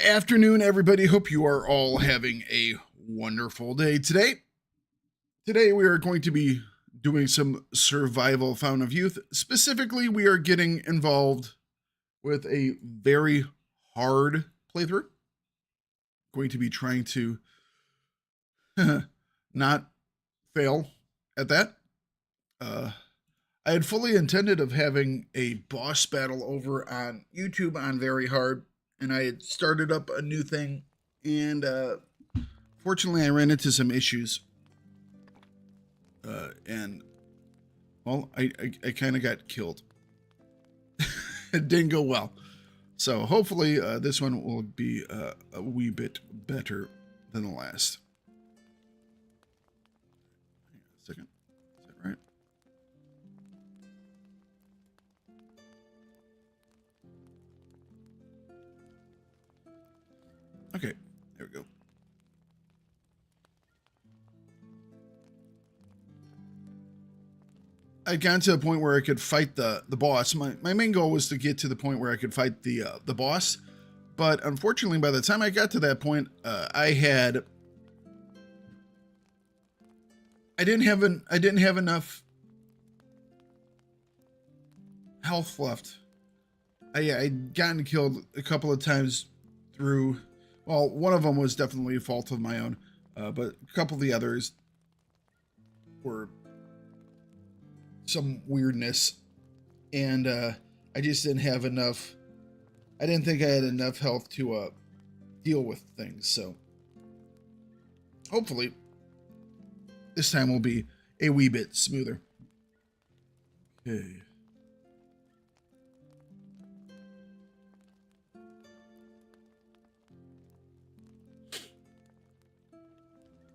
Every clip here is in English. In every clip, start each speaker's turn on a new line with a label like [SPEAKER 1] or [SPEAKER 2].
[SPEAKER 1] afternoon, everybody. Hope you are all having a wonderful day today. Today, we are going to be doing some survival Fountain of Youth. Specifically, we are getting involved with a very hard playthrough. Going to be trying to not fail at that. I had fully intended of having a boss battle over on YouTube on Very Hard, and I had started up a new thing, and fortunately I ran into some issues. And, well, I kind of got killed. It didn't go well. So hopefully this one will be a wee bit better than the last. Hang on a second. Is that right? Okay, there we go. I got to a point where I could fight the boss. My main goal was to get to the point where I could fight the boss, but unfortunately, by the time I got to that point, I didn't have enough health left. I'd gotten killed a couple of times through. Well, one of them was definitely a fault of my own, but a couple of the others were some weirdness, and I just didn't have enough. I didn't think I had enough health to deal with things, so hopefully this time will be a wee bit smoother. Okay.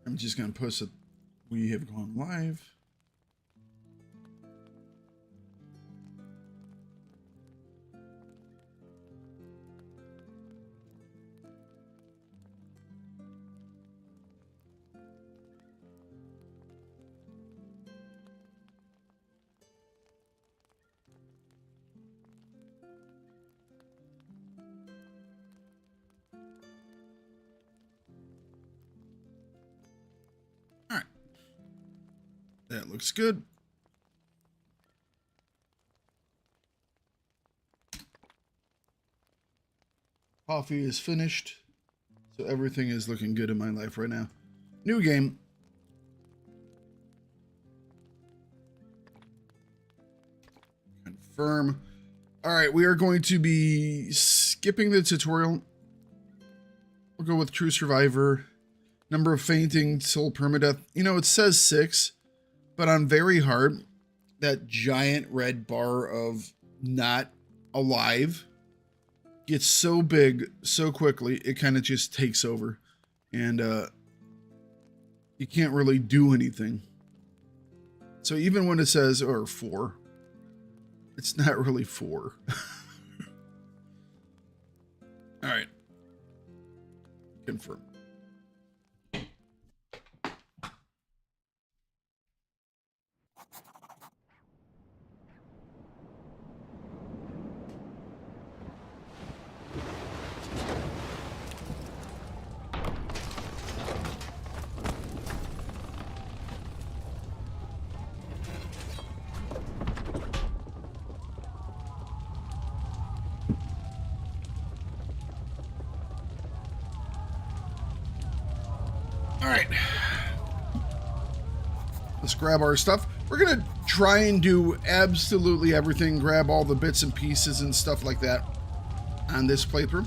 [SPEAKER 1] I'm just going to post that we have gone live. That looks good. Coffee is finished, so everything is looking good in my life right now. New game. Confirm. All right, we are going to be skipping the tutorial. We'll go with True Survivor. Number of fainting till permadeath. You know, it says 6. But on Very Hard, that giant red bar of not alive gets so big so quickly, it kind of just takes over. And you can't really do anything. So even when it says, or 4, it's not really 4. All right. Confirm. All right, let's grab our stuff. We're gonna try and do absolutely everything, grab all the bits and pieces and stuff like that on this playthrough.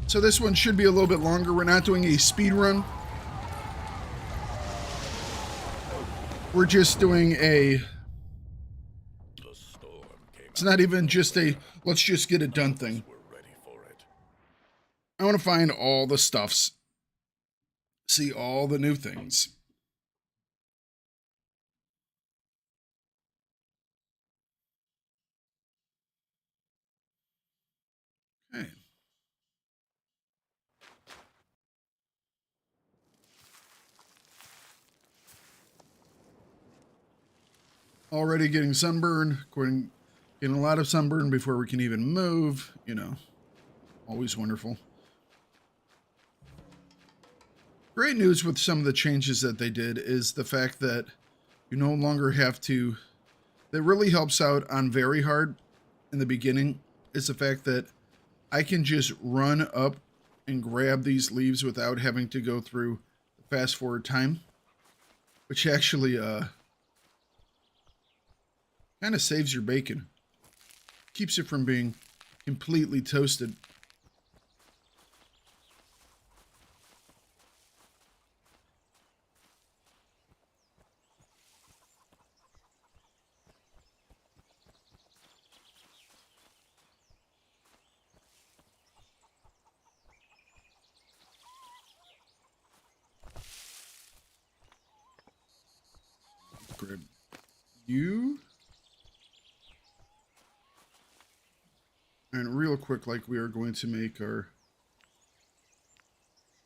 [SPEAKER 1] So this one should be a little bit longer. We're not doing a speed run. We're just doing a, it's not even just a, let's just get it done thing. I want to find all the stuffs. See all the new things. Okay. Already getting sunburn, getting a lot of sunburn before we can even move, you know. Always wonderful. Great news with some of the changes that they did is the fact that you no longer have to... That really helps out on very hard in the beginning is the fact that I can just run up and grab these leaves without having to go through the fast forward time, which actually kind of saves your bacon. Keeps it from being completely toasted. Grab you. And real quick, like we are going to make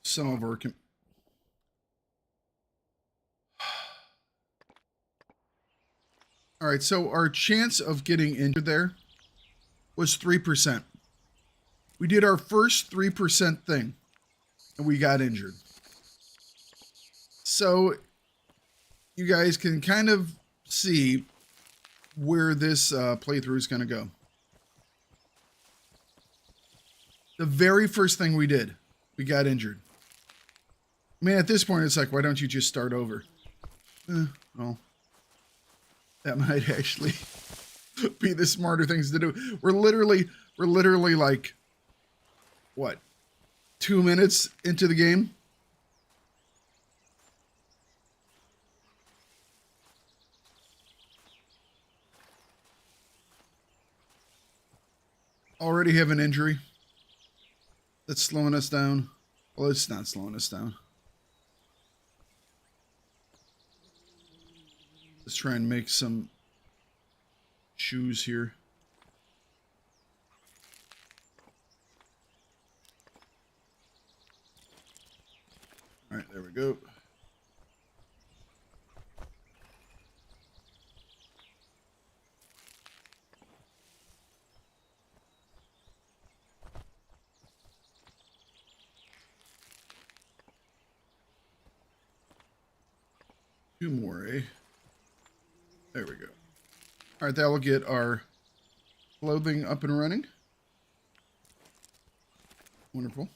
[SPEAKER 1] some of our... All right, so our chance of getting injured there was 3%. We did our first 3% thing, and we got injured. So you guys can kind of see where this playthrough is going to go. The very first thing we did, we got injured. I mean, at this point, it's like, why don't you just start over? Well, that might actually be the smarter things to do. We're literally like, what, 2 minutes into the game? Already have an injury that's slowing us down. Well, it's not slowing us down. Let's try and make some shoes here. All right, there we go. Two more, eh? There we go. All right, that will get our clothing up and running. Wonderful.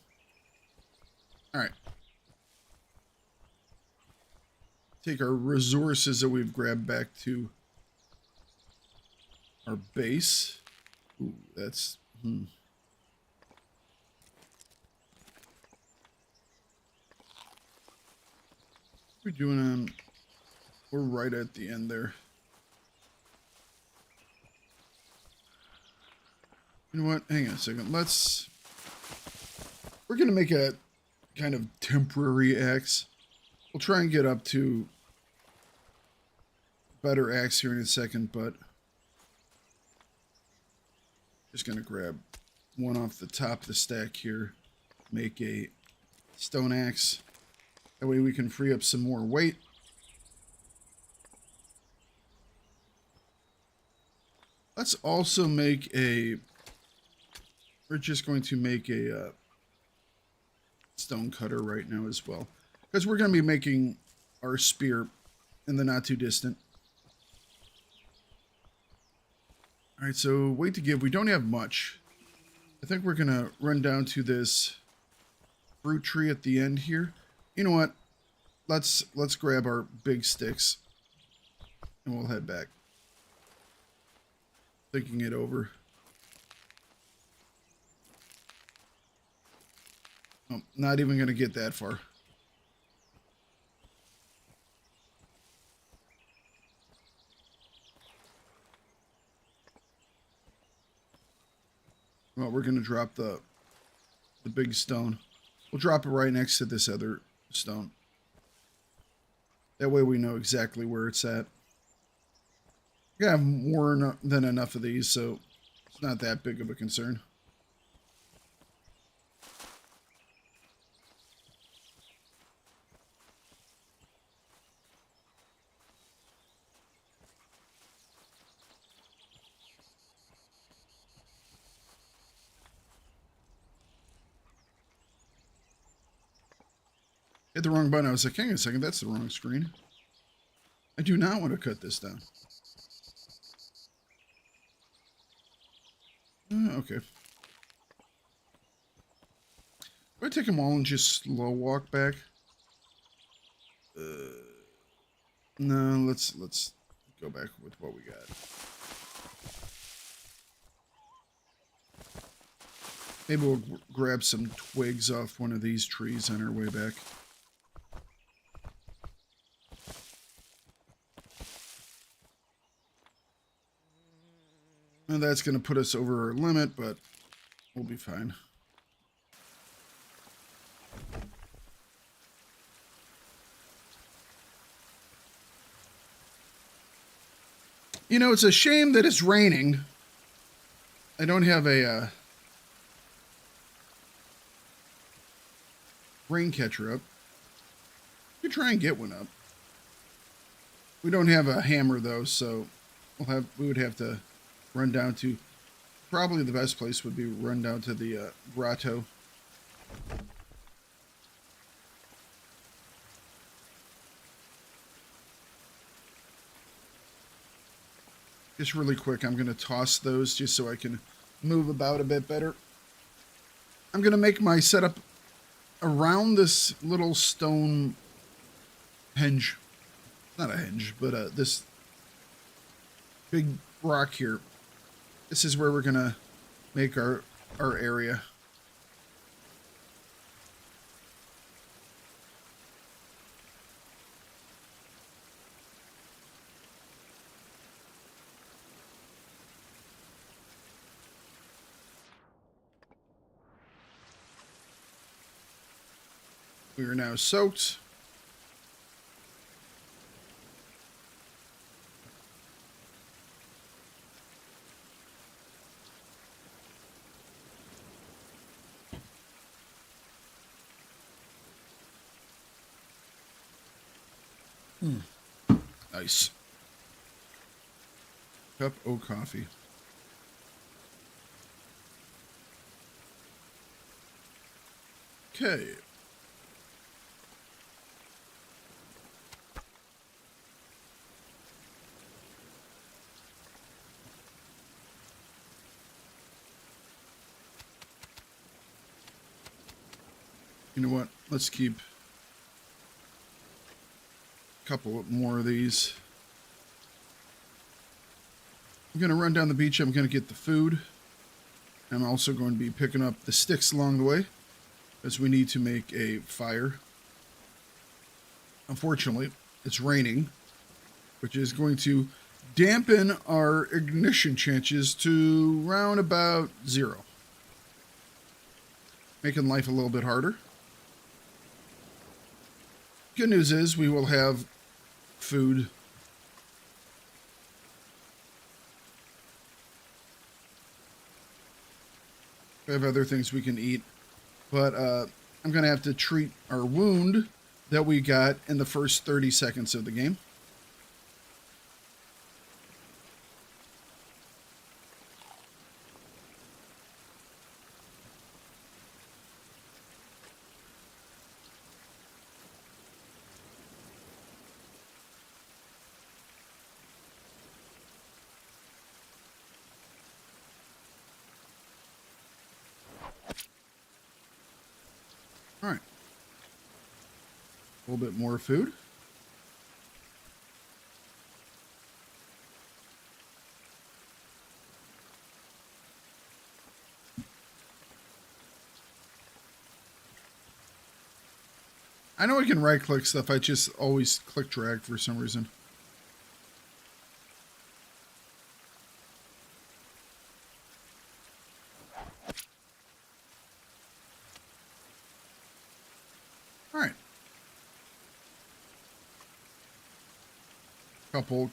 [SPEAKER 1] All right. Take our resources that we've grabbed back to our base. Ooh, that's... What are we doing on... We're right at the end there. You know what? Hang on a second. We're going to make a kind of temporary axe. We'll try and get up to better axe here in a second, but just going to grab one off the top of the stack here. Make a stone axe. That way we can free up some more weight. Let's also make a... We're just going to make a stone cutter right now as well. Because we're going to be making our spear in the not too distant. Alright, so weight to give. We don't have much. I think we're going to run down to this fruit tree at the end here. You know what? Let's grab our big sticks. And we'll head back. Thinking it over. Oh, not even going to get that far. Well, we're going to drop the big stone. We'll drop it right next to this other stone. That way we know exactly where it's at. I have more than enough of these, so it's not that big of a concern. Hit the wrong button. I was like, hang on a second, that's the wrong screen. I do not want to cut this down. Okay. If I take them all and just slow walk back. No, let's go back with what we got. Maybe we'll grab some twigs off one of these trees on our way back. And that's going to put us over our limit, but we'll be fine. You know, it's a shame that it's raining. I don't have a rain catcher up. You could try and get one up. We don't have a hammer though, so we would have to run down to, probably the best place would be run down to the grotto. Just really quick, I'm going to toss those just so I can move about a bit better. I'm going to make my setup around this little stone henge. Not a henge, but this big rock here. This is where we're going to make our area. We are now soaked. Nice. Cup of coffee. Okay. You know what? Let's keep a couple more of these. I'm going to run down the beach. I'm going to get the food. I'm also going to be picking up the sticks along the way, as we need to make a fire. Unfortunately, it's raining, which is going to dampen our ignition chances to round about 0. Making life a little bit harder. Good news is we will have food. We have other things we can eat. But I'm going to have to treat our wound that we got in the first 30 seconds of the game. All right. A little bit more food. I know I can right click stuff, I just always click drag for some reason. Alright. Couple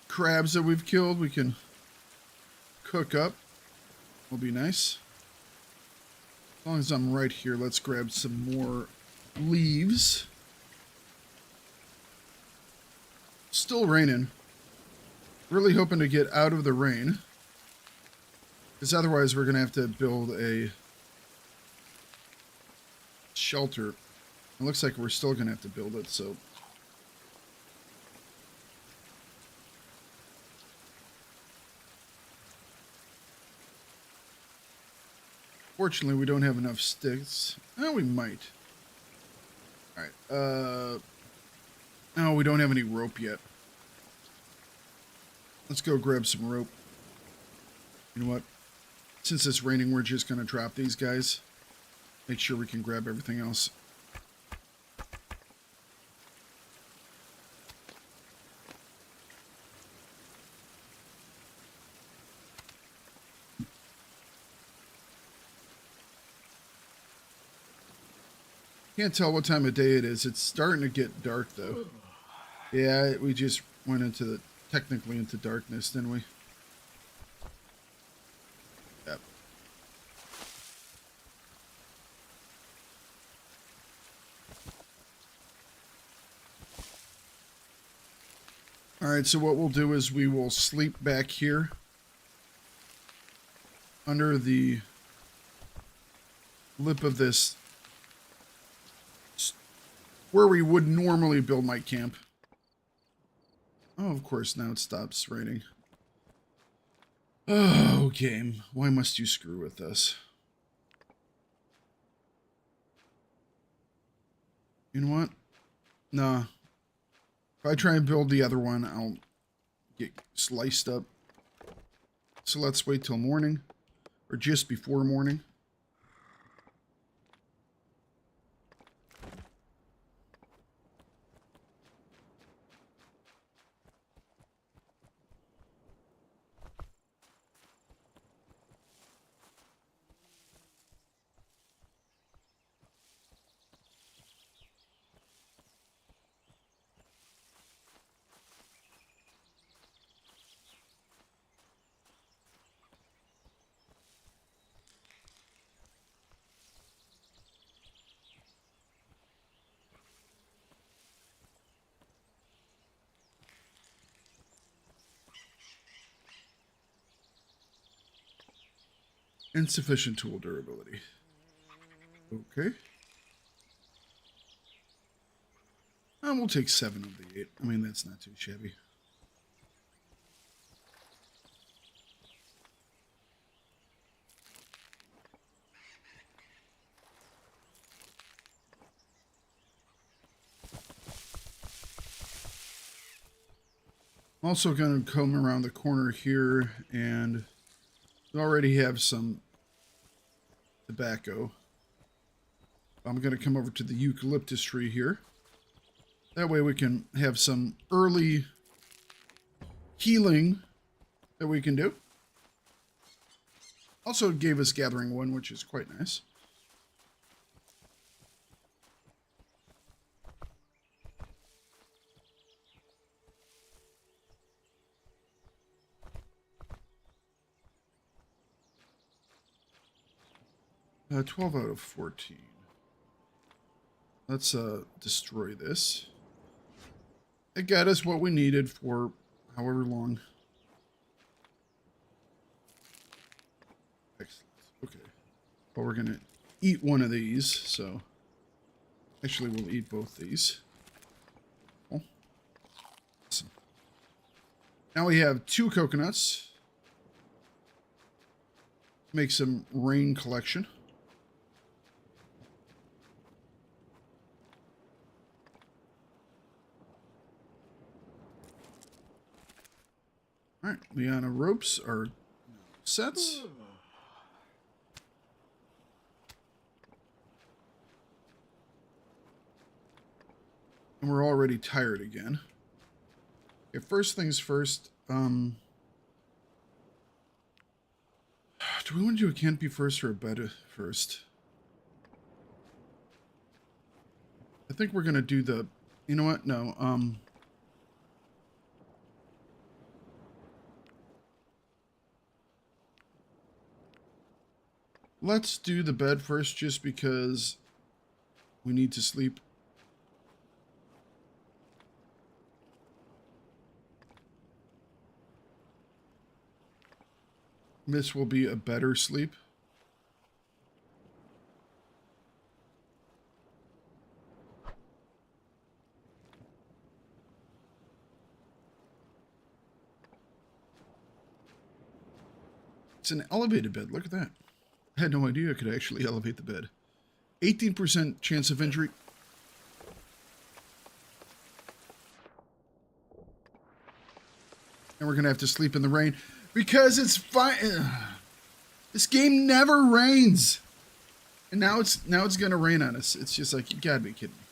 [SPEAKER 1] crabs that we've killed we can cook up. Will be nice. As long as I'm right here, let's grab some more leaves. Still raining. Really hoping to get out of the rain, because otherwise we're gonna have to build a shelter It looks like we're still gonna have to build it, so. Fortunately, we don't have enough sticks. Oh, we might. Alright, no, we don't have any rope yet. Let's go grab some rope. You know what? Since it's raining, we're just gonna drop these guys. Make sure we can grab everything else. Can't tell what time of day it is. It's starting to get dark, though. Yeah, we just went into technically into darkness, didn't we? Yep. Alright, so what we'll do is we will sleep back here under the lip of this, where we would normally build my camp. Oh, of course, now it stops raining. Oh, game. Why must you screw with us? You know what? Nah. If I try and build the other one, I'll get sliced up. So let's wait till morning. Or just before morning. Insufficient tool durability. Okay. We'll take 7 of the 8. I mean, that's not too shabby. I'm also going to come around the corner here, and we already have some tobacco. I'm going to come over to the eucalyptus tree here. That way we can have some early healing that we can do. Also gave us gathering 1, which is quite nice. Uh, 12 out of 14. Let's destroy this. It got us what we needed for however long. Excellent. Okay. Well, we're going to eat one of these, so... Actually, we'll eat both these. Oh. Awesome. Now we have 2 coconuts. Make some rain collection. Alright, Liana ropes are sets. And we're already tired again. Okay, first things first, do we want to do a canopy first or a bed first? I think we're gonna do the, you know what, no, let's do the bed first just because we need to sleep. This will be a better sleep. It's an elevated bed. Look at that. I had no idea I could actually elevate the bed. 18% chance of injury. And we're going to have to sleep in the rain because it's fine. This game never rains. And now it's going to rain on us. It's just like, you got to be kidding me.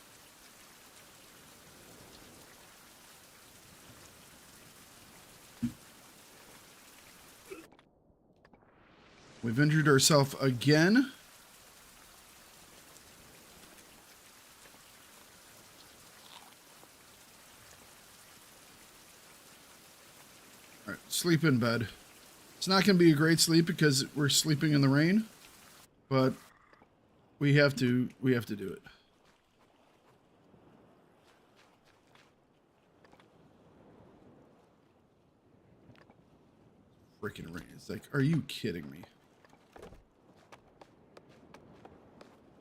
[SPEAKER 1] We've injured ourselves again. All right, sleep in bed. It's not going to be a great sleep because we're sleeping in the rain, but we have to do it. Freaking rain. It's like, are you kidding me?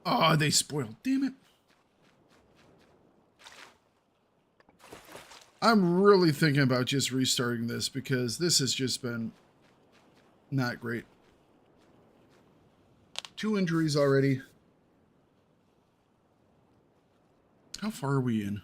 [SPEAKER 1] Oh, they spoiled. Damn it. I'm really thinking about just restarting this because this has just been not great. 2 injuries already. How far are we in?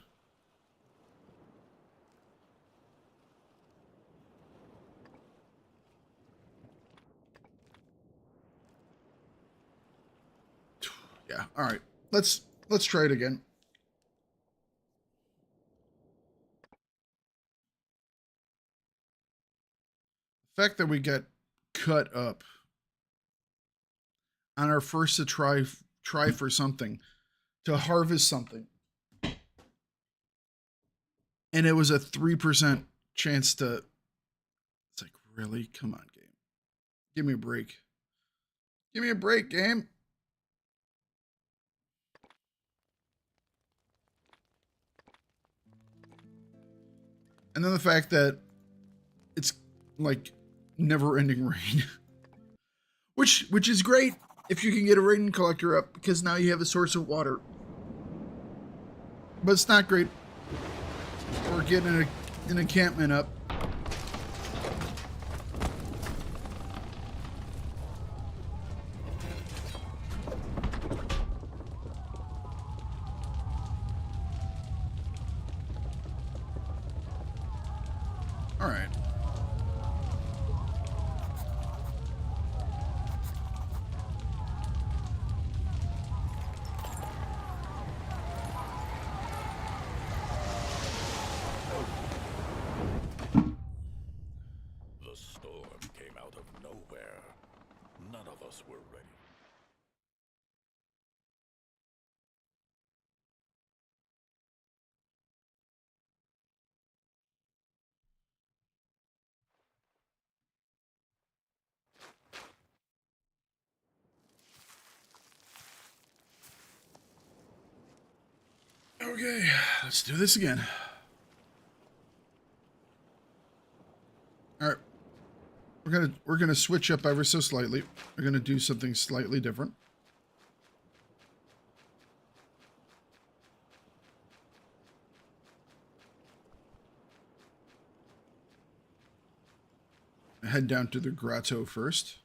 [SPEAKER 1] Yeah, all right. Let's try it again. The fact that we got cut up on our first to try for something, to harvest something, and it was a 3% chance to. It's like, really? Come on, game. Give me a break. Give me a break, game. And then the fact that it's like never-ending rain, which is great if you can get a rain collector up because now you have a source of water. But it's not great for getting an encampment up. All right.
[SPEAKER 2] The storm came out of nowhere. None of us were ready.
[SPEAKER 1] Okay, let's do this again. All right. We're gonna switch up ever so slightly. We're gonna do something slightly different. Head down to the grotto first.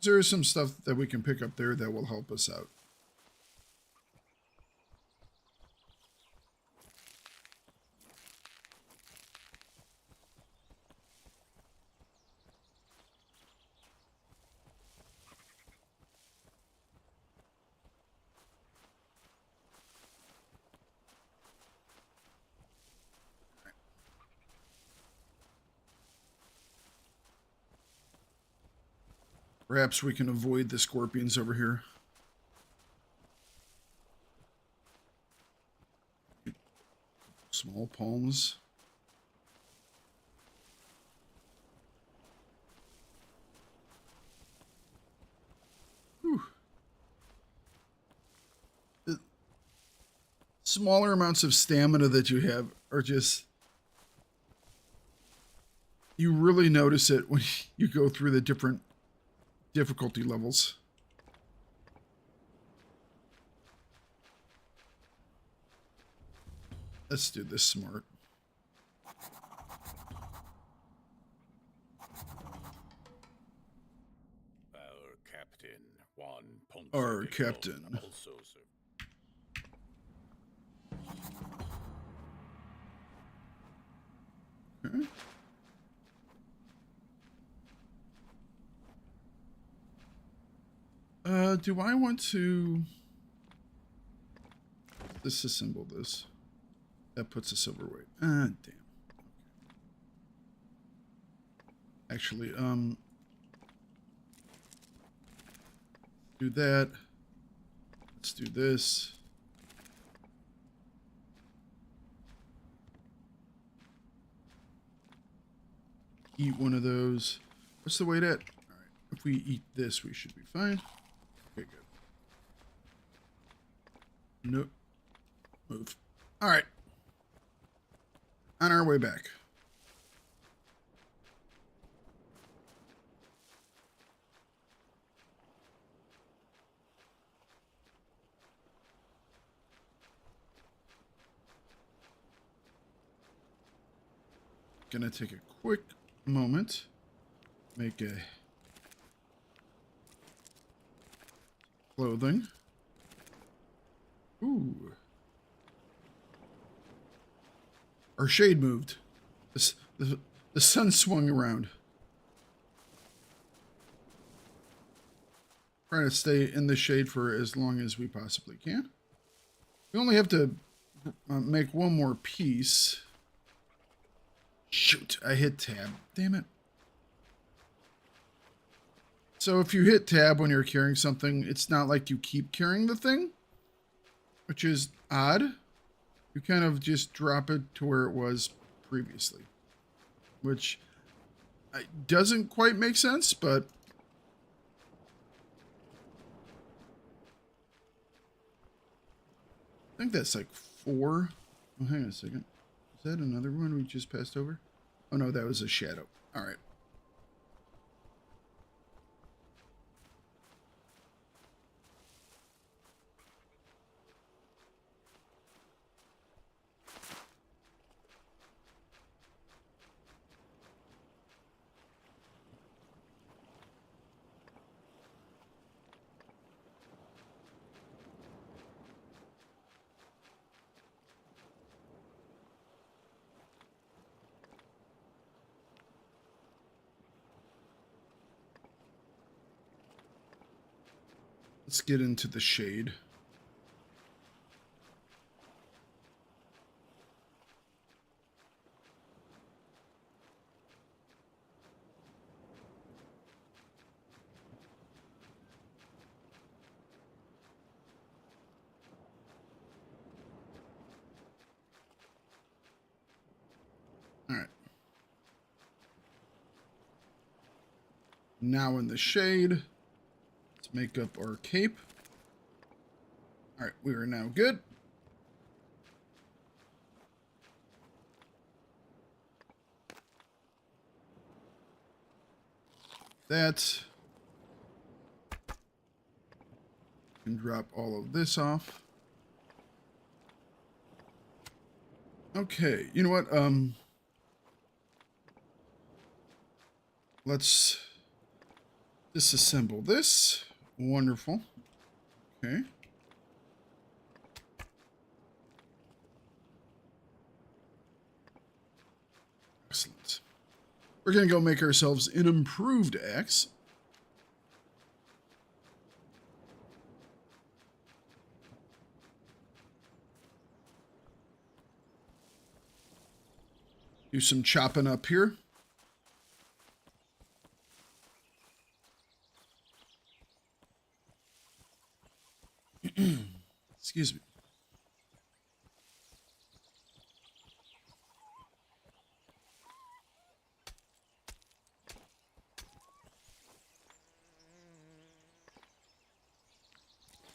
[SPEAKER 1] There is some stuff that we can pick up there that will help us out. Perhaps we can avoid the scorpions over here. Small palms. Whew. The smaller amounts of stamina that you have are just... You really notice it when you go through the different difficulty levels. Let's do this smart. Captain.
[SPEAKER 2] Also, sir.
[SPEAKER 1] Okay. Do I want to disassemble this? That puts a silver weight. Ah, damn. Actually, do that. Let's do this. Eat one of those. What's the weight at? All right. If we eat this, we should be fine. Okay, good. Nope. Move. All right. On our way back. Gonna take a quick moment. Make a clothing. Ooh. Our shade moved. The sun swung around. Trying to stay in the shade for as long as we possibly can. We only have to make one more piece. Shoot, I hit tab. Damn it. So if you hit tab when you're carrying something, it's not like you keep carrying the thing, which is odd. You kind of just drop it to where it was previously, which doesn't quite make sense, but I think that's like 4. Oh, hang on a second. Is that another one we just passed over? Oh no, that was a shadow. All right. Let's get into the shade. All right. Now in the shade. Let's make up our cape. All right, we are now good. That. Can drop all of this off. Okay, you know what? Let's disassemble this. Wonderful. Okay. Excellent. We're going to go make ourselves an improved axe. Do some chopping up here. Excuse me.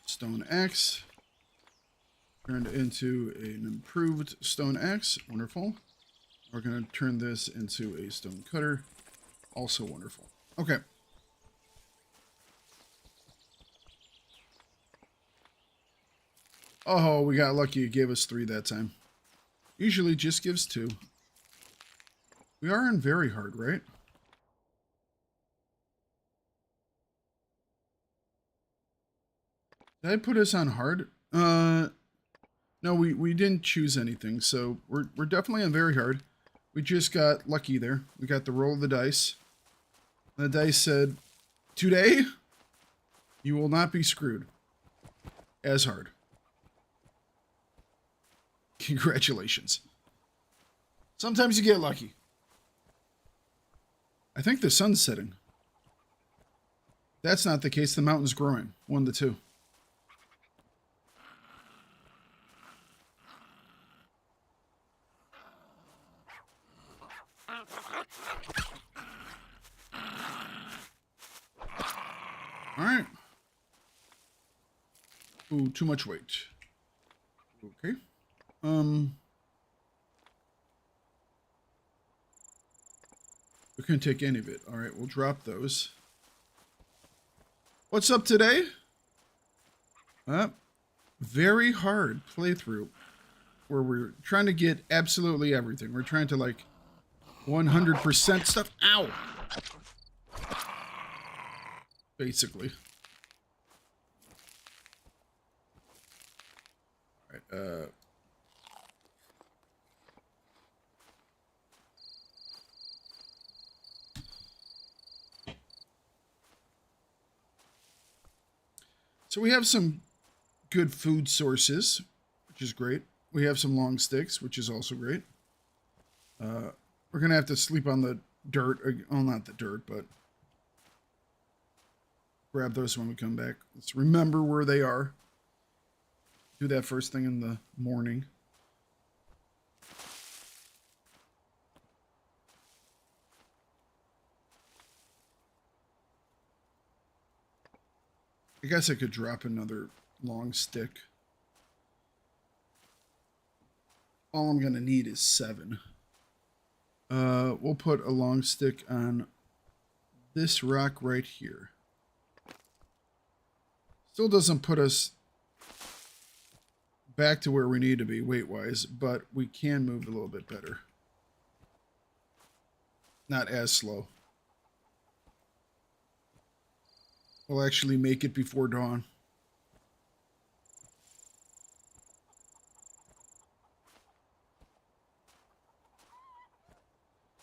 [SPEAKER 1] Stone axe. Turned into an improved stone axe. Wonderful. We're going to turn this into a stone cutter. Also wonderful. Okay. Oh, we got lucky. It gave us 3 that time. Usually just gives 2. We are in very hard, right? Did I put us on hard? No, we didn't choose anything, so we're definitely on very hard. We just got lucky there. We got the roll of the dice. And the dice said, today, you will not be screwed. As hard. Congratulations. Sometimes you get lucky. I think the sun's setting. That's not the case. The mountain's growing. 1 to 2. All right. Ooh, too much weight. Okay. We couldn't take any of it. All right, we'll drop those. What's up today? Very hard playthrough where we're trying to get absolutely everything. We're trying to like 100% stuff. Ow! Basically. All right, so we have some good food sources, which is great. We have some long sticks, which is also great. We're going to have to sleep on the dirt. Well, not the dirt, but grab those when we come back. Let's remember where they are. Do that first thing in the morning. I guess I could drop another long stick. All I'm going to need is 7. We'll put a long stick on this rock right here. Still doesn't put us back to where we need to be weight-wise, but we can move a little bit better. Not as slow. We'll actually make it before dawn.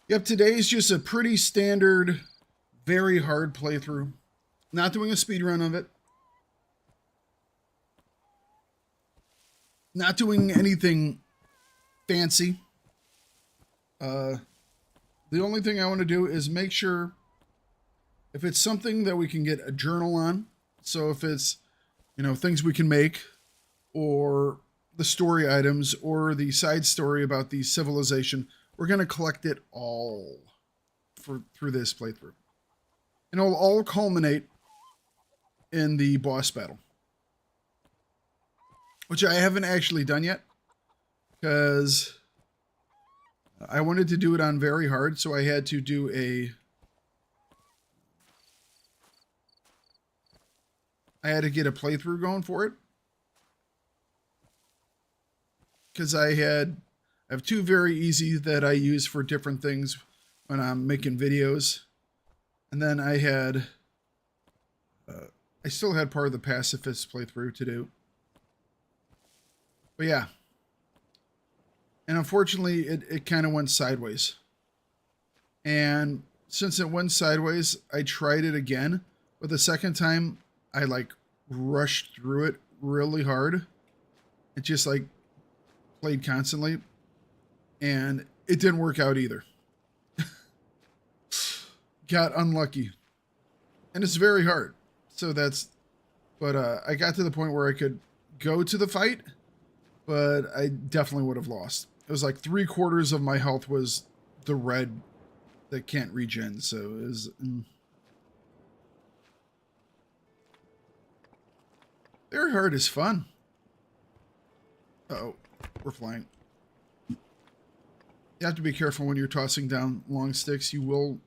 [SPEAKER 1] Yep, today is just a pretty standard, very hard playthrough. Not doing a speed run of it. Not doing anything fancy. The only thing I want to do is make sure if it's something that we can get a journal on. So if it's, you know, things we can make, or the story items, or the side story about the civilization, we're going to collect it all through this playthrough. And it'll all culminate in the boss battle, which I haven't actually done yet, because I wanted to do it on very hard, so I had to do I had to get a playthrough going for it, because I have 2 very easy that I use for different things when I'm making videos, and then I still had part of the pacifist playthrough to do. But yeah. And unfortunately, it kind of went sideways. And since it went sideways, I tried it again. But the second time, I like rushed through it really hard. It just like played constantly. And it didn't work out either. Got unlucky. And it's very hard. So but I got to the point where I could go to the fight, but I definitely would have lost. It was like 3/4 of my health was the red that can't regen, so it was... Very hard is fun. Uh-oh, we're flying. You have to be careful when you're tossing down long sticks. You will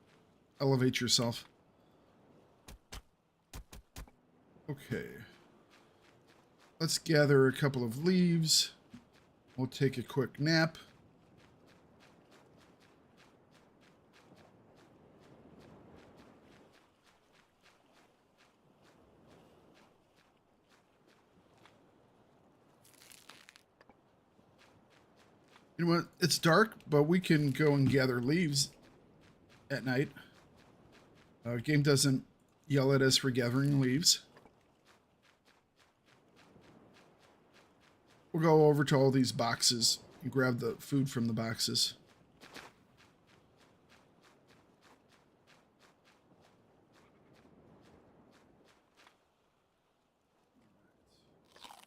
[SPEAKER 1] elevate yourself. Okay. Let's gather a couple of leaves. We'll take a quick nap. You know what? It's dark, but we can go and gather leaves at night. Game doesn't yell at us for gathering leaves. We'll go over to all these boxes and grab the food from the boxes.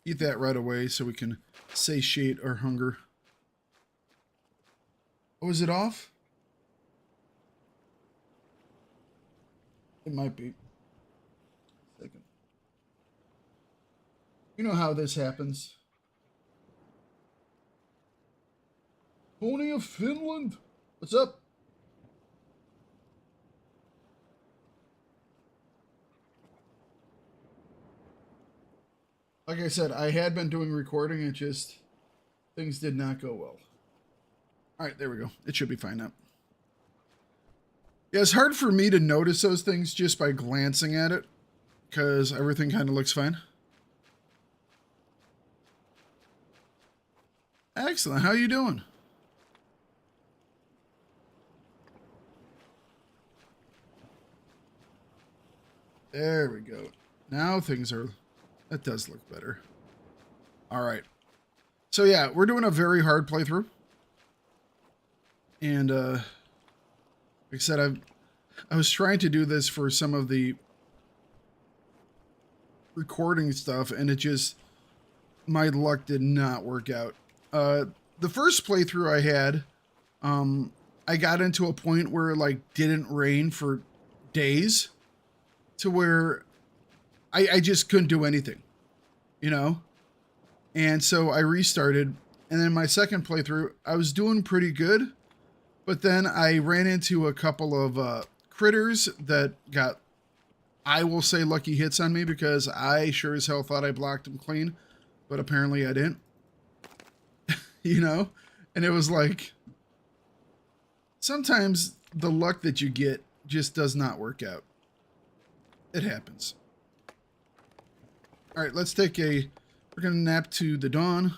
[SPEAKER 1] Eat that right away so we can satiate our hunger. Oh, is it off? It might be. Second. You know how this happens. Pony of Finland. What's up? Like I said, I had been doing recording, it just, things did not go well. All right, there we go. It should be fine now. Yeah, it's hard for me to notice those things just by glancing at it, because everything kind of looks fine. Excellent. How you doing? There we go. Now things are... That does look better. All right. So yeah, we're doing a very hard playthrough. And like I said, I was trying to do this for some of the recording stuff, and it just, my luck did not work out. The first playthrough I had, I got into a point where it like didn't rain for days, to where I just couldn't do anything, you know? And so I restarted, and then my second playthrough, I was doing pretty good, but then I ran into a couple of critters that got, I will say, lucky hits on me, because I sure as hell thought I blocked them clean, but apparently I didn't, you know? And it was like, sometimes the luck that you get just does not work out. It happens. All right, let's take a, we're going to nap to the dawn.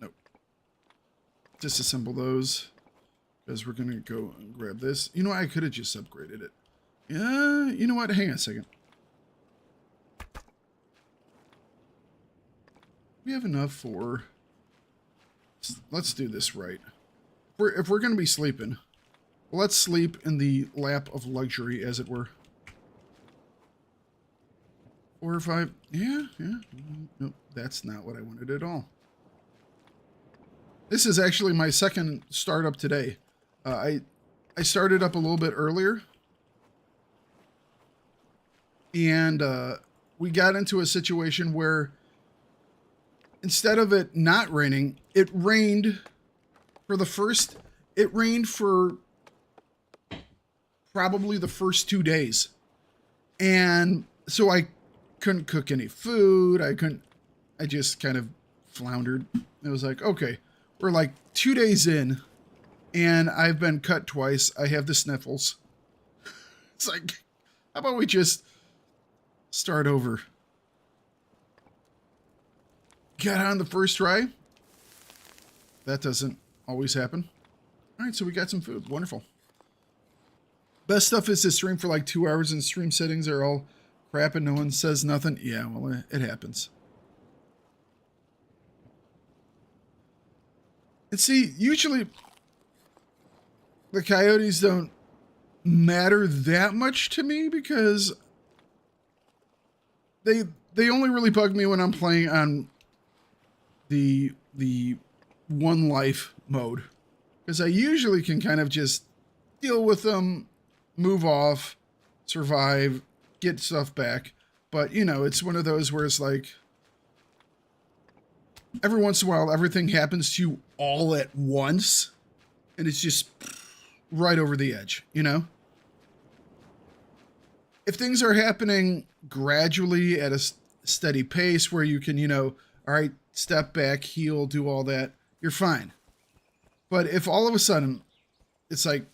[SPEAKER 1] Nope. Disassemble those, because we're going to go and grab this. You know what? I could have just upgraded it. Yeah, you know what? Hang on a second. We have enough for, let's do this right. If we're going to be sleeping, let's sleep in the lap of luxury, as it were. 4 or 5. Yeah. Nope, that's not what I wanted at all. This is actually my second startup today. I started up a little bit earlier. And we got into a situation where instead of it not raining, it rained for the first... It rained for probably the first 2 days. And so I couldn't cook any food. I just kind of floundered. It was like, okay, we're like 2 days in and I've been cut twice. I have the sniffles. It's like, how about we just start over? Got on the first try. That doesn't always happen. All right, so we got some food. Wonderful. Best stuff is to stream for like 2 hours and stream settings are all crap and no one says nothing. Yeah, well, it happens. And see, usually the coyotes don't matter that much to me, because they only really bug me when I'm playing on the one life mode, because I usually can kind of just deal with them, move off, survive, get stuff back. But, you know, it's one of those where it's like, every once in a while, everything happens to you all at once, and it's just right over the edge, you know? If things are happening gradually at a steady pace where you can, you know, all right, step back, heal, do all that, you're fine. But if all of a sudden, it's like,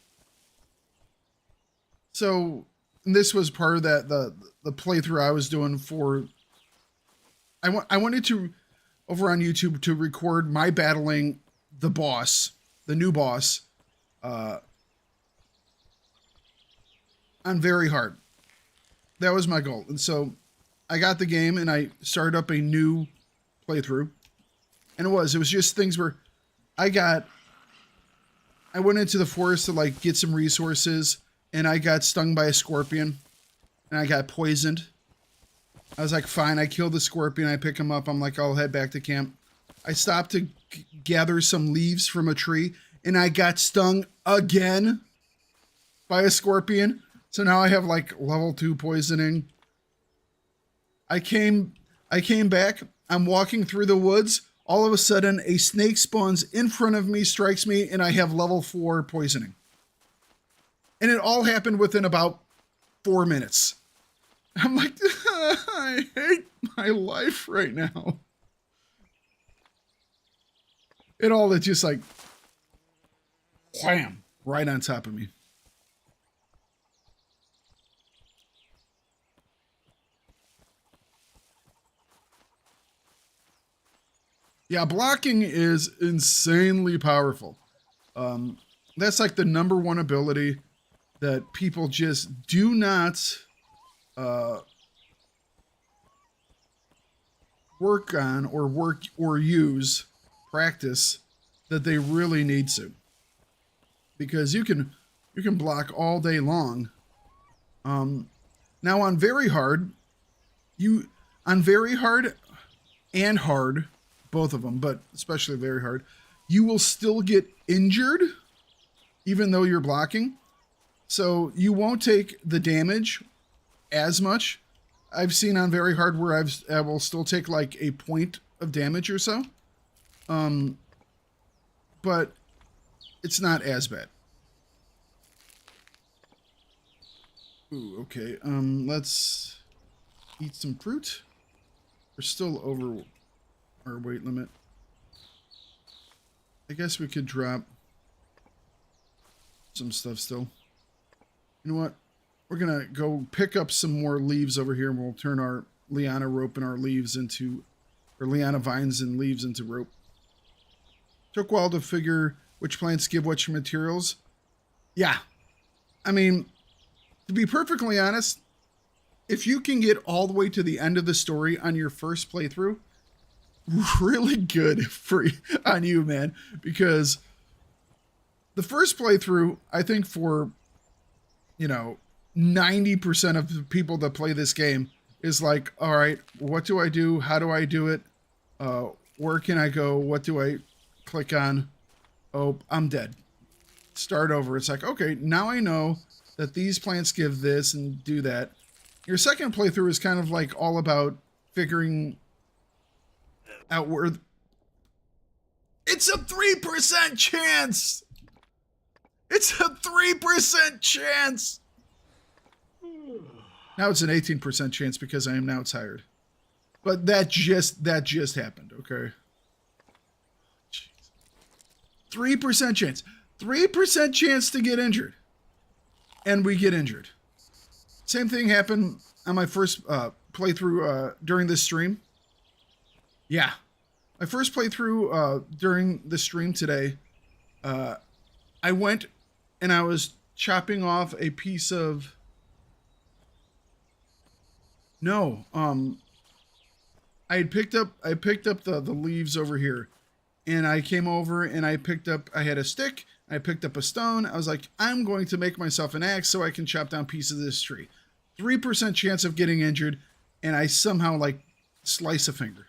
[SPEAKER 1] so... And this was part of that the playthrough I was doing for. I wanted to over on YouTube to record my battling the boss, the new boss, on very hard. That was my goal. And so I got the game and I started up a new playthrough. And it was just things where I went into the forest to like get some resources and I got stung by a scorpion and I got poisoned. I was like, fine, I killed the scorpion. I pick him up. I'm like, I'll head back to camp. I stopped to gather some leaves from a tree and I got stung again by a scorpion. So now I have like level 2 poisoning. I came back. I'm walking through the woods. All of a sudden, a snake spawns in front of me, strikes me, and I have level 4 poisoning. And it all happened within about 4 minutes. I'm like, I hate my life right now. It all is just like, wham, right on top of me. Yeah, blocking is insanely powerful. That's like the number one ability that people just do not work on or use, practice that they really need to. Because you can block all day long. Now on very hard and hard, both of them, but especially very hard, you will still get injured even though you're blocking. So you won't take the damage as much. I've seen on very hard where I will still take like a point of damage or so. But it's not as bad. Ooh, okay. Let's eat some fruit. We're still over our weight limit. I guess we could drop some stuff still. You know what? We're gonna go pick up some more leaves over here and we'll turn our liana rope and our leaves into, or liana vines and leaves into rope. Took a while to figure which plants give which materials. Yeah. I mean, to be perfectly honest, if you can get all the way to the end of the story on your first playthrough, really good on you, man, because the first playthrough, I think for 90% of the people that play this game is like, all right, what do I do? How do I do it? Where can I go? What do I click on? Oh, I'm dead. Start over. It's like, okay, now I know that these plants give this and do that. Your second playthrough is kind of like all about figuring out where it's a 3% chance. It's a 3% chance. Now it's an 18% chance because I am now tired. But that just happened, okay? 3% chance. 3% chance to get injured. And we get injured. Same thing happened on my first playthrough during this stream. Yeah. My first playthrough during the stream today, I went and I was chopping off a piece of... No, I picked up the leaves over here, and I came over and I had a stick, I picked up a stone. I was like, I'm going to make myself an axe so I can chop down pieces of this tree. 3% chance of getting injured, and I somehow like slice a finger.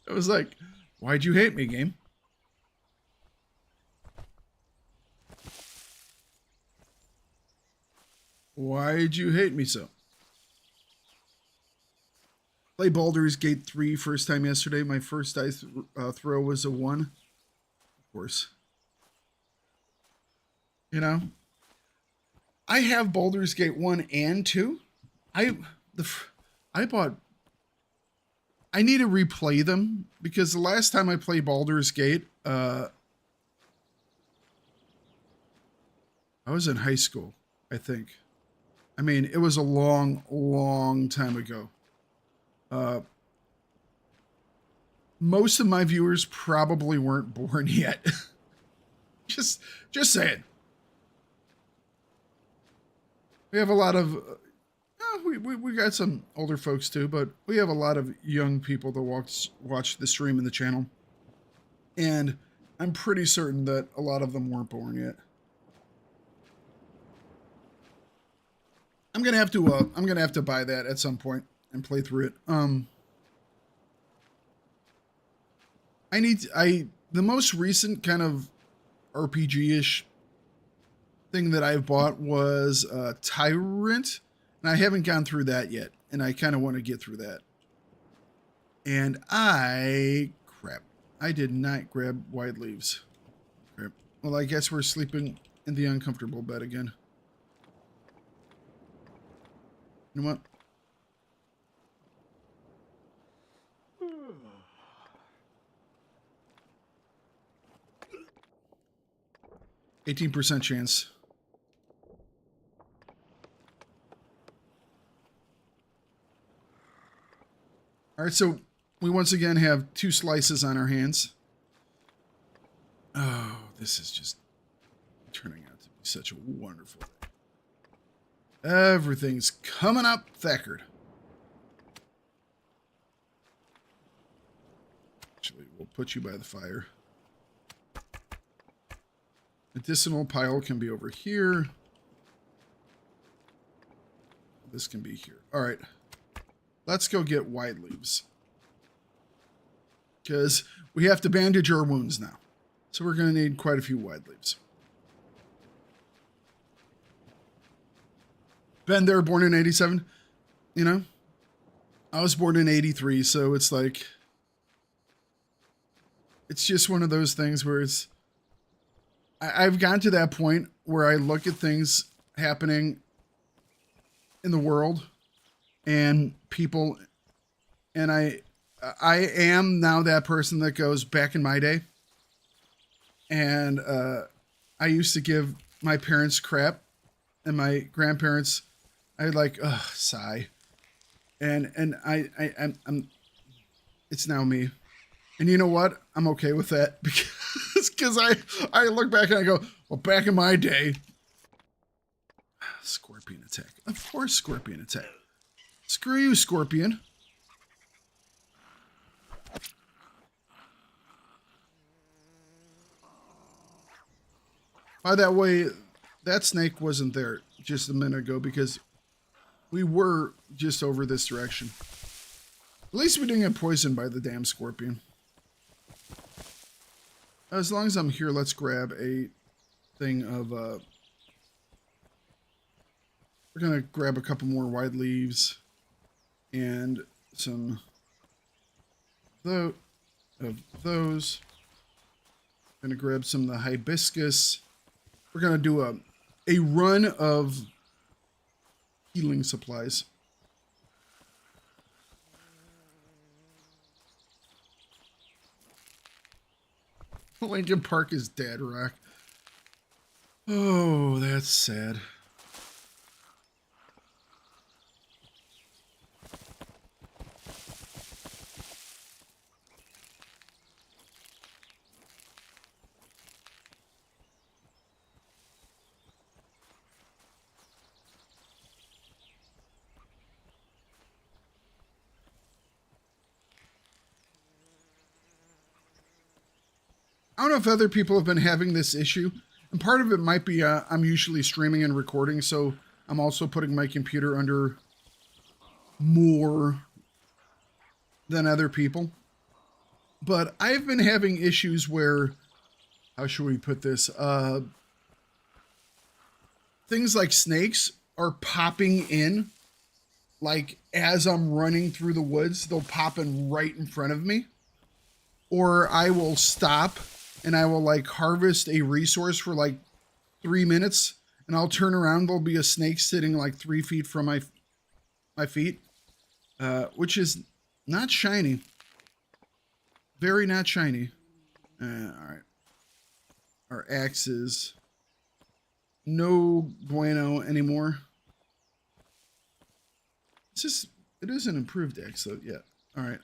[SPEAKER 1] I was like, why'd you hate me, game? Why'd you hate me so? Play Baldur's Gate 3 first time yesterday. My first dice throw was a 1. Of course. You know? I have Baldur's Gate 1 and 2. I need to replay them because the last time I played Baldur's Gate, I was in high school, I think. I mean, it was a long, long time ago. Most of my viewers probably weren't born yet. just saying. We have a lot of, we got some older folks too, but we have a lot of young people that watch the stream and the channel. And I'm pretty certain that a lot of them weren't born yet. I'm gonna have to buy that at some point and play through it. The most recent kind of RPG-ish thing that I've bought was Tyrant, and I haven't gone through that yet, and I kind of want to get through that. And crap, I did not grab wide leaves. Crap. Well, I guess we're sleeping in the uncomfortable bed again. You know what? %18 chance. All right, so we once again have 2 slices on our hands. Oh, this is just turning out to be such a wonderful day. Everything's coming up, Thakard. Actually, we'll put you by the fire. Medicinal pile can be over here. This can be here. All right. Let's go get wide leaves. Because we have to bandage our wounds now. So we're going to need quite a few wide leaves. Been there, born in 87. You know? I was born in 83, so it's like... It's just one of those things where it's... I've gotten to that point where I look at things happening in the world and people, and I am now that person that goes back in my day. And I used to give my parents crap and my grandparents, I'd like, sigh. And I'm it's now me. And you know what? I'm okay with that because I look back and I go, well, back in my day, scorpion attack. Of course, scorpion attack. Screw you, scorpion. By that way, that snake wasn't there just a minute ago because we were just over this direction. At least we didn't get poisoned by the damn scorpion. As long as I'm here, let's grab a thing of, we're going to grab a couple more wide leaves and some of those. Going to grab some of the hibiscus. We're going to do a run of healing supplies. Lincoln Park is dead, Rock. Oh, that's sad. I don't know if other people have been having this issue, and part of it might be I'm usually streaming and recording, so I'm also putting my computer under more than other people. But I've been having issues where, how should we put this? Things like snakes are popping in, like as I'm running through the woods, they'll pop in right in front of me. Or I will stop and I will like harvest a resource for like 3 minutes, and I'll turn around, there'll be a snake sitting like 3 feet from my feet, which is not shiny. Very not shiny. All right. Our axes. No bueno anymore. it is an improved axe though. Yeah. All right.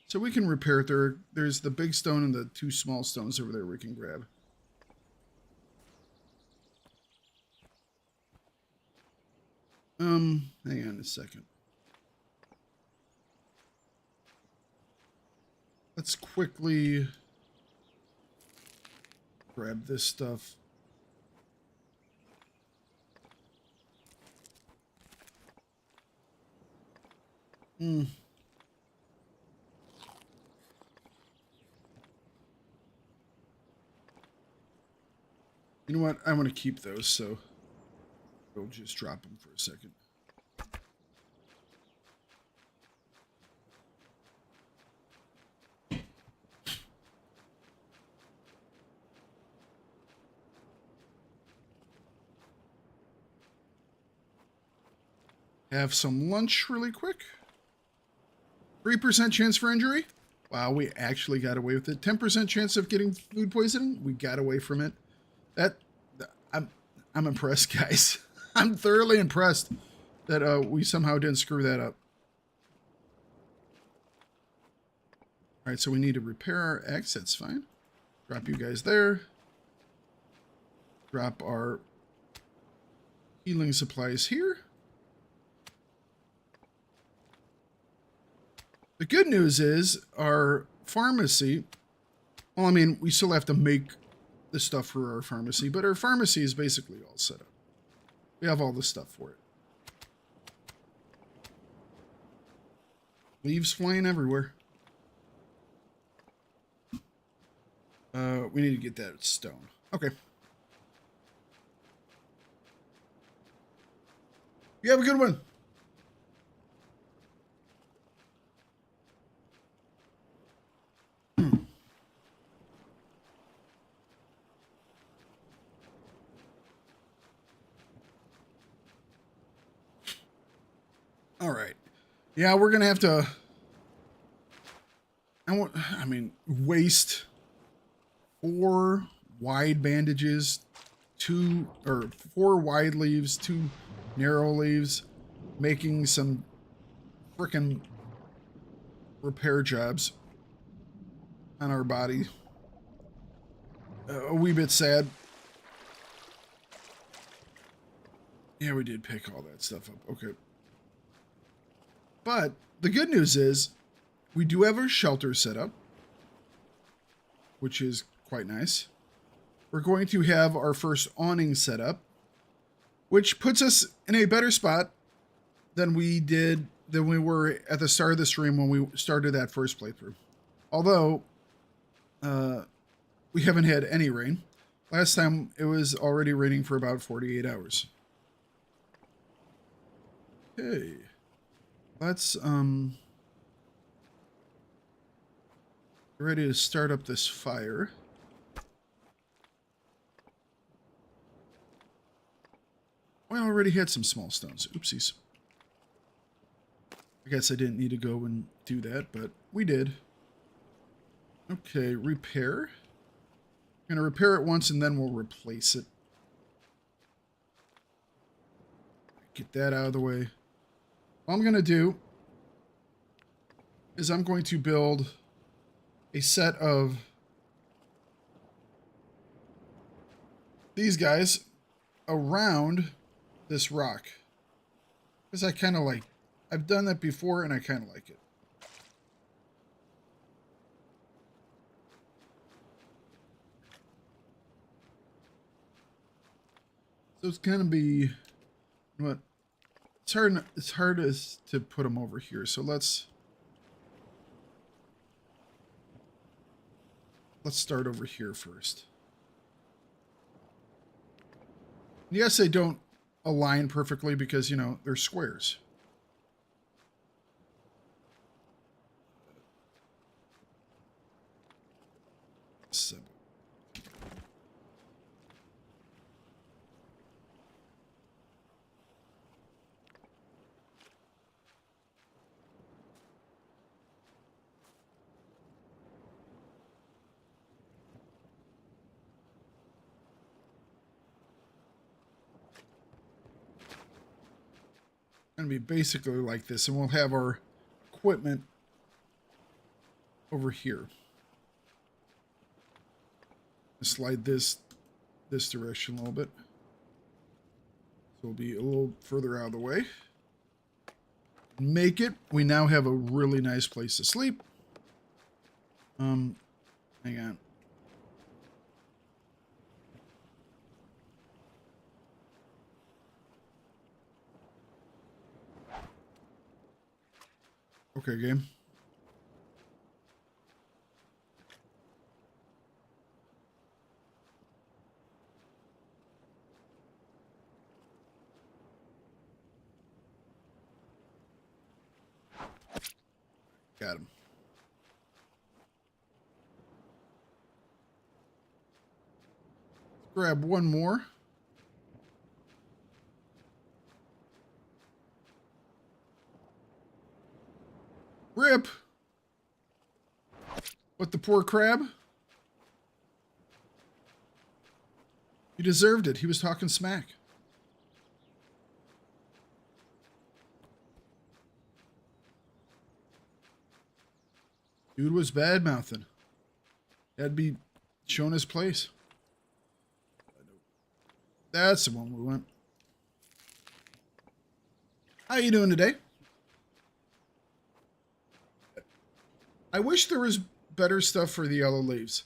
[SPEAKER 1] So we can repair it. There's the big stone and the 2 small stones over there we can grab. Hang on a second. Let's quickly grab this stuff. You know what? I want to keep those, so we'll just drop them for a second. Have some lunch really quick. 3% chance for injury. Wow, we actually got away with it. 10% chance of getting food poisoning. We got away from it. I'm impressed, guys. I'm thoroughly impressed that we somehow didn't screw that up. All right, so we need to repair our axe. That's fine. Drop you guys there. Drop our healing supplies here. The good news is our pharmacy, well, I mean, we still have to make the stuff for our pharmacy, but our pharmacy is basically all set up. We have all the stuff for it. Leaves flying everywhere. We need to get that stone. Okay. You have a good one. All right. Yeah, we're going to have to, waste 4 wide bandages, 4 wide leaves, 2 narrow leaves, making some frickin' repair jobs on our body. A wee bit sad. Yeah, we did pick all that stuff up. Okay. But the good news is we do have our shelter set up, which is quite nice. We're going to have our first awning set up, which puts us in a better spot than we were at the start of the stream when we started that first playthrough. Although we haven't had any rain. Last time it was already raining for about 48 hours. Okay. Let's get ready to start up this fire. I already had some small stones. Oopsies. I guess I didn't need to go and do that, but we did. Okay, repair. I'm going to repair it once and then we'll replace it. Get that out of the way. What I'm going to do is I'm going to build a set of these guys around this rock. Because I kind of like, I've done that before and I kind of like it. So it's going to be, you know what? It's hard to put them over here. So let's start over here first. Yes, they don't align perfectly because, you know, they're squares. So. going to be basically like this, and we'll have our equipment over here. Slide this direction a little bit. So we'll be a little further out of the way. Make it. We now have a really nice place to sleep. Hang on. Okay, game. Got him. Grab one more. Rip. What, the poor crab? He deserved it. He was talking smack. Dude was bad-mouthing. Had to be shown his place. That's the one we want. How you doing today? I wish there was better stuff for the yellow leaves.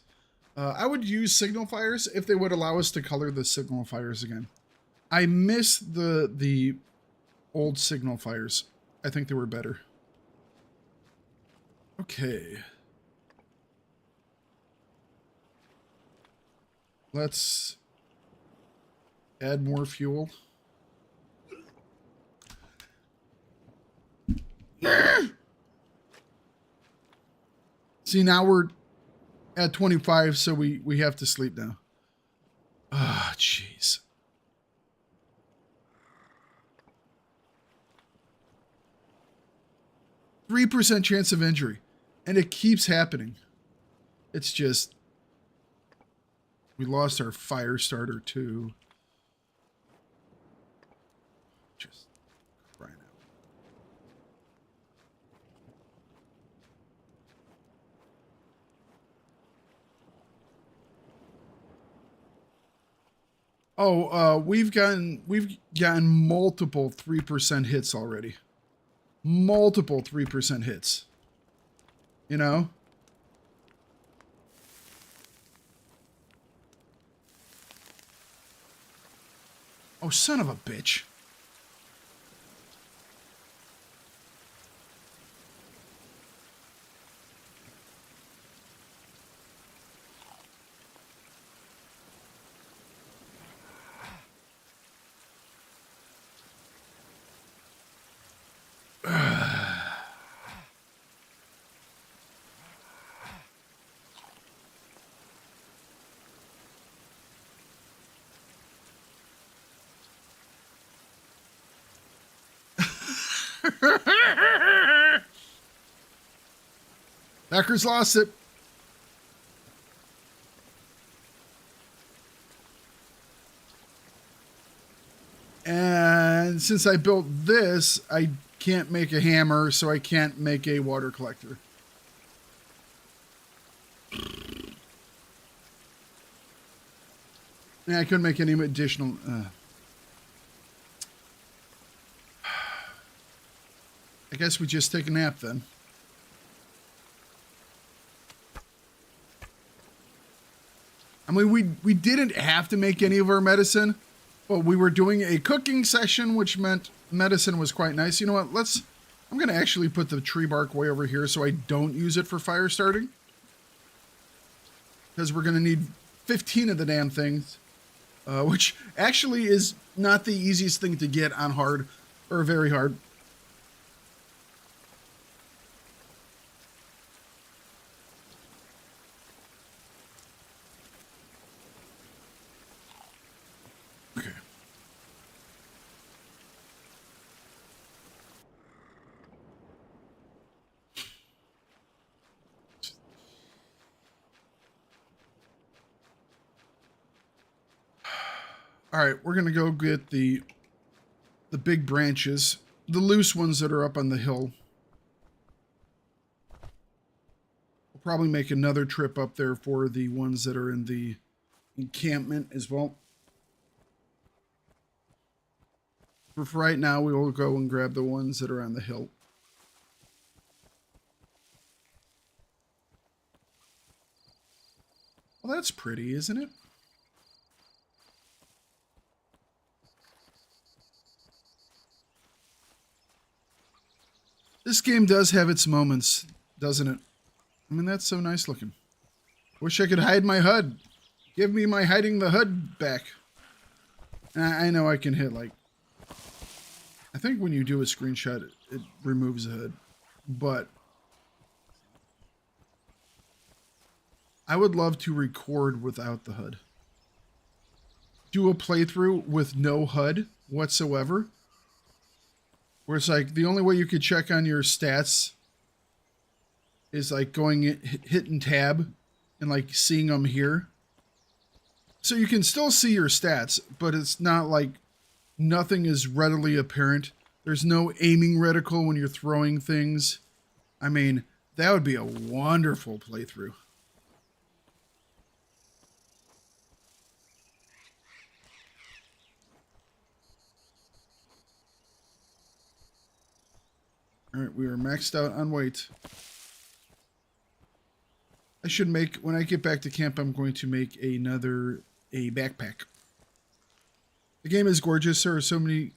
[SPEAKER 1] I would use signal fires if they would allow us to color the signal fires again. I miss the old signal fires. I think they were better. Okay. Let's add more fuel. See, now we're at 25, so we have to sleep now. Ah, jeez. %3 chance of injury. And it keeps happening. It's just... We lost our fire starter, too. Just crying out. Oh, we've gotten multiple 3% hits already. Multiple 3% hits. You know? Oh, son of a bitch. Thakard's lost it. And since I built this, I can't make a hammer, so I can't make a water collector. Yeah, I couldn't make any additional... I guess we just take a nap then. I mean, we didn't have to make any of our medicine, but we were doing a cooking session, which meant medicine was quite nice. You know what? I'm going to actually put the tree bark way over here so I don't use it for fire starting. Because we're going to need 15 of the damn things, which actually is not the easiest thing to get on hard, or very hard. Okay. All right, we're gonna go get the big branches the loose ones that are up on the hill. We'll probably make another trip up there for the ones that are in the encampment as well. For right now, we will go and grab the ones that are on the hill. Well, that's pretty, isn't it? This game does have its moments, doesn't it? I mean, that's so nice looking. Wish I could hide my HUD. Give me my hiding the HUD back. I know I can hit, like... I think when you do a screenshot, it removes the HUD. But... I would love to record without the HUD. Do a playthrough with no HUD whatsoever. Where it's like, the only way you could check on your stats is like going, hitting tab and like seeing them here. So you can still see your stats, but it's not like nothing is readily apparent. There's no aiming reticle when you're throwing things. I mean, that would be a wonderful playthrough. All right, we are maxed out on weight. I should make, when I get back to camp, I'm going to make a backpack. The game is gorgeous. There are so many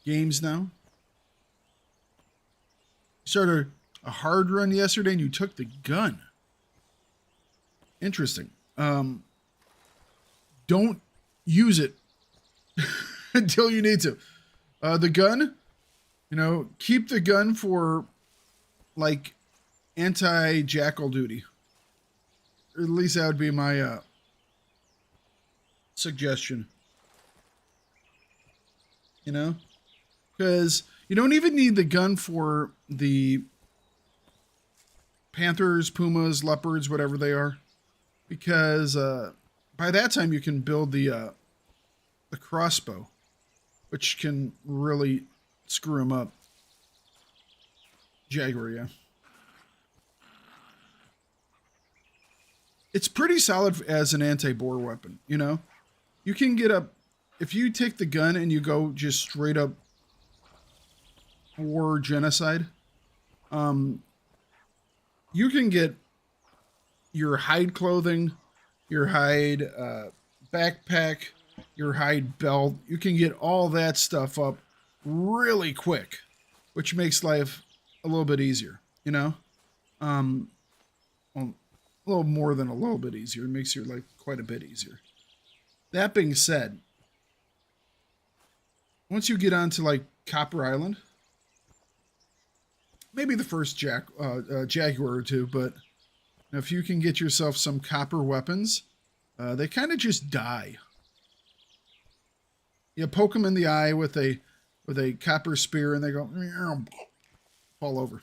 [SPEAKER 1] games now. You started a hard run yesterday and you took the gun. Interesting. Don't use it until you need to. The gun... You know, keep the gun for, like, anti-jackal duty. Or at least that would be my suggestion. You know? Because you don't even need the gun for the panthers, pumas, leopards, whatever they are. Because by that time you can build the crossbow. Which can really... screw him up. Jaguar, yeah. It's pretty solid as an anti-boar weapon, you know? You can get up... If you take the gun and you go just straight up for genocide, you can get your hide clothing, your hide backpack, your hide belt. You can get all that stuff up really quick, which makes life a little bit easier, you know? Well, a little more than a little bit easier. It makes your life quite a bit easier. That being said, once you get onto like Copper Island, maybe the first Jaguar or two, but if you can get yourself some copper weapons, they kind of just die. You poke them in the eye with a copper spear and they go fall over.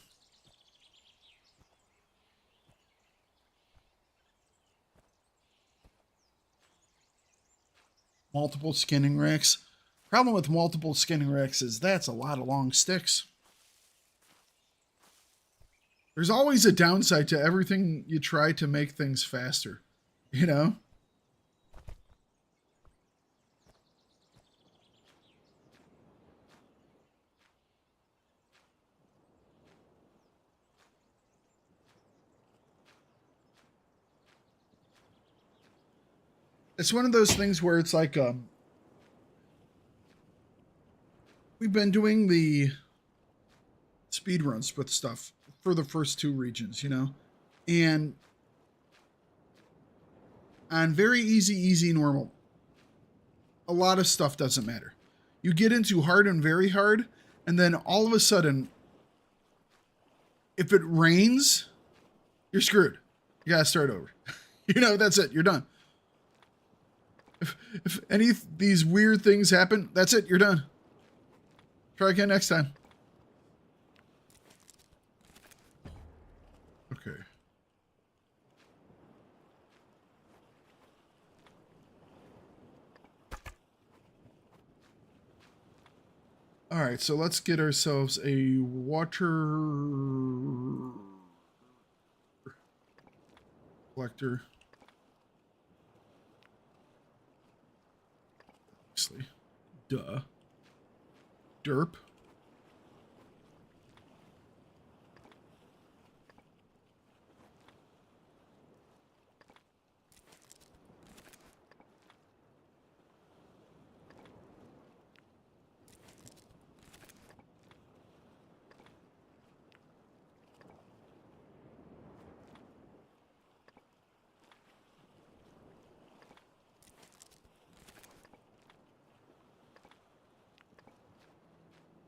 [SPEAKER 1] Multiple skinning racks. Problem with multiple skinning racks is that's a lot of long sticks. There's always a downside to everything you try to make things faster, you know? It's one of those things where it's like, we've been doing the speed runs with stuff for the first two regions, you know, and on very easy, normal, a lot of stuff doesn't matter. You get into hard and very hard, and then all of a sudden, if it rains, you're screwed. You gotta start over. You know, that's it. You're done. If any of these weird things happen, that's it. You're done. Try again next time. Okay. All right, so let's get ourselves a water collector. Obviously. Duh. Derp.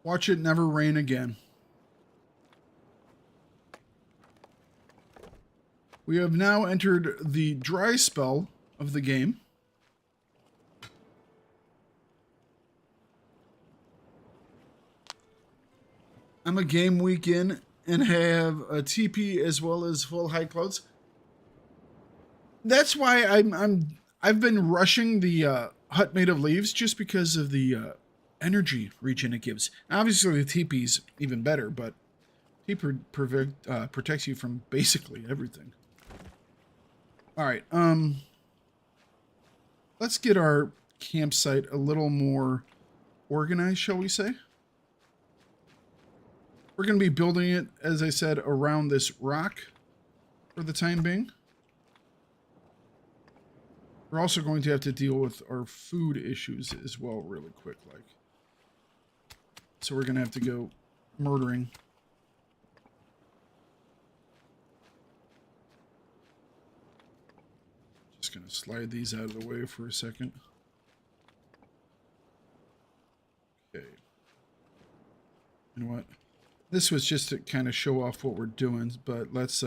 [SPEAKER 1] Watch it never rain again. We have now entered the dry spell of the game. I'm a game week in and have a TP as well as full high clothes. That's why I've been rushing the hut made of leaves just because of the energy regen it gives. Obviously, the TP's even better, but TP protects you from basically everything. All right, let's get our campsite a little more organized, shall we say? We're going to be building it, as I said, around this rock for the time being. We're also going to have to deal with our food issues as well really quick, like. So we're going to have to go murdering. Just going to slide these out of the way for a second. Okay. You know what? This was just to kind of show off what we're doing, but let's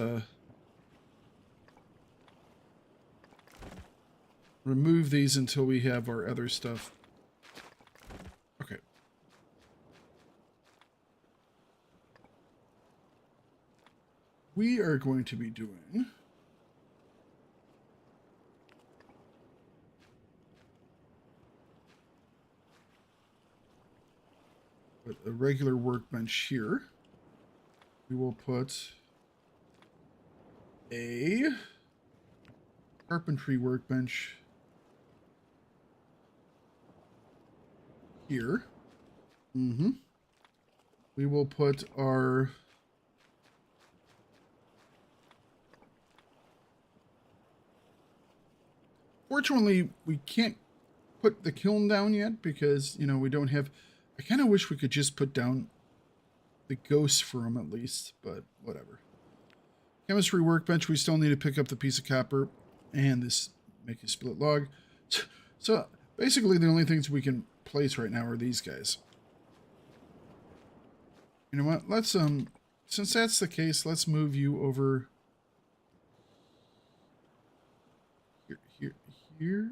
[SPEAKER 1] remove these until we have our other stuff. Okay. We are going to be doing a regular workbench here. We will put a carpentry workbench here. We will put our fortunately we can't put the kiln down yet because, you know, we don't have. I kind of wish we could just put down the ghosts for them at least, but whatever. Chemistry workbench, we still need to pick up the piece of copper and this make a split log. So basically the only things we can place right now are these guys. You know what? Let's, since that's the case, let's move you over here.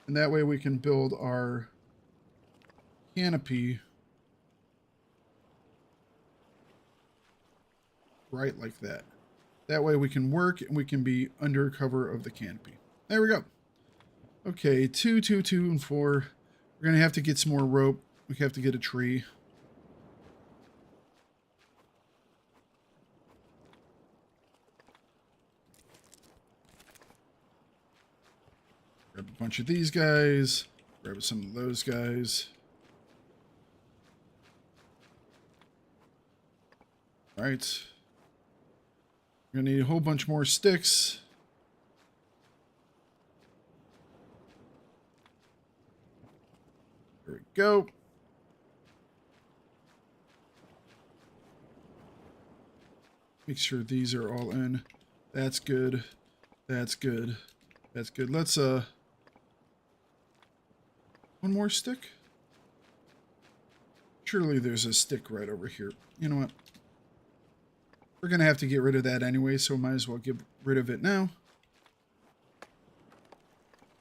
[SPEAKER 1] And that way we can build our canopy right like that. That way we can work and we can be under cover of the canopy. There we go. Okay, 2, 2, 2, and 4. We're going to have to get some more rope. We have to get a tree. Grab a bunch of these guys. Grab some of those guys. All right. We're going to need a whole bunch more sticks. There we go. Make sure these are all in. That's good. That's good. That's good. Let's, one more stick? Surely there's a stick right over here. You know what? We're going to have to get rid of that anyway, so might as well get rid of it now.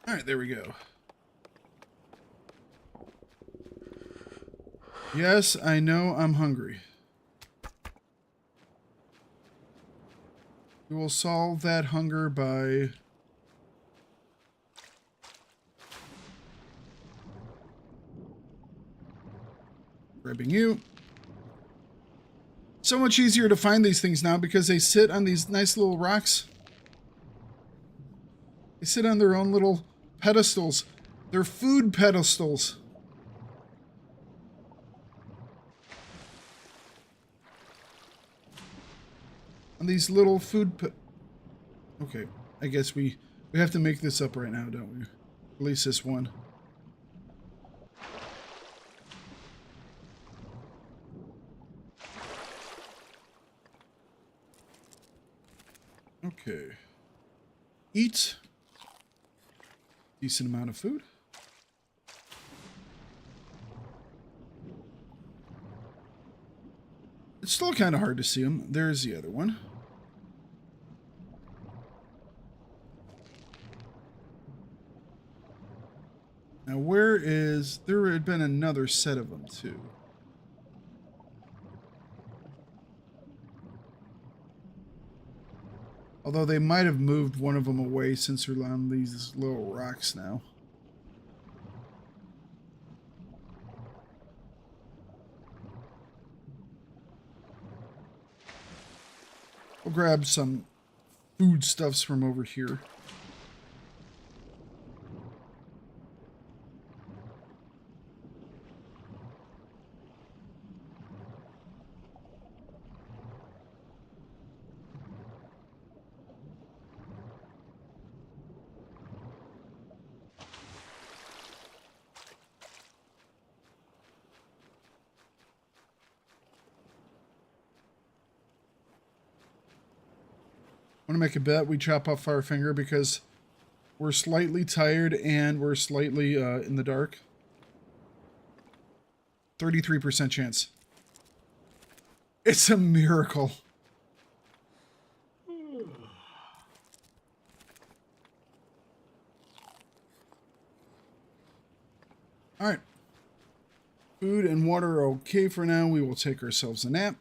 [SPEAKER 1] Alright, there we go. Yes, I know I'm hungry. We will solve that hunger by... Grabbing you. So much easier to find these things now because they sit on these nice little rocks. They sit on their own little pedestals. They're food pedestals. On these little okay, I guess we have to make this up right now, don't we? At least this one. Okay. Eat. Decent amount of food. It's still kind of hard to see them. There's the other one. Now where is... There had been another set of them too. Although they might have moved one of them away since we're on these little rocks now. We'll grab some foodstuffs from over here. I'm gonna make a bet we chop off our finger because we're slightly tired and we're slightly in the dark. 33% chance. It's a miracle. All right. Food and water are okay for now. We will take ourselves a nap.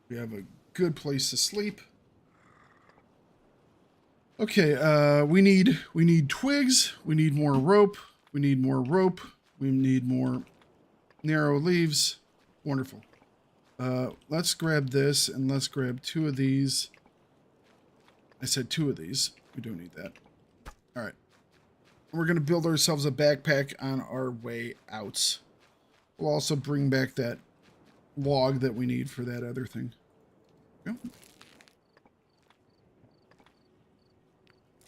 [SPEAKER 1] We have a good place to sleep. Okay, we need twigs, we need more rope, we need more rope, we need more narrow leaves. Wonderful. Let's grab this and let's grab 2 of these. I said 2 of these. We don't need that. All right. We're going to build ourselves a backpack on our way out. We'll also bring back that log that we need for that other thing. Go.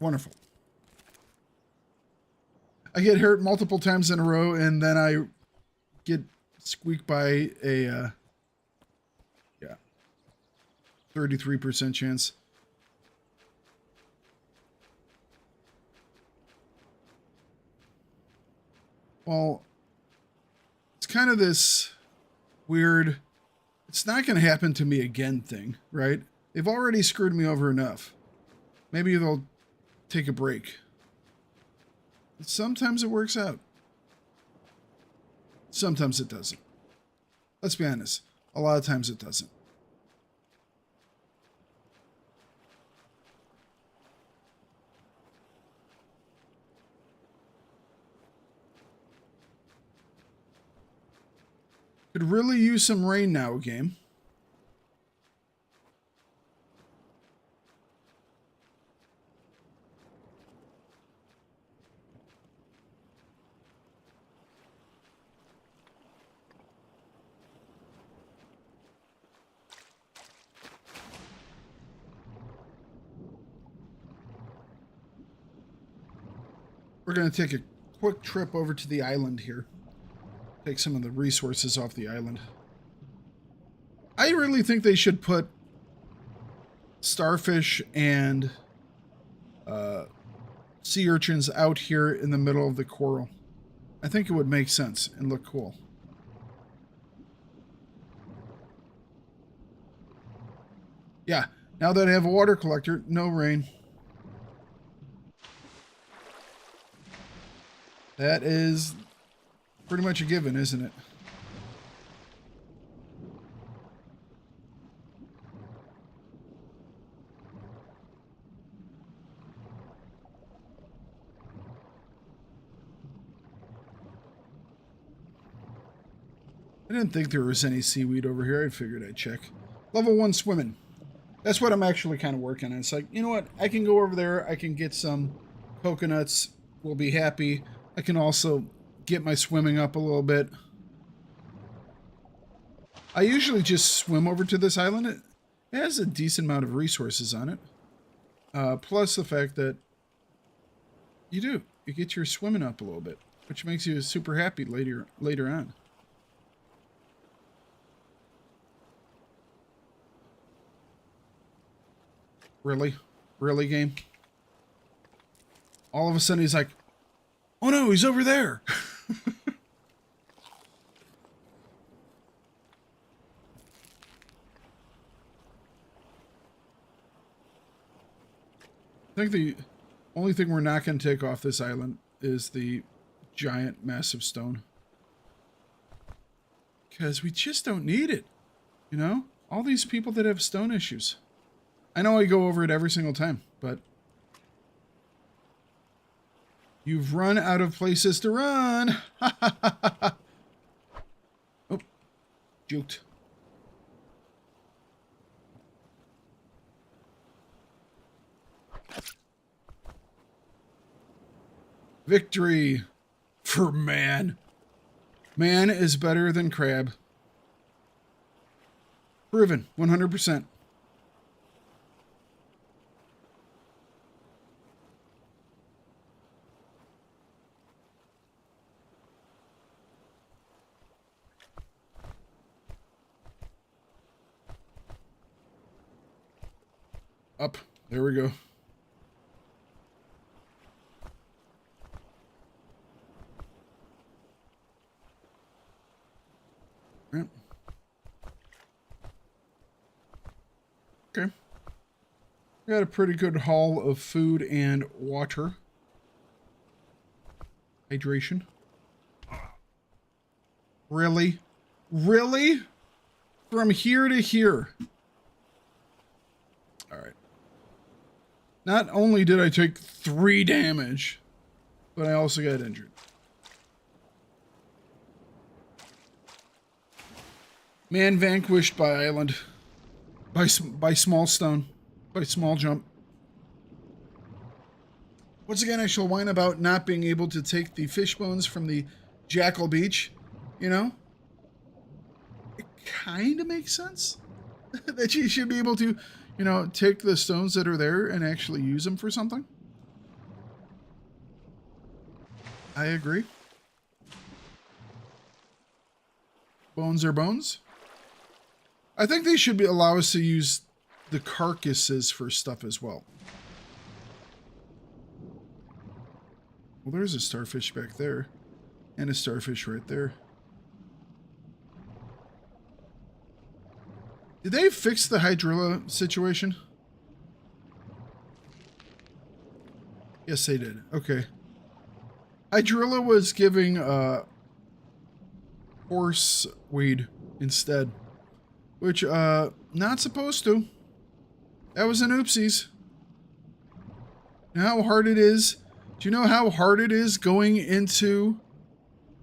[SPEAKER 1] Wonderful. I get hurt multiple times in a row, and then I get squeaked by a, 33% chance. Well, it's kind of this weird, it's not going to happen to me again thing, right? They've already screwed me over enough. Maybe they'll take a break. Sometimes it works out. Sometimes it doesn't. Let's be honest. A lot of times it doesn't. Could really use some rain now, game. We're going to take a quick trip over to the island here. Take some of the resources off the island. I really think they should put starfish and sea urchins out here in the middle of the coral. I think it would make sense and look cool. Yeah, now that I have a water collector, no rain. That is pretty much a given, isn't it? I didn't think there was any seaweed over here. I figured I'd check. Level 1 swimming. That's what I'm actually kind of working on. It's like, you know what? I can go over there. I can get some coconuts. We'll be happy. I can also get my swimming up a little bit. I usually just swim over to this island. It has a decent amount of resources on it. Plus the fact that you get your swimming up a little bit, which makes you super happy later on. Really? Really, game? All of a sudden he's like, oh no, he's over there. I think the only thing we're not going to take off this island is the giant, massive stone. Because we just don't need it. You know? All these people that have stone issues. I know I go over it every single time, but you've run out of places to run. Oh, juked. Victory for man. Man is better than crab. Proven, 100%. Up. There we go. Right. Okay. We got a pretty good haul of food and water. Hydration. Really? Really? From here to here. Alright. Not only did I take 3 damage, but I also got injured. Man vanquished by island. By small stone. By small jump. Once again, I shall whine about not being able to take the fish bones from the Jackal Beach. You know? It kind of makes sense. That you should be able to, you know, take the stones that are there and actually use them for something. I agree. Bones are bones. I think they should allow us to use the carcasses for stuff as well. Well, there's a starfish back there. And a starfish right there. Did they fix the hydrilla situation? Yes, they did. Okay. Hydrilla was giving horseweed instead. Which, not supposed to. That was an oopsies. You know how hard it is? Do you know how hard it is going into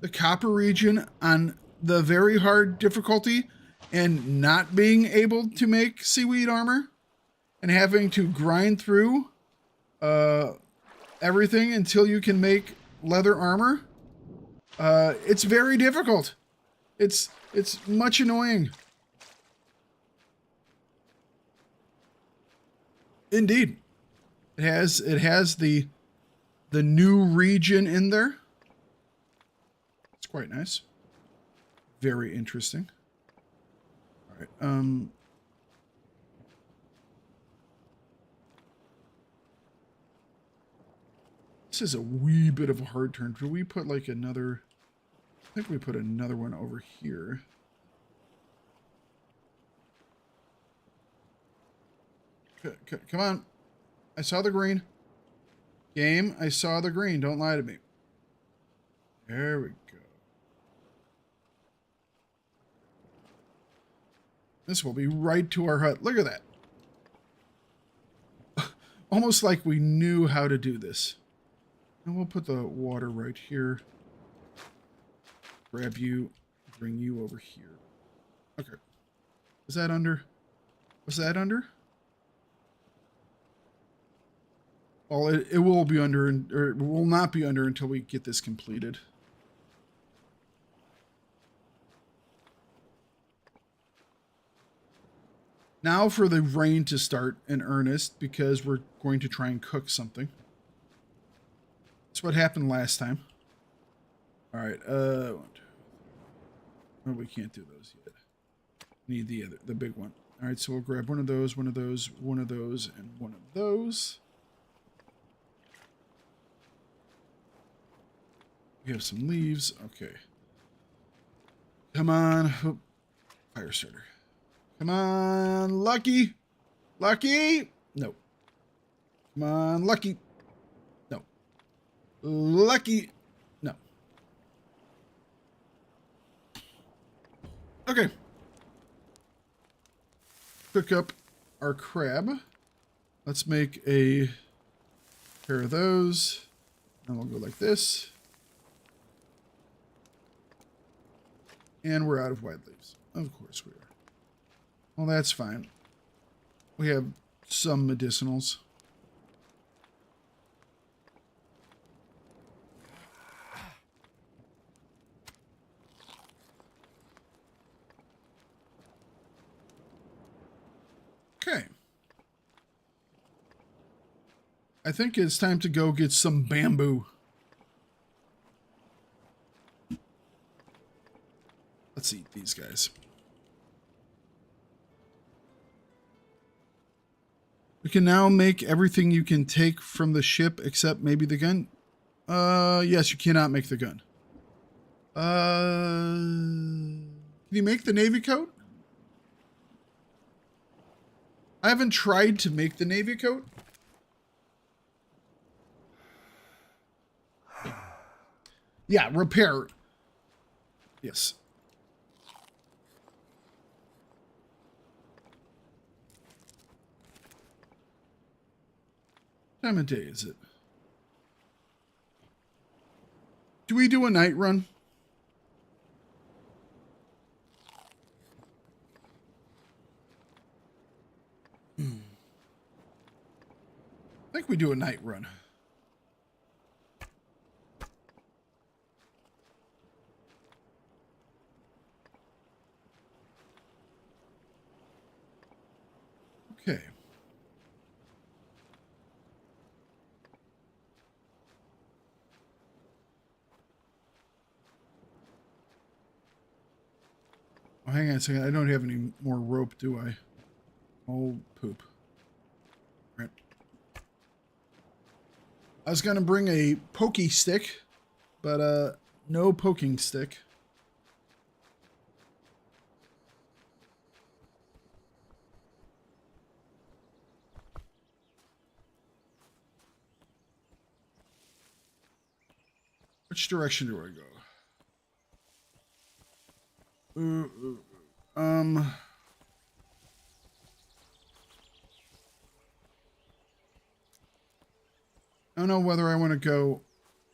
[SPEAKER 1] the copper region on the very hard difficulty and not being able to make seaweed armor? And having to grind through everything until you can make leather armor? It's very difficult. It's much annoying. Indeed. It has the new region in there. It's quite nice. Very interesting. All right. This is a wee bit of a hard turn. Should we put like another... I think we put another one over here. Come on. I saw the green. Game, I saw the green. Don't lie to me. There we go. This will be right to our hut. Look at that. Almost like we knew how to do this. And we'll put the water right here. Grab you. bring you over here. Okay. Is that under? Was that under? Well, it will be under, or it will not be under until we get this completed. Now for the rain to start in earnest, because we're going to try and cook something. That's what happened last time. All right, oh, we can't do those yet. Need the big one. All right, so we'll grab one of those, one of those, one of those, and one of those. We have some leaves. Okay. Come on. Oh, fire starter. Come on, Lucky. Lucky. No. Come on, Lucky. No. Lucky. No. Okay. Cook up our crab. Let's make a pair of those. And we'll go like this. And we're out of wide leaves. Of course we are. Well, that's fine. We have some medicinals. Okay. I think it's time to go get some bamboo. Let's eat these guys. We can now make everything you can take from the ship except maybe the gun. Yes, you cannot make the gun. Can you make the Navy coat? I haven't tried to make the Navy coat. Yeah, repair. Yes. What time of day is it? Do we do a night run? I think we do a night run. Okay. Oh, hang on a second. I don't have any more rope, do I? Oh, poop. Right. I was going to bring a pokey stick, but no poking stick. Which direction do I go? I don't know whether I want to go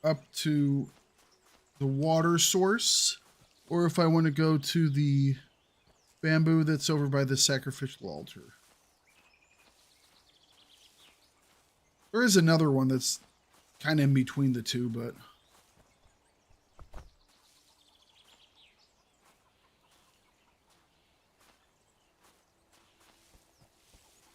[SPEAKER 1] up to the water source or if I want to go to the bamboo that's over by the sacrificial altar. There is another one that's kind of in between the two, but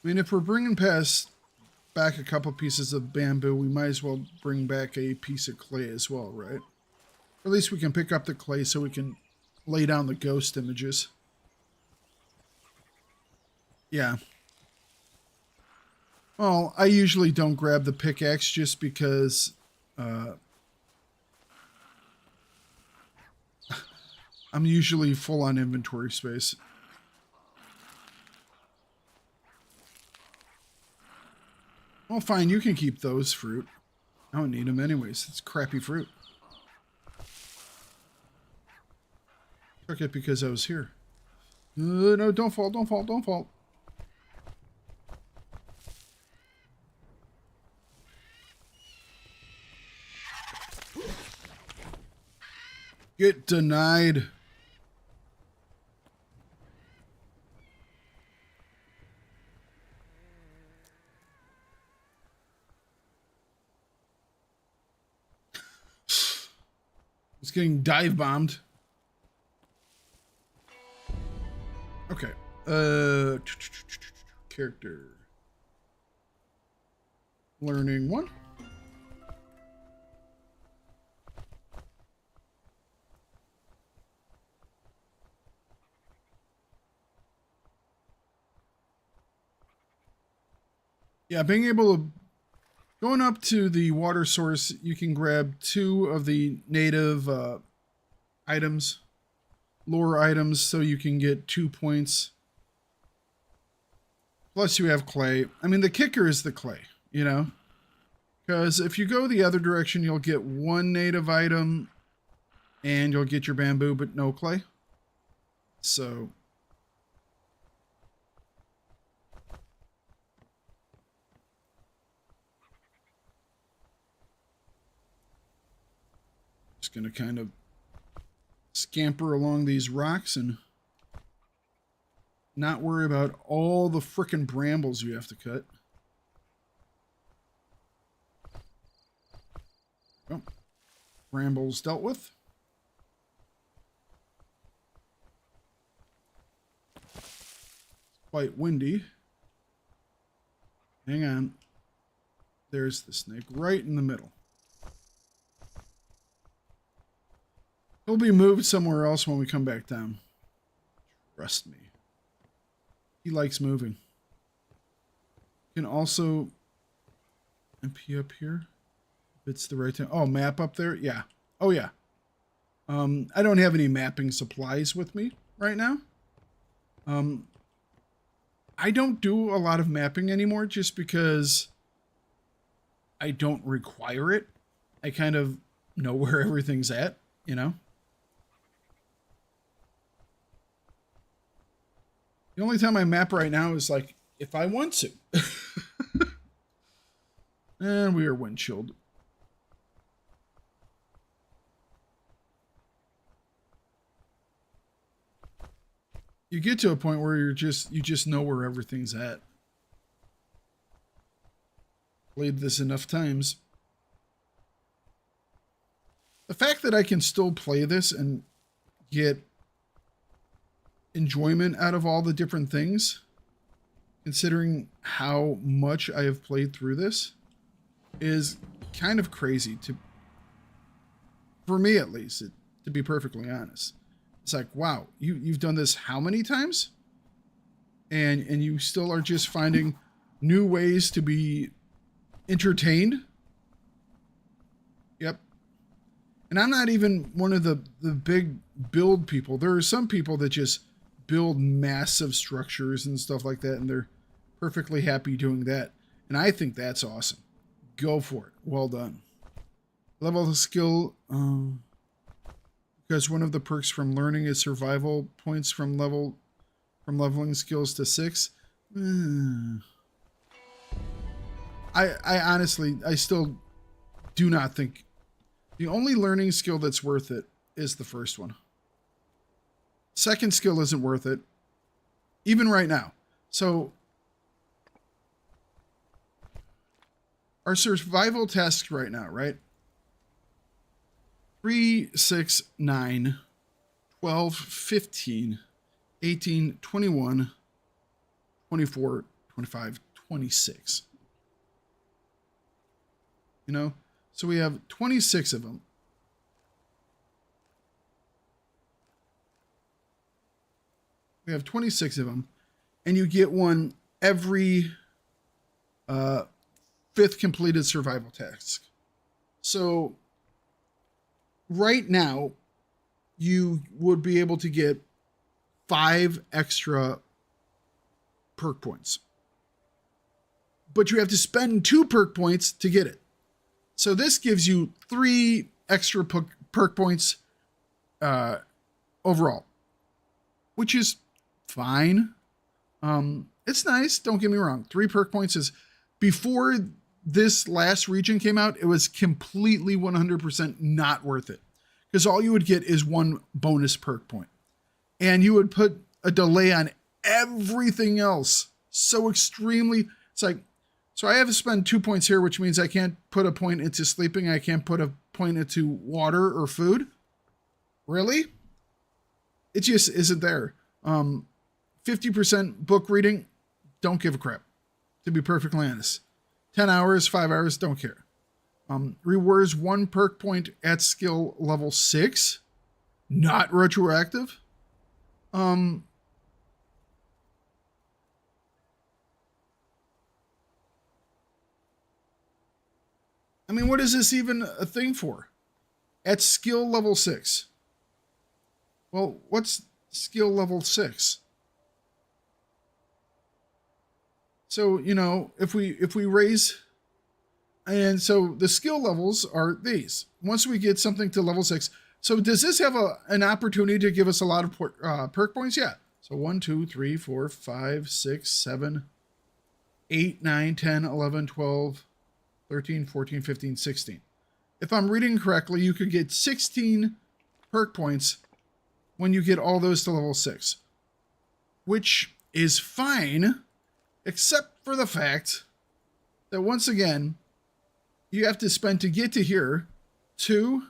[SPEAKER 1] I mean, if we're bringing back a couple pieces of bamboo, we might as well bring back a piece of clay as well, right? Or at least we can pick up the clay so we can lay down the ghost images. Yeah. Well, I usually don't grab the pickaxe just because I'm usually full on inventory space. Well, fine, you can keep those fruit. I don't need them anyways. It's crappy fruit. Took it because I was here. No, don't fall, don't fall, don't fall. Get denied. It's getting dive bombed. Okay. Character. Learning 1. Yeah, being able to, going up to the water source, you can grab 2 of the native items, lore items, so you can get 2 points. Plus you have clay. I mean, the kicker is the clay, you know? Because if you go the other direction, you'll get 1 native item and you'll get your bamboo, but no clay. So... just going to kind of scamper along these rocks and not worry about all the frickin' brambles you have to cut. Oh, brambles dealt with. Quite windy. Hang on. There's the snake right in the middle. He'll be moved somewhere else when we come back down. Trust me. He likes moving. You can also MP up here. If it's the right time. Oh, map up there? Yeah. Oh, yeah. I don't have any mapping supplies with me right now. I don't do a lot of mapping anymore just because I don't require it. I kind of know where everything's at, you know? The only time I map right now is like if I want to. And we are wind chilled. You get to a point where you just know where everything's at. Played this enough times. The fact that I can still play this and get enjoyment out of all the different things, considering how much I have played through this, is kind of crazy for me at least, to be perfectly honest. It's like, wow, you've done this how many times? And you still are just finding new ways to be entertained? Yep. And I'm not even one of the big build people. There are some people that just build massive structures and stuff like that, and they're perfectly happy doing that. And I think that's awesome. Go for it. Well done. Level of skill, because one of the perks from learning is survival points from leveling skills to 6. I honestly, I still do not think the only learning skill that's worth it is the first one. Second skill isn't worth it, even right now. So our survival tasks right now, right? 3, 6, 9, 12, 15, 18, 21, 24, 25, 26. You know? So we have 26 of them. We have 26 of them, and you get one every 5th completed survival task. So right now, you would be able to get 5 extra perk points. But you have to spend 2 perk points to get it. So this gives you 3 extra perk points overall, which is fine. It's nice, don't get me wrong. 3 perk points is, before this last region came out, it was completely 100% not worth it, because all you would get is 1 bonus perk point, and you would put a delay on everything else so extremely. It's like, so I have to spend 2 points here, which means I can't put a point into sleeping, I can't put a point into water or food. Really? It just isn't there. 50% book reading, don't give a crap, to be perfectly honest. 10 hours, 5 hours, don't care. Rewards 1 perk point at skill level 6. Not retroactive. I mean, what is this even a thing for? At skill level 6. Well, what's skill level 6? So, you know, if we raise, and so the skill levels are these. Once we get something to level 6, so does this have an opportunity to give us a lot of perk points? Yeah. So 1, 2, 3, 4, 5, 6, 7, 8, 9, 10, 11, 12, 13, 14, 15, 16. If I'm reading correctly, you could get 16 perk points when you get all those to level 6, which is fine, except for the fact that once again, you have to spend to get to here 2.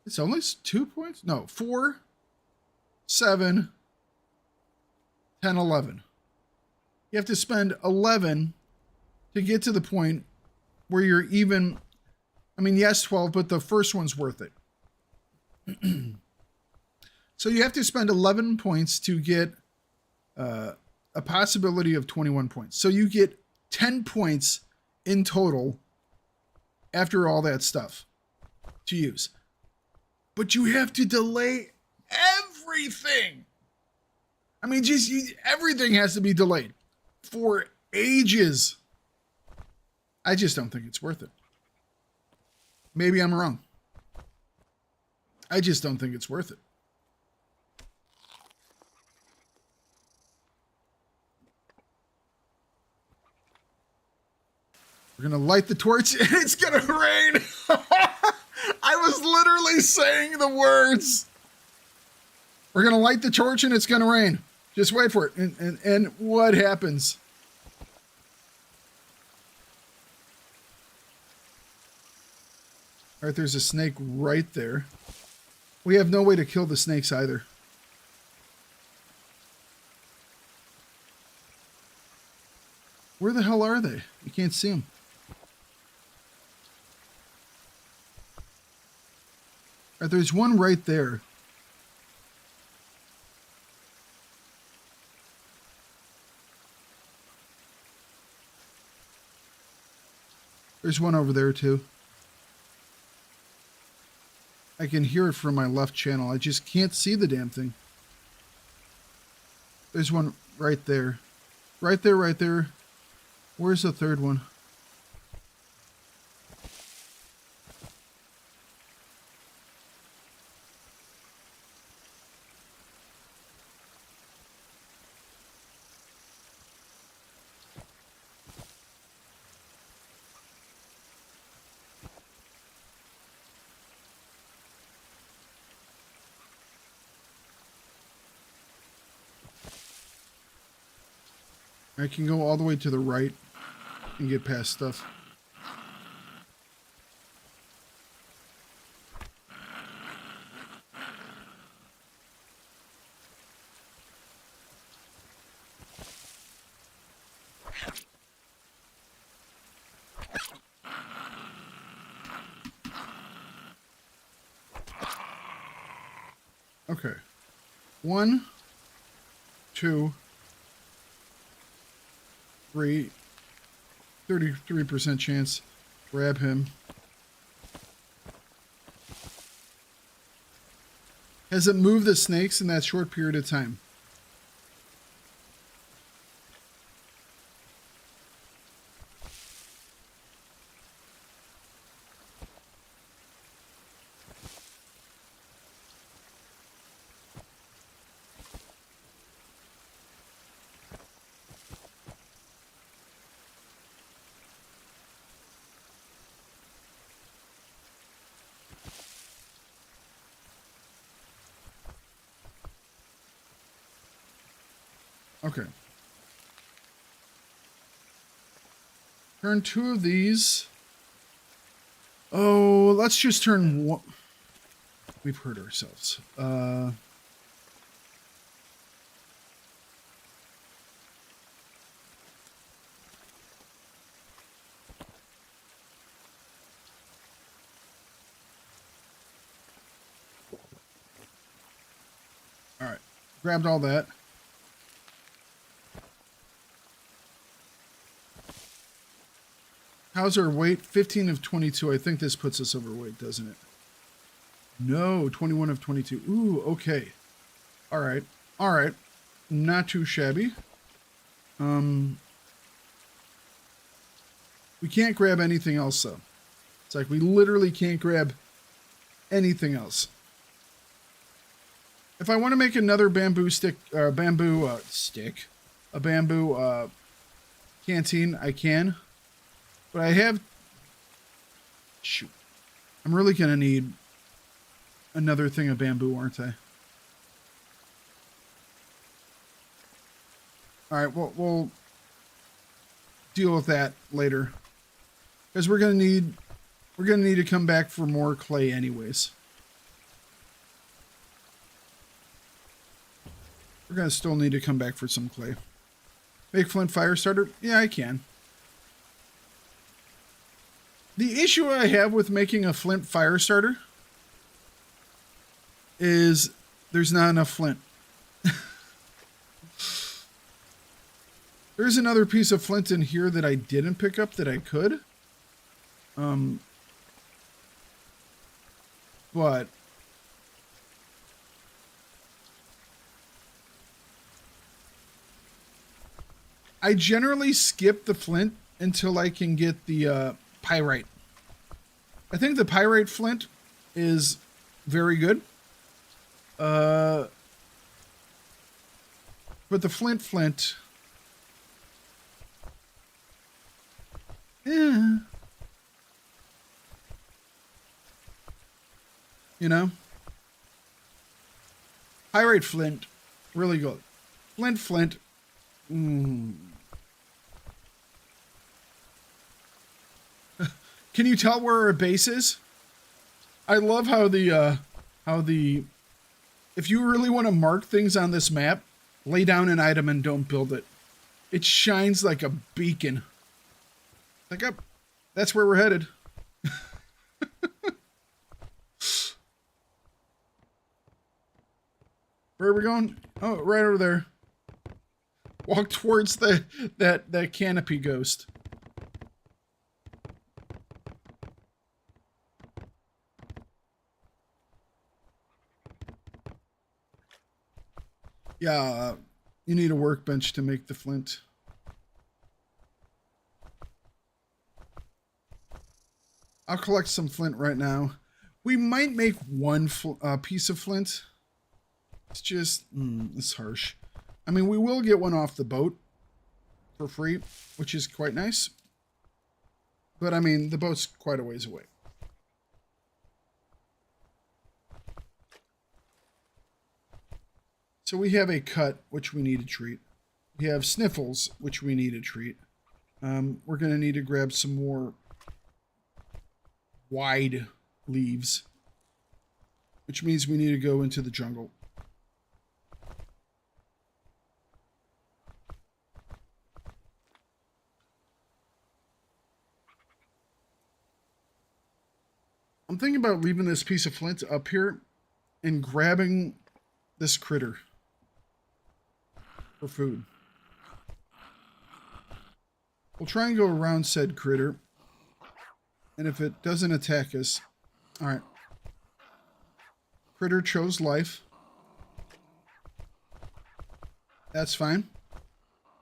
[SPEAKER 1] It's only 2 points? No, 4, 7, 10, 11. You have to spend 11 to get to the point where you're even, I mean, yes, 12, but the first one's worth it. So you have to spend 11 points to get a possibility of 21 points. So you get 10 points in total after all that stuff to use. But you have to delay everything. I mean, just everything has to be delayed for ages. I just don't think it's worth it. Maybe I'm wrong. I just don't think it's worth it. We're going to light the torch and it's going to rain. I was literally saying the words. We're going to light the torch and it's going to rain. Just wait for it. And what happens? All right, there's a snake right there. We have no way to kill the snakes either. Where the hell are they? You can't see them. All right, there's one right there. There's one over there too. I can hear it from my left channel. I just can't see the damn thing. There's one right there. Right there, right there. Where's the third one? I can go all the way to the right and get past stuff. Okay. 1, 2, 3, 33% chance. Grab him. Has it moved the snakes in that short period of time? Okay. Turn 2 of these. Oh, let's just turn 1. We've hurt ourselves. All right. Grabbed all that. How's our weight? 15 of 22. I think this puts us overweight, doesn't it? No, 21 of 22. Ooh, okay. All right. All right. Not too shabby. We can't grab anything else, though. It's like we literally can't grab anything else. If I want to make another bamboo stick, a bamboo canteen, I can. But I have... Shoot. I'm really going to need another thing of bamboo, aren't I? Alright, we'll deal with that later. Because we're going to need to come back for more clay anyways. We're going to still need to come back for some clay. Make flint fire starter? Yeah, I can. The issue I have with making a flint fire starter is there's not enough flint. There's another piece of flint in here that I didn't pick up that I could. But I generally skip the flint until I can get the pyrite. I think the pyrite flint is very good. But the flint, yeah. You know? Pyrite flint, really good. Flint. Can you tell where our base is? I love how if you really want to mark things on this map, lay down an item and don't build it. It shines like a beacon. Like, up, that's where we're headed. Where are we going? Oh, right over there. Walk towards that canopy ghost. Yeah, you need a workbench to make the flint. I'll collect some flint right now. We might make one piece of flint. It's just, it's harsh. I mean, we will get one off the boat for free, which is quite nice. But I mean, the boat's quite a ways away. So we have a cut, which we need to treat. We have sniffles, which we need to treat. We're going to need to grab some more wide leaves, which means we need to go into the jungle. I'm thinking about leaving this piece of flint up here and grabbing this critter for food. We'll try and go around said critter. And if it doesn't attack us... Alright. Critter chose life. That's fine.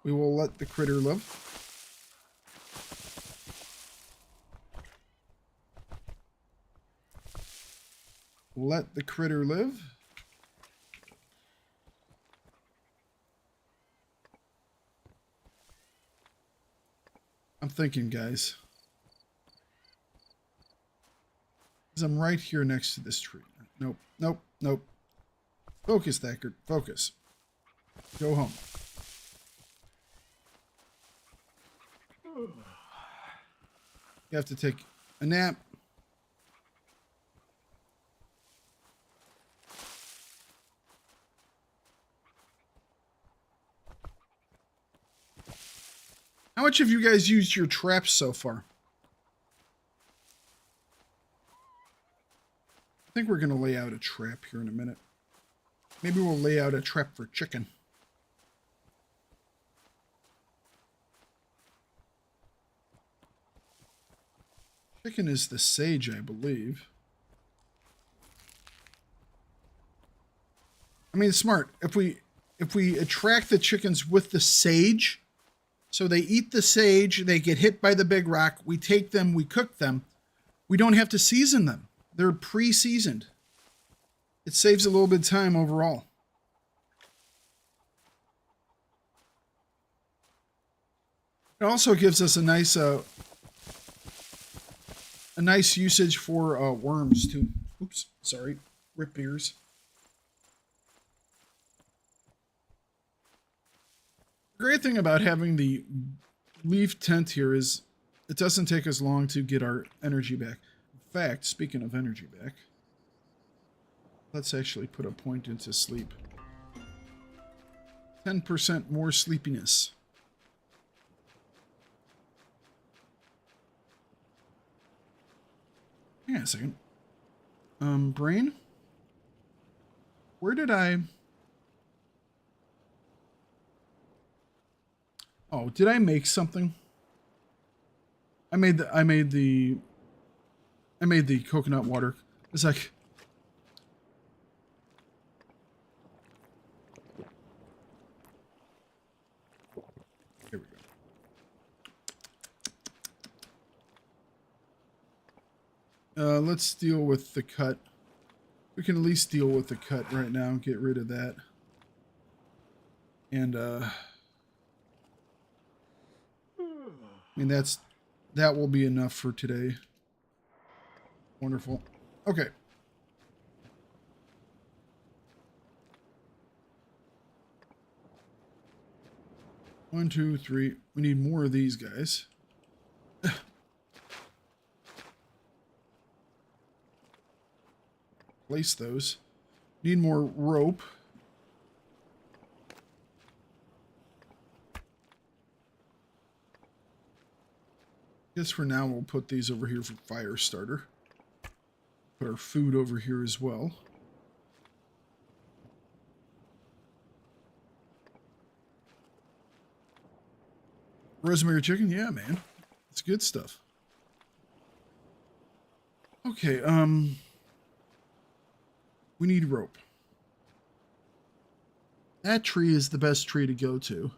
[SPEAKER 1] We will let the critter live. Let the critter live. I'm thinking, guys. Because I'm right here next to this tree. Nope, nope, nope. Focus, Thakard. Focus. Go home. You have to take a nap. How much have you guys used your traps so far? I think we're going to lay out a trap here in a minute. Maybe we'll lay out a trap for chicken. Chicken is the sage, I believe. I mean, it's smart. If we attract the chickens with the sage, so they eat the sage, they get hit by the big rock, we take them, we cook them. We don't have to season them. They're pre-seasoned. It saves a little bit of time overall. It also gives us a nice usage for worms too. Oops, sorry, rip ears. The great thing about having the leaf tent here is it doesn't take us long to get our energy back. In fact, speaking of energy back, let's actually put a point into sleep. 10% more sleepiness. Hang on a second. Brain? Where did I... Oh, did I make something? I made the coconut water. It's like... Here we go. Let's deal with the cut. We can at least deal with the cut right now and get rid of that. And, I mean, that will be enough for today. Wonderful. Okay. One, two, three. We need more of these guys. Place those. Need more rope. Guess for now we'll put these over here for fire starter. Put our food over here as well. Rosemary chicken, yeah, man. It's good stuff. Okay, we need rope. That tree is the best tree to go to.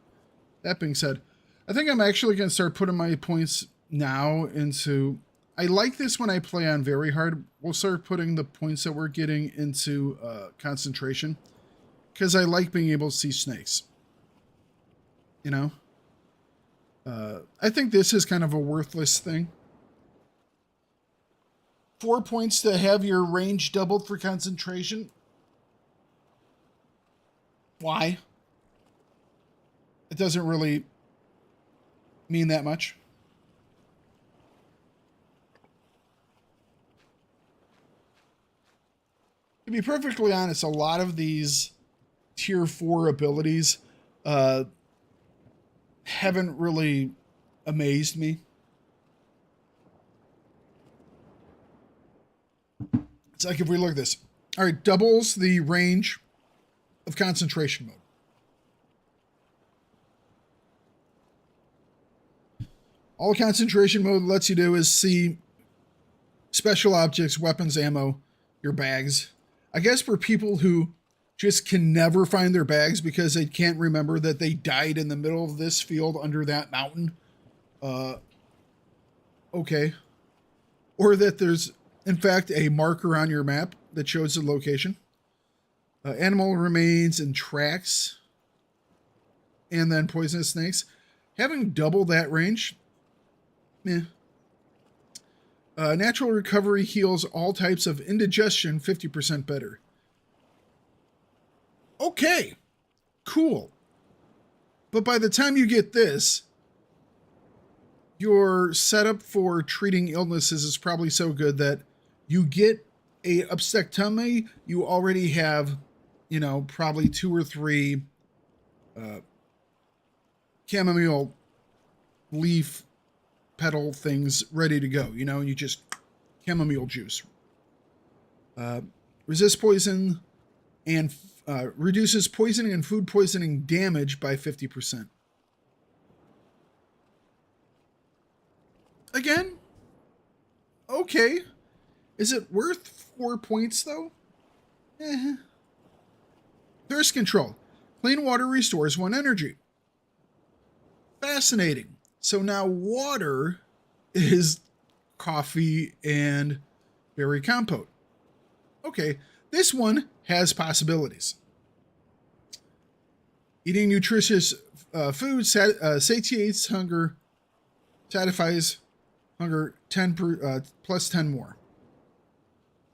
[SPEAKER 1] That being said, I think I'm actually going to start putting my points now into... I like this when I play on very hard. We'll start putting the points that we're getting into concentration. Because I like being able to see snakes. You know? I think this is kind of a worthless thing. 4 points to have your range doubled for concentration. Why? It doesn't really mean that much. To be perfectly honest, a lot of these tier 4 abilities haven't really amazed me. It's like if we look at this. All right, doubles the range of concentration mode. All concentration mode lets you do is see special objects, weapons, ammo, your bags. I guess for people who just can never find their bags because they can't remember that they died in the middle of this field under that mountain. Okay. Or that there's, in fact, a marker on your map that shows the location. Animal remains and tracks. And then poisonous snakes. Having double that range, meh. Natural recovery heals all types of indigestion 50% better. Okay, cool. But by the time you get this, your setup for treating illnesses is probably so good that you get a upset tummy, you already have, you know, probably 2 or 3 chamomile leaf petal things ready to go, you know, and you just chamomile juice. Resist poison and reduces poisoning and food poisoning damage by 50%. Again, okay. Is it worth 4 points though? Thirst control. Clean water restores 1 energy. Fascinating. So now water is coffee and berry compote. Okay, this one has possibilities. Eating nutritious food satiates hunger, satisfies hunger 10 plus 10 more.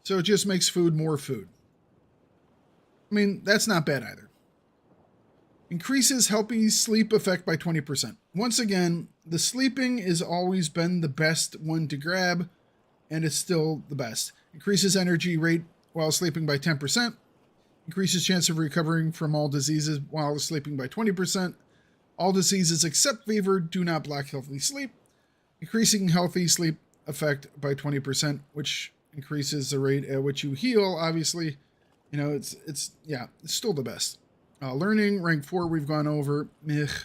[SPEAKER 1] So it just makes food more food. I mean, that's not bad either. Increases healthy sleep effect by 20%. Once again, the sleeping has always been the best one to grab, and it's still the best. Increases energy rate while sleeping by 10%. Increases chance of recovering from all diseases while sleeping by 20%. All diseases except fever do not block healthy sleep. Increasing healthy sleep effect by 20%, which increases the rate at which you heal. Obviously, you know, it's still the best. Learning, rank 4, we've gone over.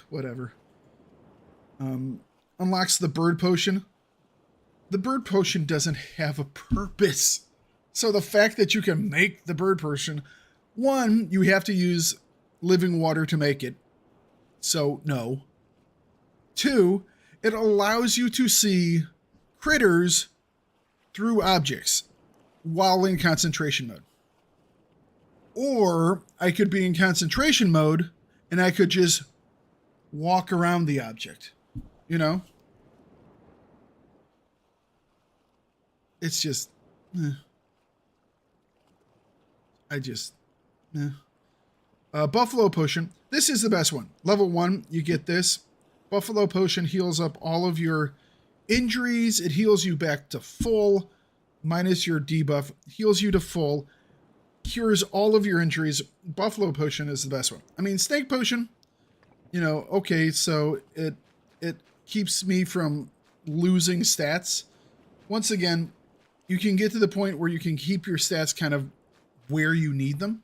[SPEAKER 1] Whatever. Unlocks the bird potion. The bird potion doesn't have a purpose. So the fact that you can make the bird potion, 1, you have to use living water to make it. So no. 2, it allows you to see critters through objects while in concentration mode. Or I could be in concentration mode and I could just walk around the object, you know? It's just, Buffalo Potion. This is the best one. Level 1, you get this. Buffalo Potion heals up all of your injuries. It heals you back to full, minus your debuff. Heals you to full. Cures all of your injuries. Buffalo Potion is the best one. I mean, Snake Potion, you know, okay, so it keeps me from losing stats. Once again, you can get to the point where you can keep your stats kind of where you need them.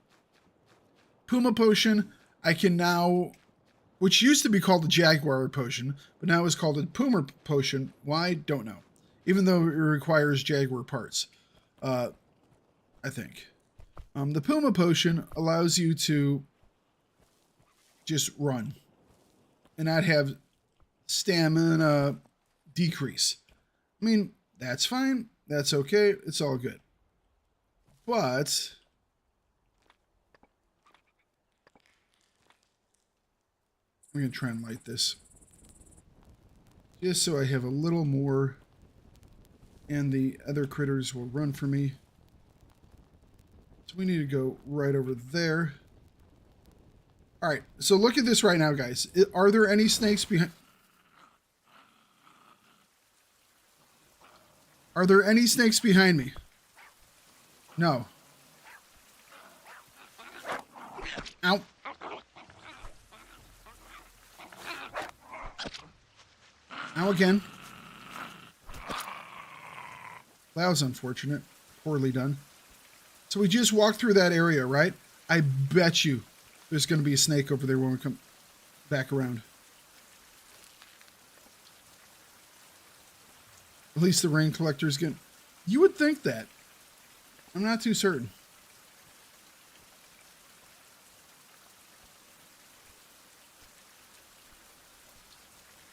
[SPEAKER 1] Puma Potion, I can now, which used to be called the Jaguar Potion, but now is called a Puma Potion. Why? Don't know. Even though it requires Jaguar parts, I think. The Puma Potion allows you to just run and not have stamina decrease. I mean, that's fine. That's okay. It's all good. But I'm going to try and light this just so I have a little more and the other critters will run for me. So we need to go right over there. All right, so look at this right now, guys. Are there any snakes behind? Are there any snakes behind me? No. Ow. Ow again. That was unfortunate. Poorly done. So we just walked through that area, right? I bet you there's going to be a snake over there when we come back around. At least the rain collector's getting... You would think that. I'm not too certain.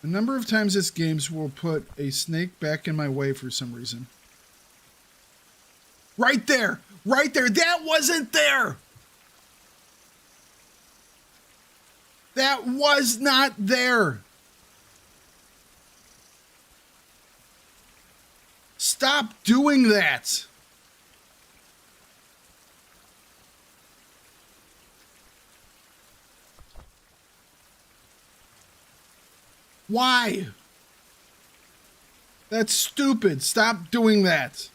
[SPEAKER 1] A number of times this game will put a snake back in my way for some reason. Right there! Right there! That wasn't there! That was not there! Stop doing that! Why? That's stupid. Stop doing that.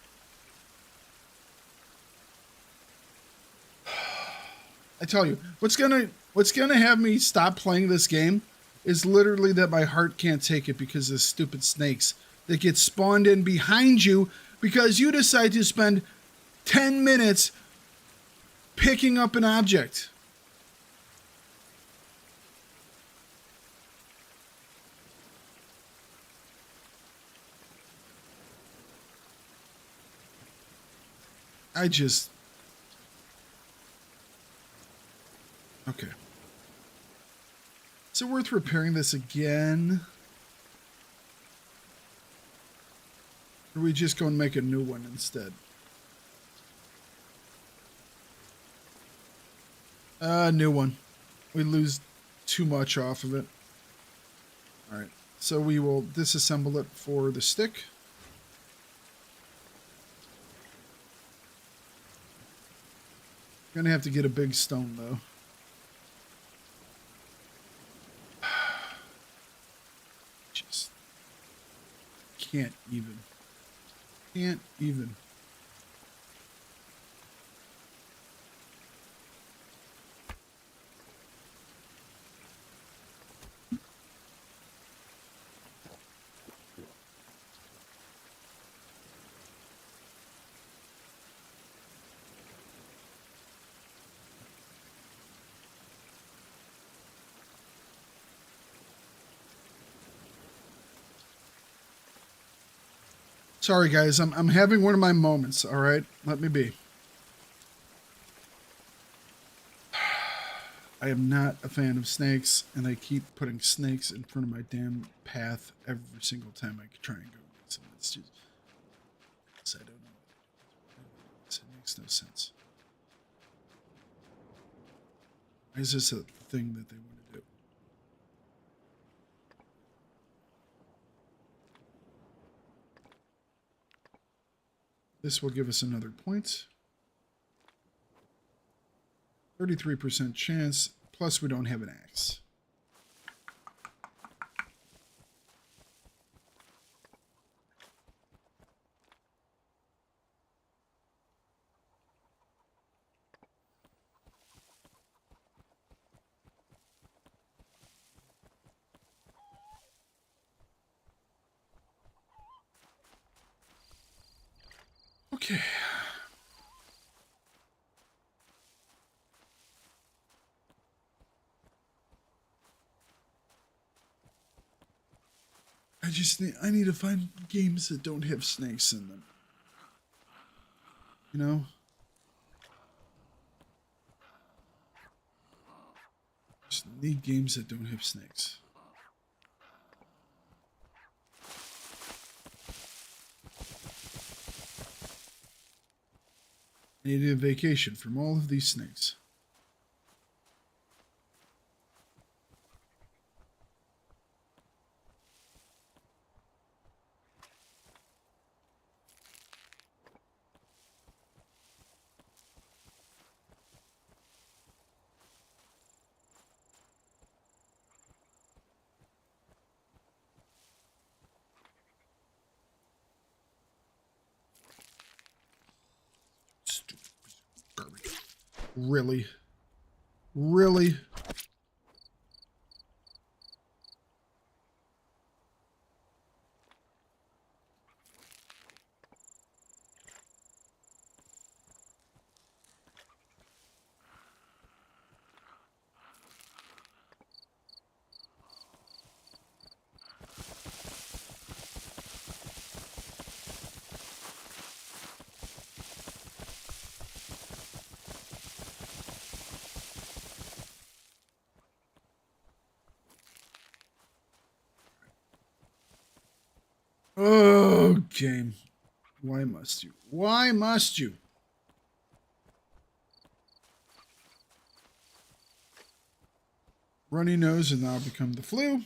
[SPEAKER 1] I tell you, what's gonna have me stop playing this game is literally that my heart can't take it because of stupid snakes that get spawned in behind you because you decide to spend 10 minutes picking up an object. Okay. Is it worth repairing this again? Or we just go and make a new one instead? New one. We lose too much off of it. Alright, so we will disassemble it for the stick. Gonna have to get a big stone though. Just can't even. Can't even. Sorry guys, I'm having one of my moments, all right? Let me be. I am not a fan of snakes, and they keep putting snakes in front of my damn path every single time I try and go. So it's just, I don't know. It makes no sense. Why is this a thing that they want to do? This will give us another point. 33% chance, plus we don't have an axe. Okay. I need to find games that don't have snakes in them. You know? Just need games that don't have snakes. I need a vacation from all of these snakes. Really? Really? Oh, game. Why must you? Why must you? Runny nose and now become the flu.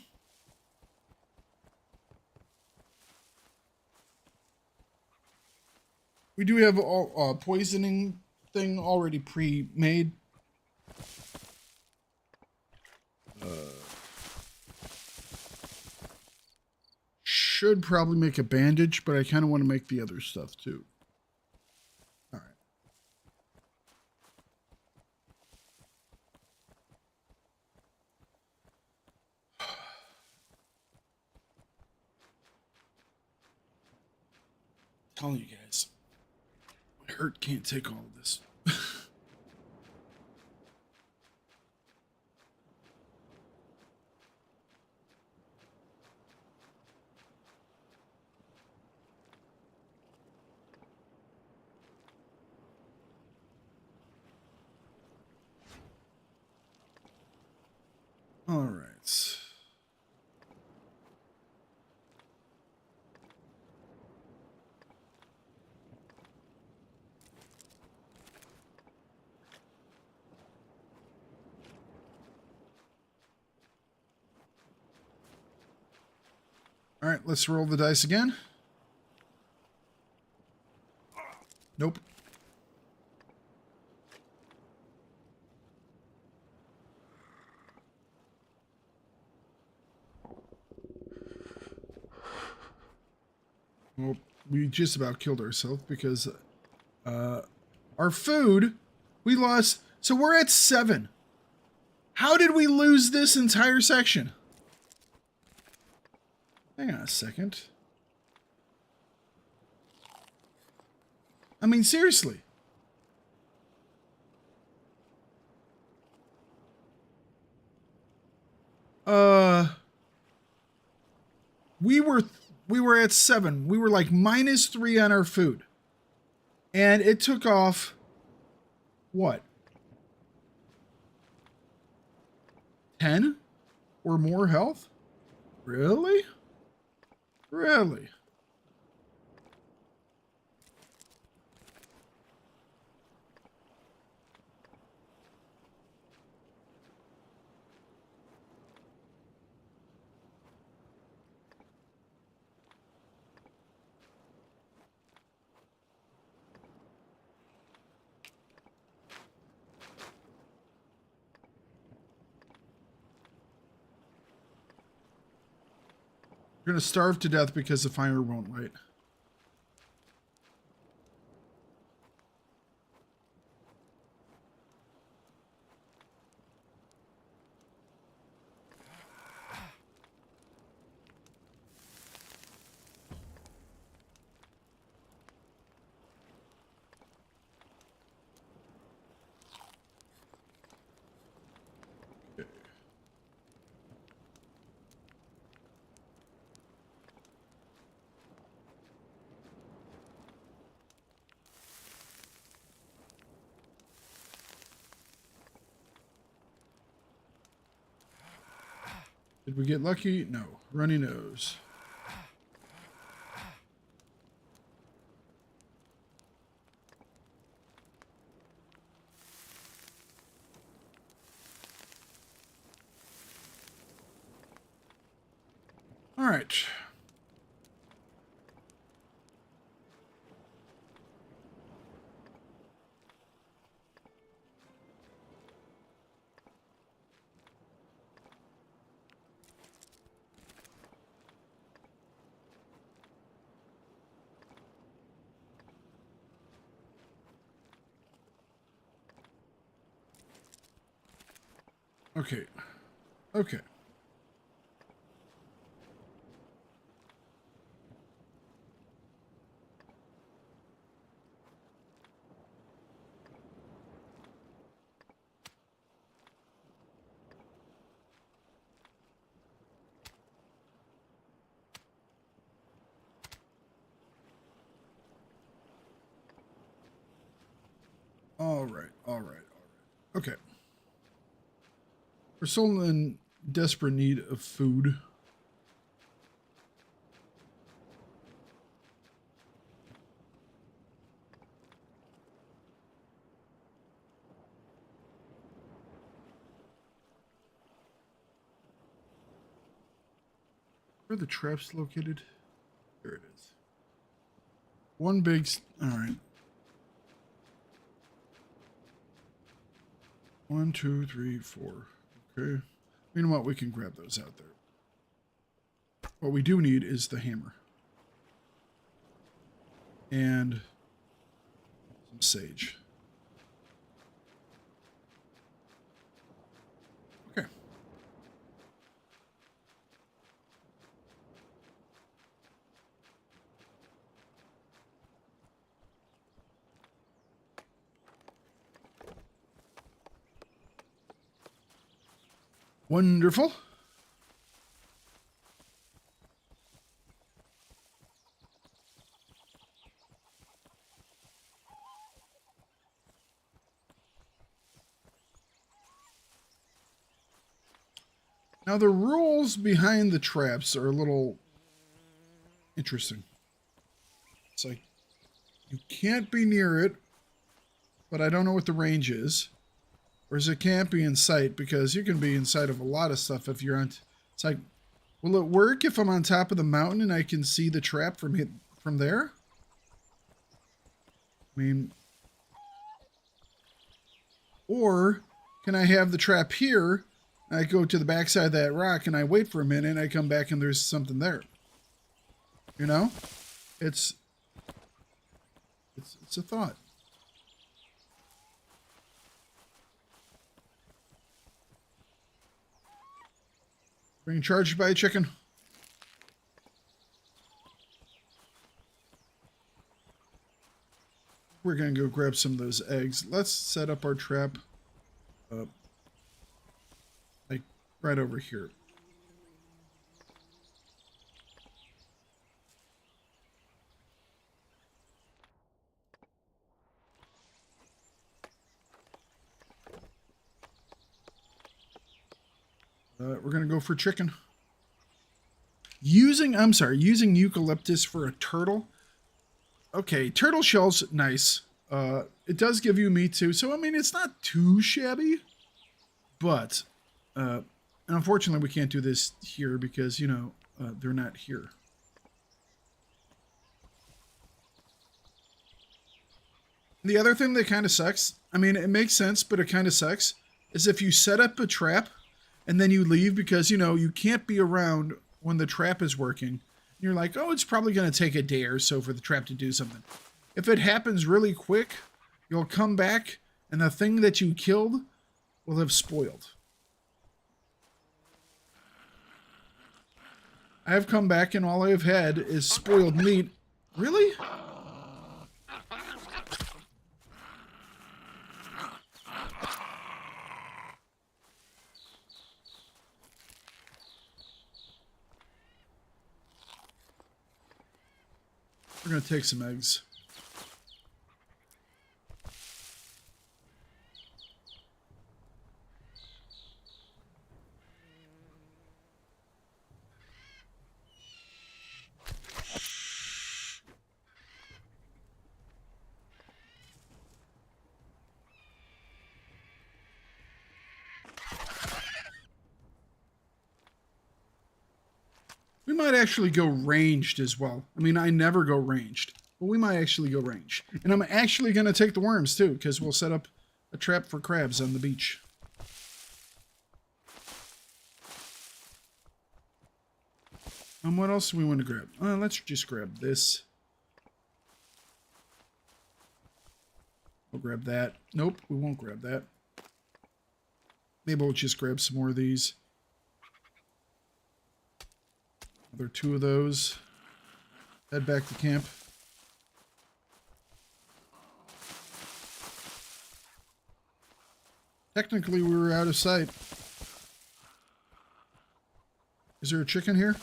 [SPEAKER 1] We do have a poisoning thing already pre-made. Should probably make a bandage, but I kind of want to make the other stuff too. All right. telling you guys, my hurt can't take all of this. All right. All right, let's roll the dice again. Nope. Well, we just about killed ourselves because our food, we lost. So we're at 7. How did we lose this entire section? Hang on a second. I mean, seriously. We were at 7. We were like -3 on our food. And it took off what? 10 or more health? Really? Really? You're gonna starve to death because the fire won't light. Did we get lucky? No. Runny nose. All right. Okay. Okay. All right. All right. All right. Okay. We're still in desperate need of food. Where are the traps located? There it is. One big... All right. 1, 2, 3, 4. Okay. You know what? We can grab those out there. What we do need is the hammer. And some sage. Okay. Wonderful. Now, the rules behind the traps are a little interesting. It's like, you can't be near it, but I don't know what the range is. Whereas it can't be in sight, because you can be inside of a lot of stuff if you're on... It's like, will it work if I'm on top of the mountain and I can see the trap from there? I mean... Or, can I have the trap here, I go to the backside of that rock and I wait for a minute and I come back and there's something there. You know? It's a thought. Being charged by a chicken. We're going to go grab some of those eggs. Let's set up our trap like right over here. We're going to go for chicken. Using eucalyptus for a turtle. Okay, turtle shells, nice. It does give you meat too, so I mean, it's not too shabby. But, unfortunately, we can't do this here because, you know, they're not here. The other thing that kind of sucks, I mean, it makes sense, but it kind of sucks, is if you set up a trap and then you leave because, you know, you can't be around when the trap is working. You're like, oh, it's probably going to take a day or so for the trap to do something. If it happens really quick, you'll come back and the thing that you killed will have spoiled. I have come back and all I have had is spoiled meat. Really? We're going to take some eggs. We might actually go ranged as well. I mean, I never go ranged, but we might actually go ranged. And I'm actually going to take the worms too, because we'll set up a trap for crabs on the beach. What else do we want to grab? Let's just grab this. We'll grab that. Nope, we won't grab that. Maybe we'll just grab some more of these. Another 2 of those. Head back to camp. Technically, we were out of sight. Is there a chicken here?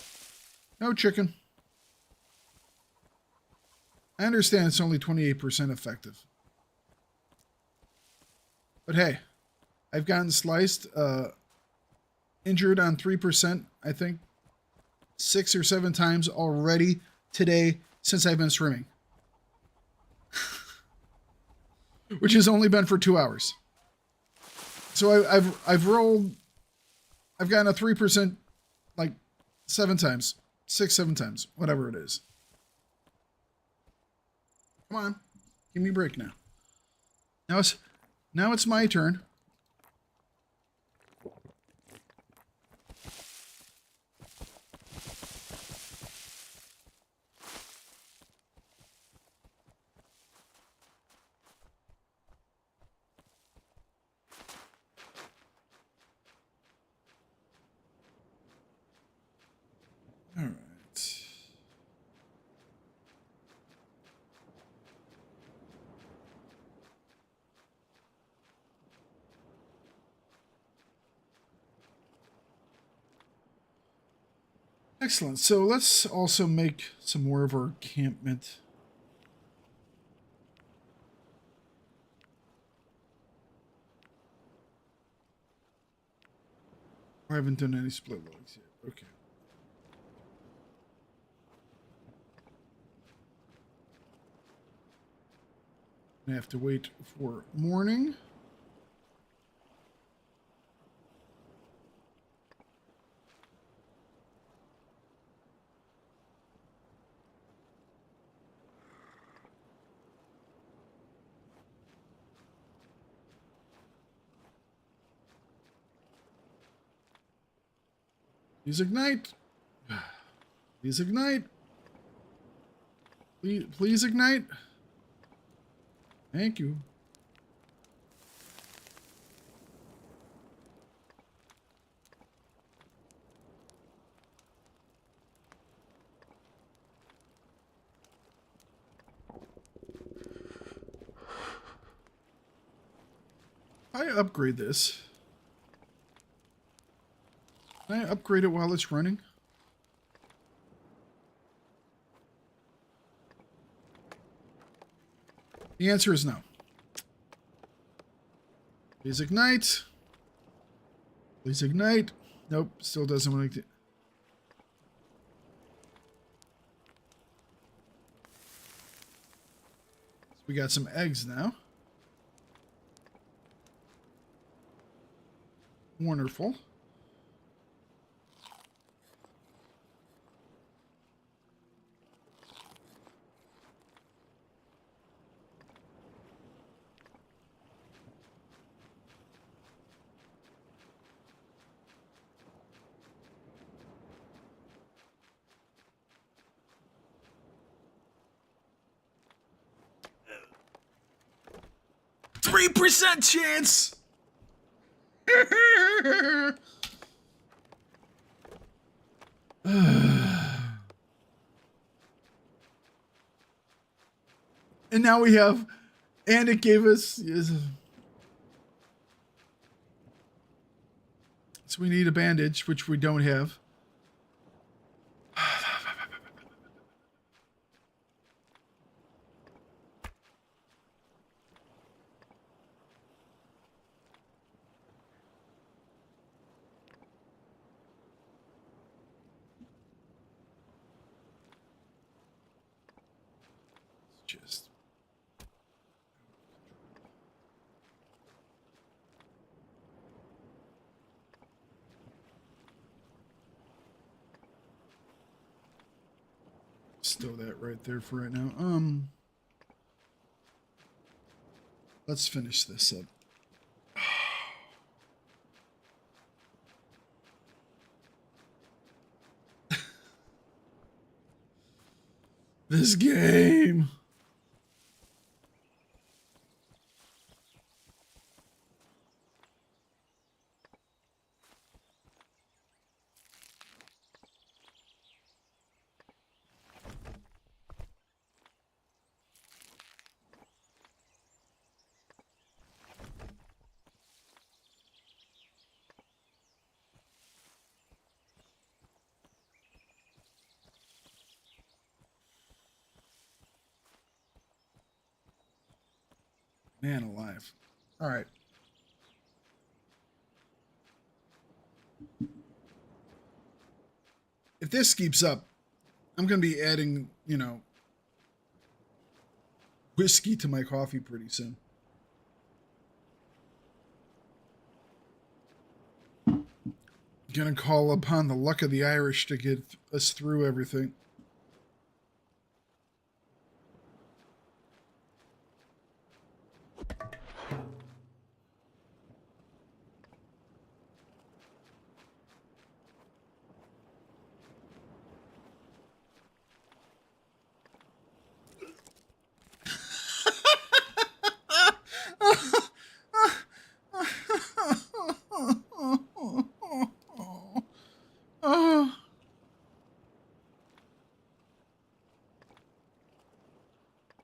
[SPEAKER 1] No chicken. I understand it's only 28% effective. But hey, I've gotten sliced, injured on 3%, I think, 6 or 7 times already today since I've been swimming. Which has only been for 2 hours. So I've gotten a 3% like 7 times. 6, 7 times. Whatever it is. Come on. Give me a break now. Now it's my turn. All right. Excellent. So let's also make some more of our encampment. I haven't done any split logs yet. Okay. I have to wait for morning. Please ignite. Please ignite. Please ignite. Thank you. I upgrade this. Can I upgrade it while it's running? The answer is no. Please ignite. Please ignite. Nope, still doesn't want to. We got some eggs now. Wonderful. %3 chance. And now we have, and it gave us, yes. So we need a bandage, which we don't have. Just stow that right there for right now. Let's finish this up. This game. Man alive. All right. If this keeps up, I'm going to be adding, whiskey to my coffee pretty soon. Going to call upon the luck of the Irish to get us through everything.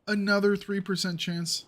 [SPEAKER 1] Another 3% chance.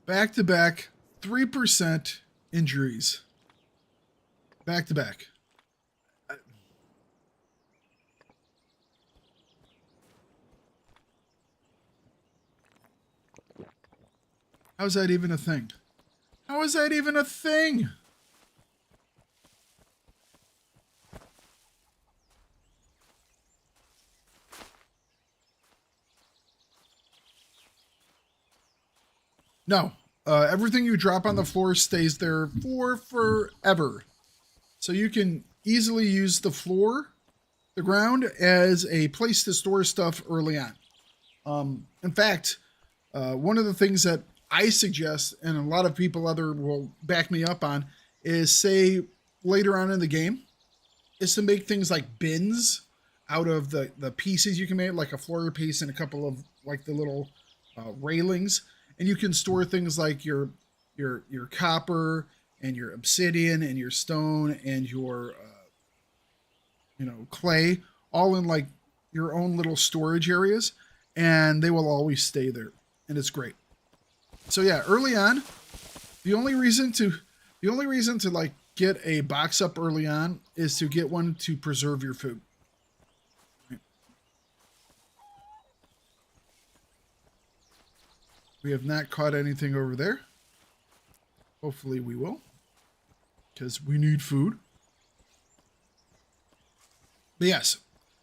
[SPEAKER 1] Back to back, 3% injuries. Back to back. How is that even a thing? How is that even a thing? No. Everything you drop on the floor stays there for forever. So you can easily use the floor, the ground, as a place to store stuff early on. In fact, one of the things that I suggest, and a lot of people will back me up on, is say later on in the game, is to make things like bins out of the pieces you can make, like a floor piece and a couple of like the little railings. And you can store things like your copper and your obsidian and your stone and your clay, all in like your own little storage areas, and they will always stay there, and it's great. So yeah, early on, the only reason to like get a box up early on is to get one to preserve your food. We have not caught anything over there. Hopefully we will, because we need food. But yes,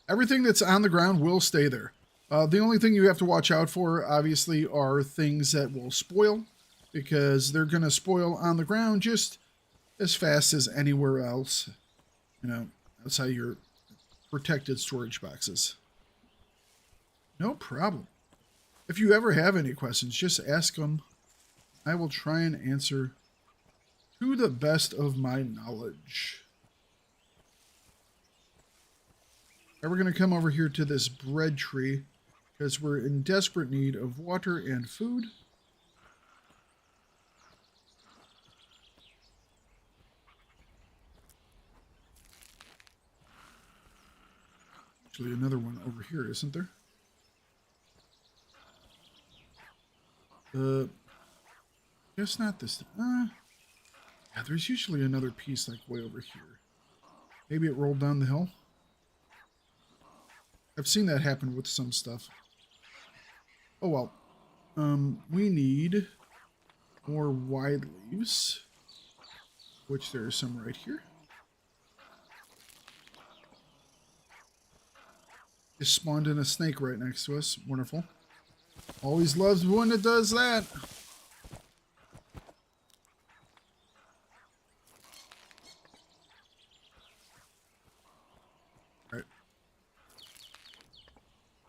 [SPEAKER 1] everything that's on the ground will stay there. The only thing you have to watch out for, obviously, are things that will spoil, because they're going to spoil on the ground just as fast as anywhere else, outside your protected storage boxes. No problem. If you ever have any questions, just ask them. I will try and answer to the best of my knowledge. Now we're going to come over here to this bread tree because we're in desperate need of water and food. Actually, another one over here, isn't there? Guess not this. Yeah, there's usually another piece like way over here. Maybe it rolled down the hill. I've seen that happen with some stuff. Oh well. We need more wide leaves, which there are some right here. Just spawned in a snake right next to us. Wonderful. Always loves when it does that. Alright.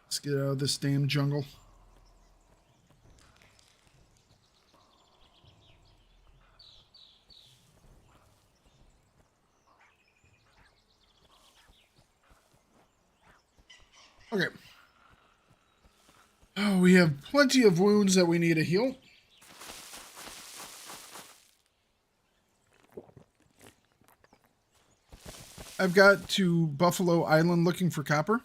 [SPEAKER 1] Let's get out of this damn jungle. Okay. Oh, we have plenty of wounds that we need to heal. I've got to Buffalo Island looking for copper.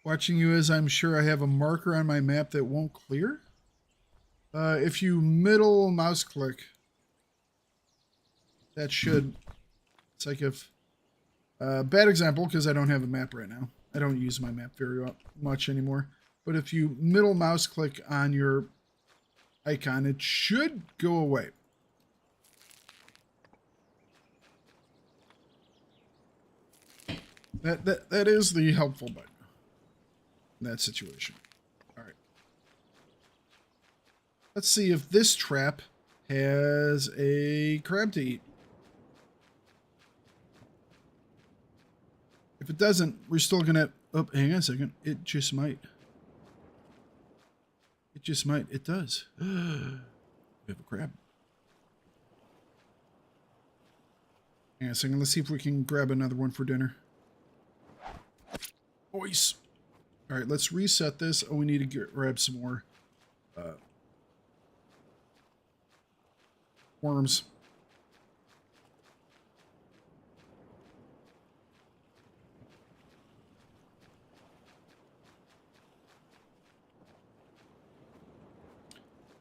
[SPEAKER 1] Watching you as I'm sure I have a marker on my map that won't clear. If you middle mouse click, that should... It's like if... bad example, because I don't have a map right now. I don't use my map very much anymore. But if you middle mouse click on your icon, it should go away. That is the helpful button in that situation. All right. Let's see if this trap has a crab to eat. If it doesn't, we're still gonna... Oh, hang on a second. It just might. It just might. It does. We have a crab. Hang on a second. Let's see if we can grab another one for dinner. Boys. All right, let's reset this. Oh, we need to grab some more worms.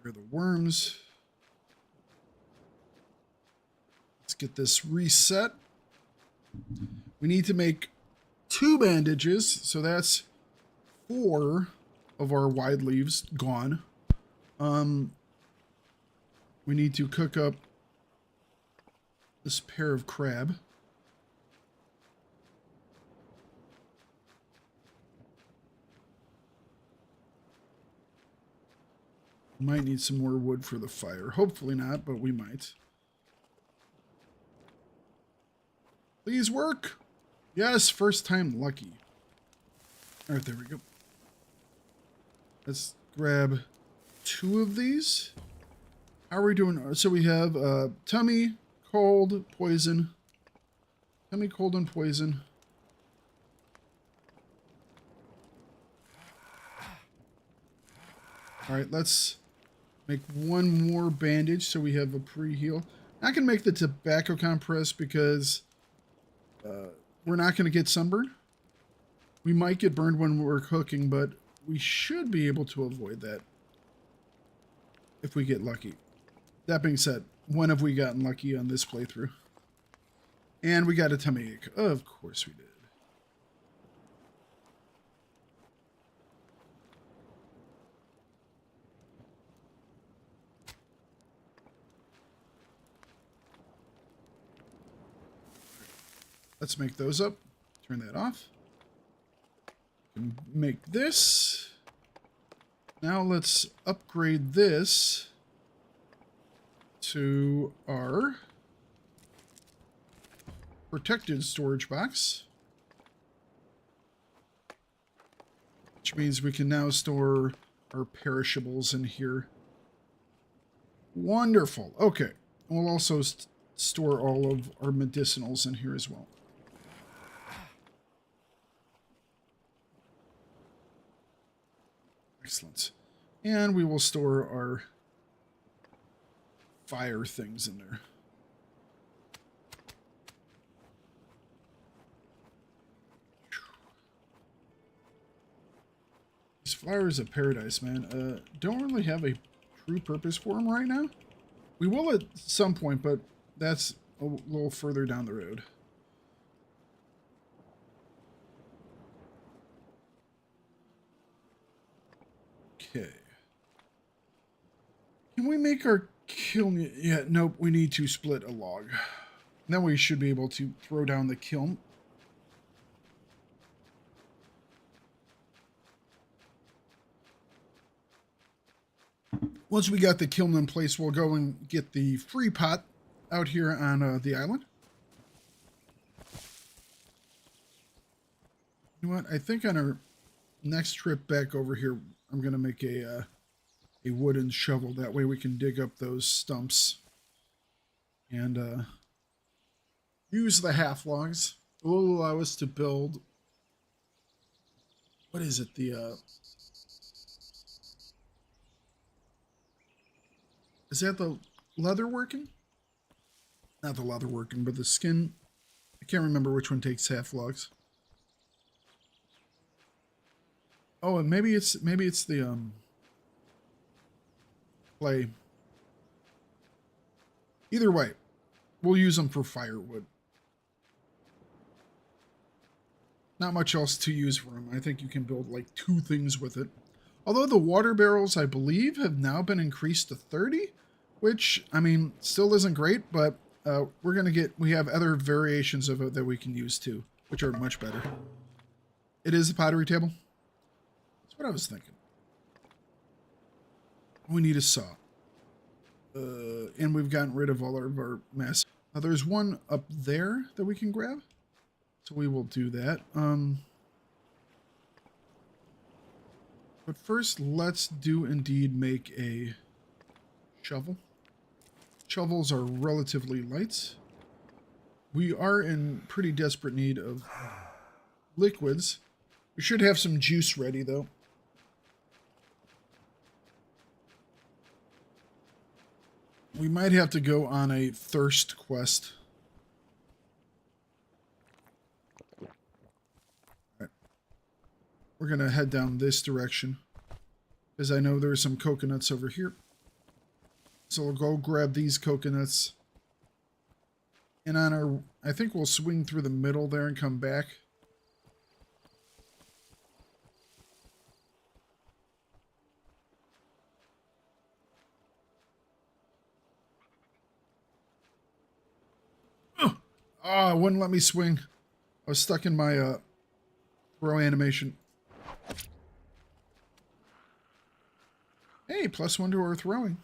[SPEAKER 1] Where are the worms? Let's get this reset. We need to make 2 bandages, so that's 4 of our wide leaves gone. We need to cook up this pair of crab. Might need some more wood for the fire. Hopefully not, but we might. Please work. Yes, first time lucky. All right, there we go. Let's grab 2 of these. How are we doing? So we have tummy, cold, poison. Tummy, cold, and poison. All right, let's make 1 more bandage so we have a pre-heal. I can make the tobacco compress because we're not going to get sunburned. We might get burned when we're cooking, but we should be able to avoid that if we get lucky. That being said, when have we gotten lucky on this playthrough? And we got a tummy ache. Of course we did. Let's make those up. Turn that off. Make this. Now let's upgrade this to our protected storage box, which means we can now store our perishables in here. Wonderful. Okay. We'll also store all of our medicinals in here as well. Excellent. And we will store our fire things in there. These flowers of paradise, man. Don't really have a true purpose for them right now. We will at some point, but that's a little further down the road. Okay. Can we make our kiln? Yeah, nope. We need to split a log. Then we should be able to throw down the kiln. Once we got the kiln in place, we'll go and get the free pot out here on the island. You know what? I think on our next trip back over here, I'm going to make a wooden shovel. That way we can dig up those stumps and use the half logs. It will allow us to build, what is it, the is that the leather working? Not the leather working, but the skin. I can't remember which one takes half logs. Oh, and maybe it's the clay. Either way, we'll use them for firewood. Not much else to use for them. I think you can build like 2 things with it. Although the water barrels, I believe, have now been increased to 30, which, I mean, still isn't great, but we have other variations of it that we can use too, which are much better. It is a pottery table. That's what I was thinking. We need a saw. And we've gotten rid of all of our mess. Now there's one up there that we can grab. So we will do that. But first, let's do indeed make a shovel. Shovels are relatively light. We are in pretty desperate need of liquids. We should have some juice ready, though. We might have to go on a thirst quest. Right. We're going to head down this direction, because I know there's some coconuts over here. So we'll go grab these coconuts. And on our, I think we'll swing through the middle there and come back. Oh, it wouldn't let me swing. I was stuck in my throw animation. Hey, +1 to our throwing.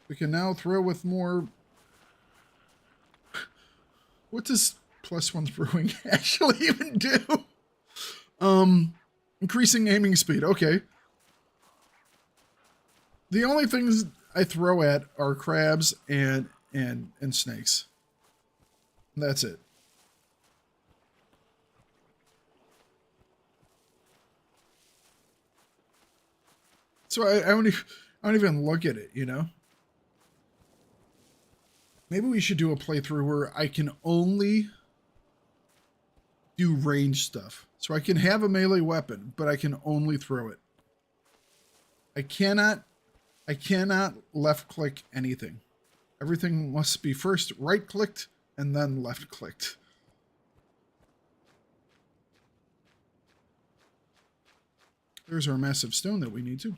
[SPEAKER 1] We can now throw with more. What does +1 throwing actually even do? Increasing aiming speed. Okay. The only things I throw at are crabs and snakes. That's it. So I don't even look at it, you know? Maybe we should do a playthrough where I can only do range stuff. So I can have a melee weapon, but I can only throw it. I cannot left click anything. Everything must be first right clicked and then left clicked. There's our massive stone that we need to.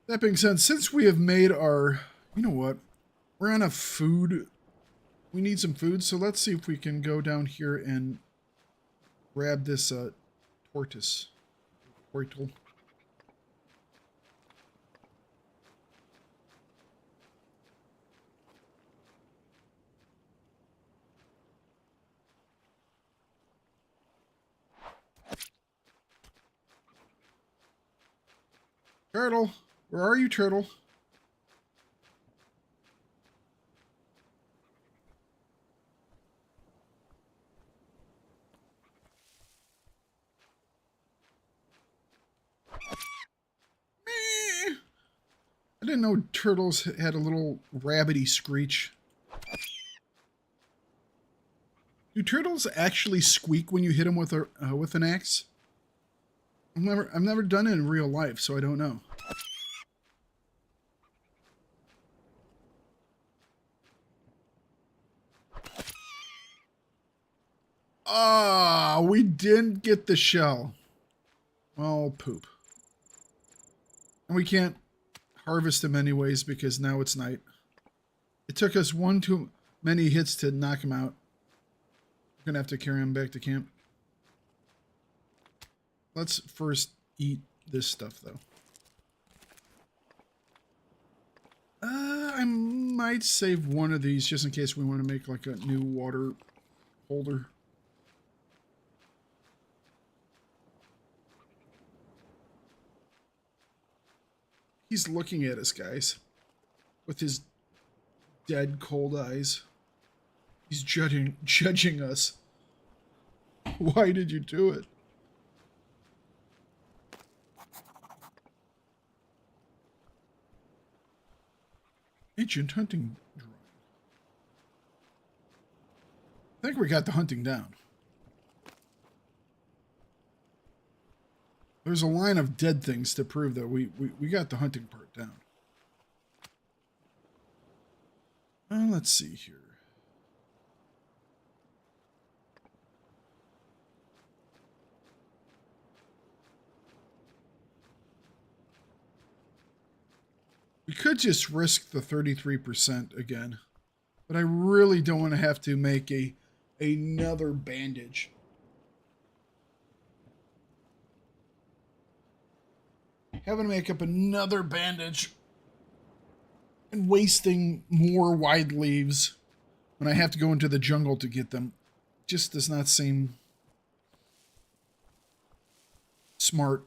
[SPEAKER 1] That being said, since we have made our, you know what, we're on a food, we need some food, so let's see if we can go down here and grab this tortoise. Turtle. Turtle, where are you, turtle? I didn't know turtles had a little rabbity screech. Do turtles actually squeak when you hit them with a with an axe? I've never done it in real life, so I don't know. Ah, we didn't get the shell. Well, poop. And we can't harvest them anyways because now it's night. It took us one too many hits to knock him out. We're gonna have to carry him back to camp. Let's first eat this stuff though. I might save one of these just in case we want to make like a new water holder. He's looking at us, guys, with his dead, cold eyes. He's judging us. Why did you do it? Ancient hunting drawing. I think we got the hunting down. There's a line of dead things to prove that we got the hunting part down. Let's see here. We could just risk the 33% again, but I really don't want to have to make another bandage. having to make up another bandage and wasting more wide leaves when I have to go into the jungle to get them just does not seem smart.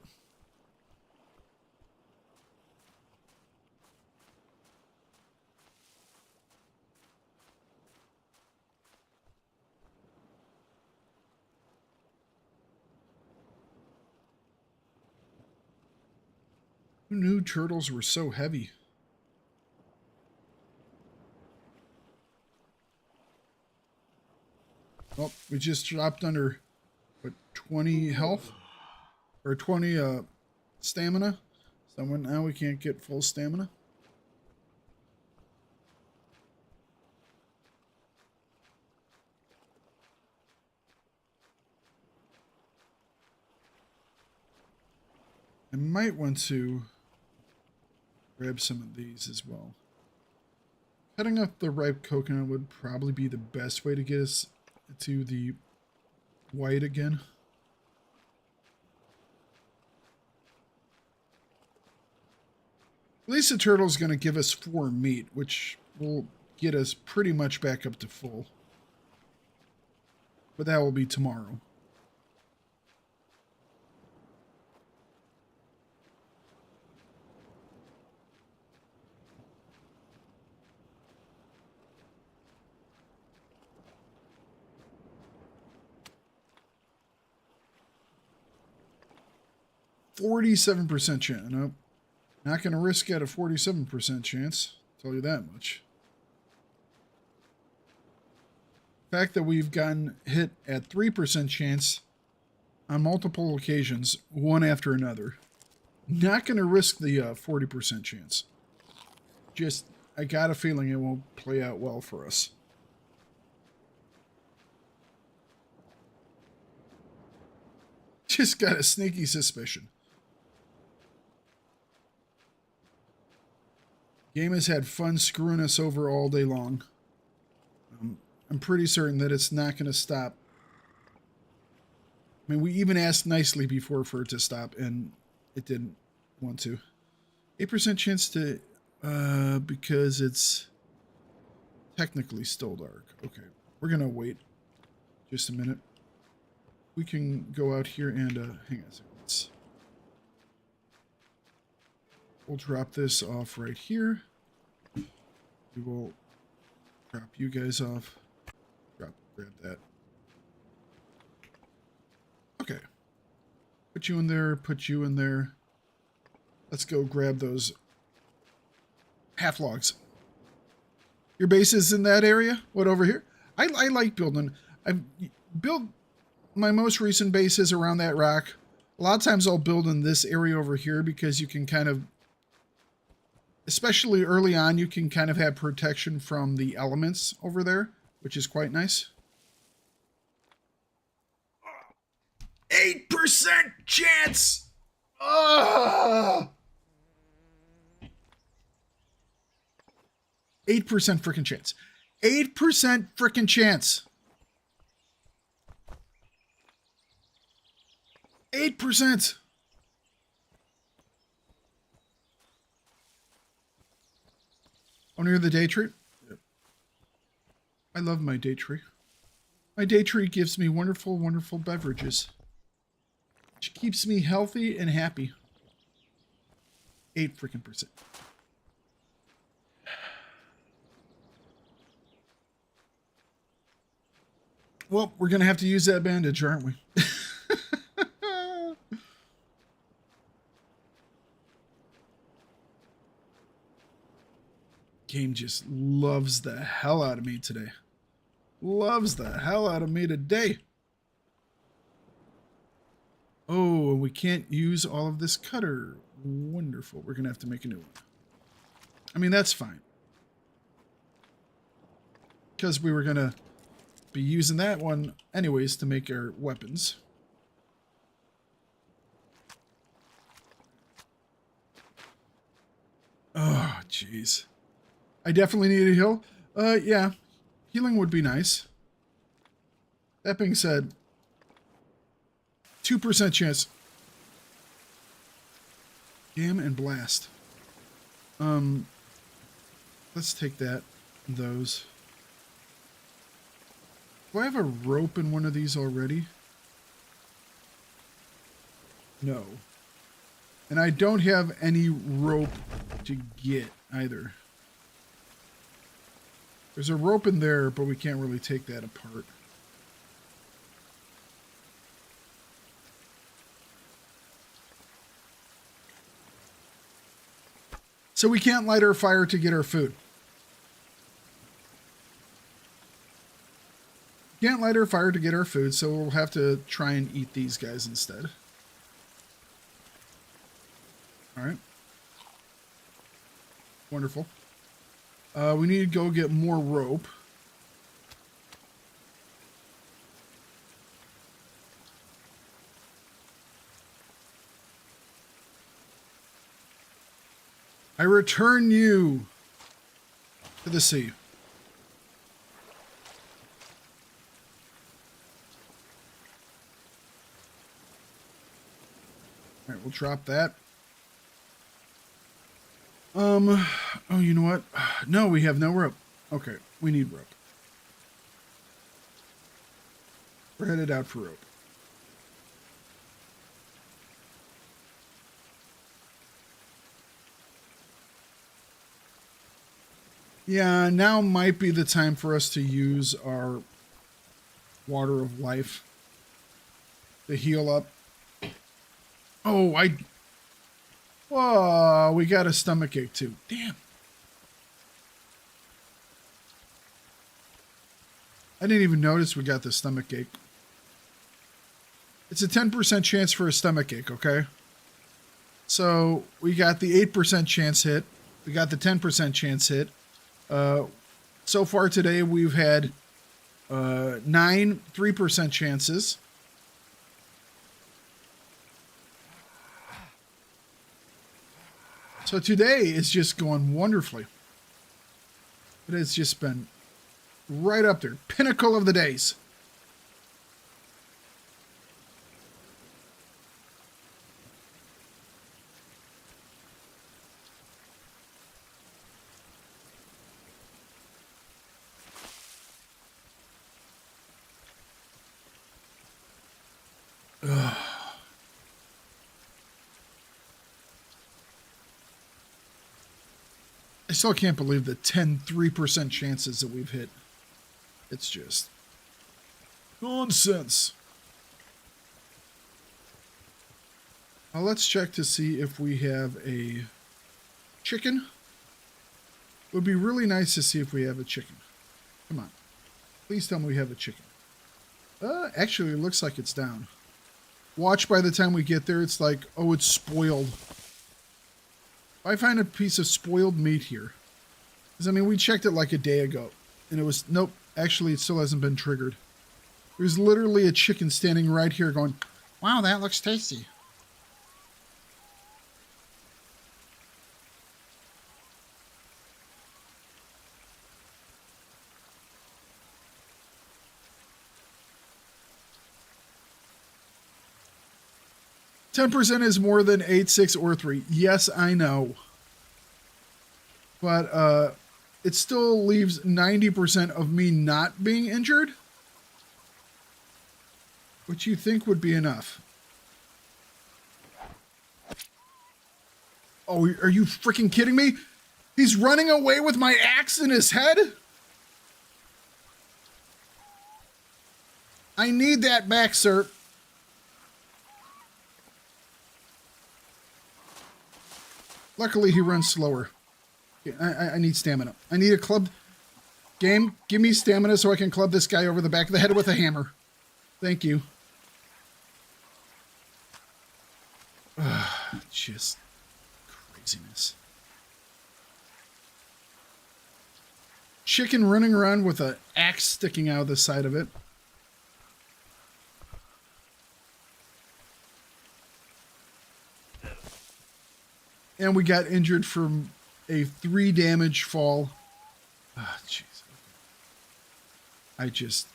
[SPEAKER 1] Who knew turtles were so heavy? Well, we just dropped under, what, 20 health? Or 20 stamina? So now we can't get full stamina. I might want to grab some of these as well. Cutting up the ripe coconut would probably be the best way to get us to the white again. At least the turtle's going to give us 4 meat, which will get us pretty much back up to full. But that will be tomorrow. %47 chance. Nope. Not going to risk at a 47% chance. Tell you that much. The fact that we've gotten hit at 3% chance on multiple occasions, one after another. Not going to risk the 40% chance. Just, I got a feeling it won't play out well for us. Just got a sneaky suspicion. Game has had fun screwing us over all day long. I'm pretty certain that it's not going to stop. I mean, we even asked nicely before for it to stop, and it didn't want to. 8% chance to, because it's technically still dark. Okay, we're going to wait just a minute. We can go out here and, hang on a second. We'll drop this off right here. We will drop you guys off. Grab that. Okay. Put you in there, put you in there. Let's go grab those half logs. Your base is in that area? What, over here? I like building. I've built my most recent bases around that rock. A lot of times I'll build in this area over here because you can kind of, especially early on, you can kind of have protection from the elements over there, which is quite nice. 8% chance! 8% freaking chance. 8% freaking chance. 8%. Oh, near the day tree? Yep. I love my day tree. My day tree gives me wonderful, wonderful beverages. Which keeps me healthy and happy. 8 freaking %. Well, we're going to have to use that bandage, aren't we? Game just loves the hell out of me today. Loves the hell out of me today. Oh, and we can't use all of this cutter. Wonderful. We're going to have to make a new one. I mean, that's fine. Because we were going to be using that one anyways to make our weapons. Oh, jeez. I definitely need a heal. Yeah. Healing would be nice. That being said, 2% chance. Jam and blast. Let's take that. Those. Do I have a rope in one of these already? No. And I don't have any rope to get either. There's a rope in there, but we can't really take that apart. So we can't light our fire to get our food. Can't light our fire to get our food, so we'll have to try and eat these guys instead. Alright. Wonderful. We need to go get more rope. I return you to the sea. All right, we'll drop that. Oh, you know what? No, we have no rope. Okay, we need rope. We're headed out for rope. Yeah, now might be the time for us to use our water of life to heal up. Oh, whoa, we got a stomach ache too. Damn. I didn't even notice we got the stomach ache. It's a 10% chance for a stomach ache, okay? So we got the 8% chance hit. We got the 10% chance hit. So far today, we've had 9 3% chances. So today is just going wonderfully. It has just been right up there. Pinnacle of the days. Ugh. I still can't believe the 3% chances that we've hit. It's just nonsense. Now let's check to see if we have a chicken. It would be really nice to see if we have a chicken. Come on. Please tell me we have a chicken. Actually, it looks like it's down. Watch, by the time we get there, it's like, oh, it's spoiled. If I find a piece of spoiled meat here, because I mean, we checked it like a day ago, and it was, nope, actually, it still hasn't been triggered. There's literally a chicken standing right here going, wow, that looks tasty. %10 is more than 8, 6, or 3. Yes, I know. But it still leaves 90% of me not being injured, which you think would be enough. Oh, are you freaking kidding me? He's running away with my axe in his head? I need that back, sir. Luckily, he runs slower. I need stamina. I need a club. Game, give me stamina so I can club this guy over the back of the head with a hammer. Thank you. Just craziness. Chicken running around with an axe sticking out of the side of it. And we got injured from a 3 damage fall. Ah, jeez. I just...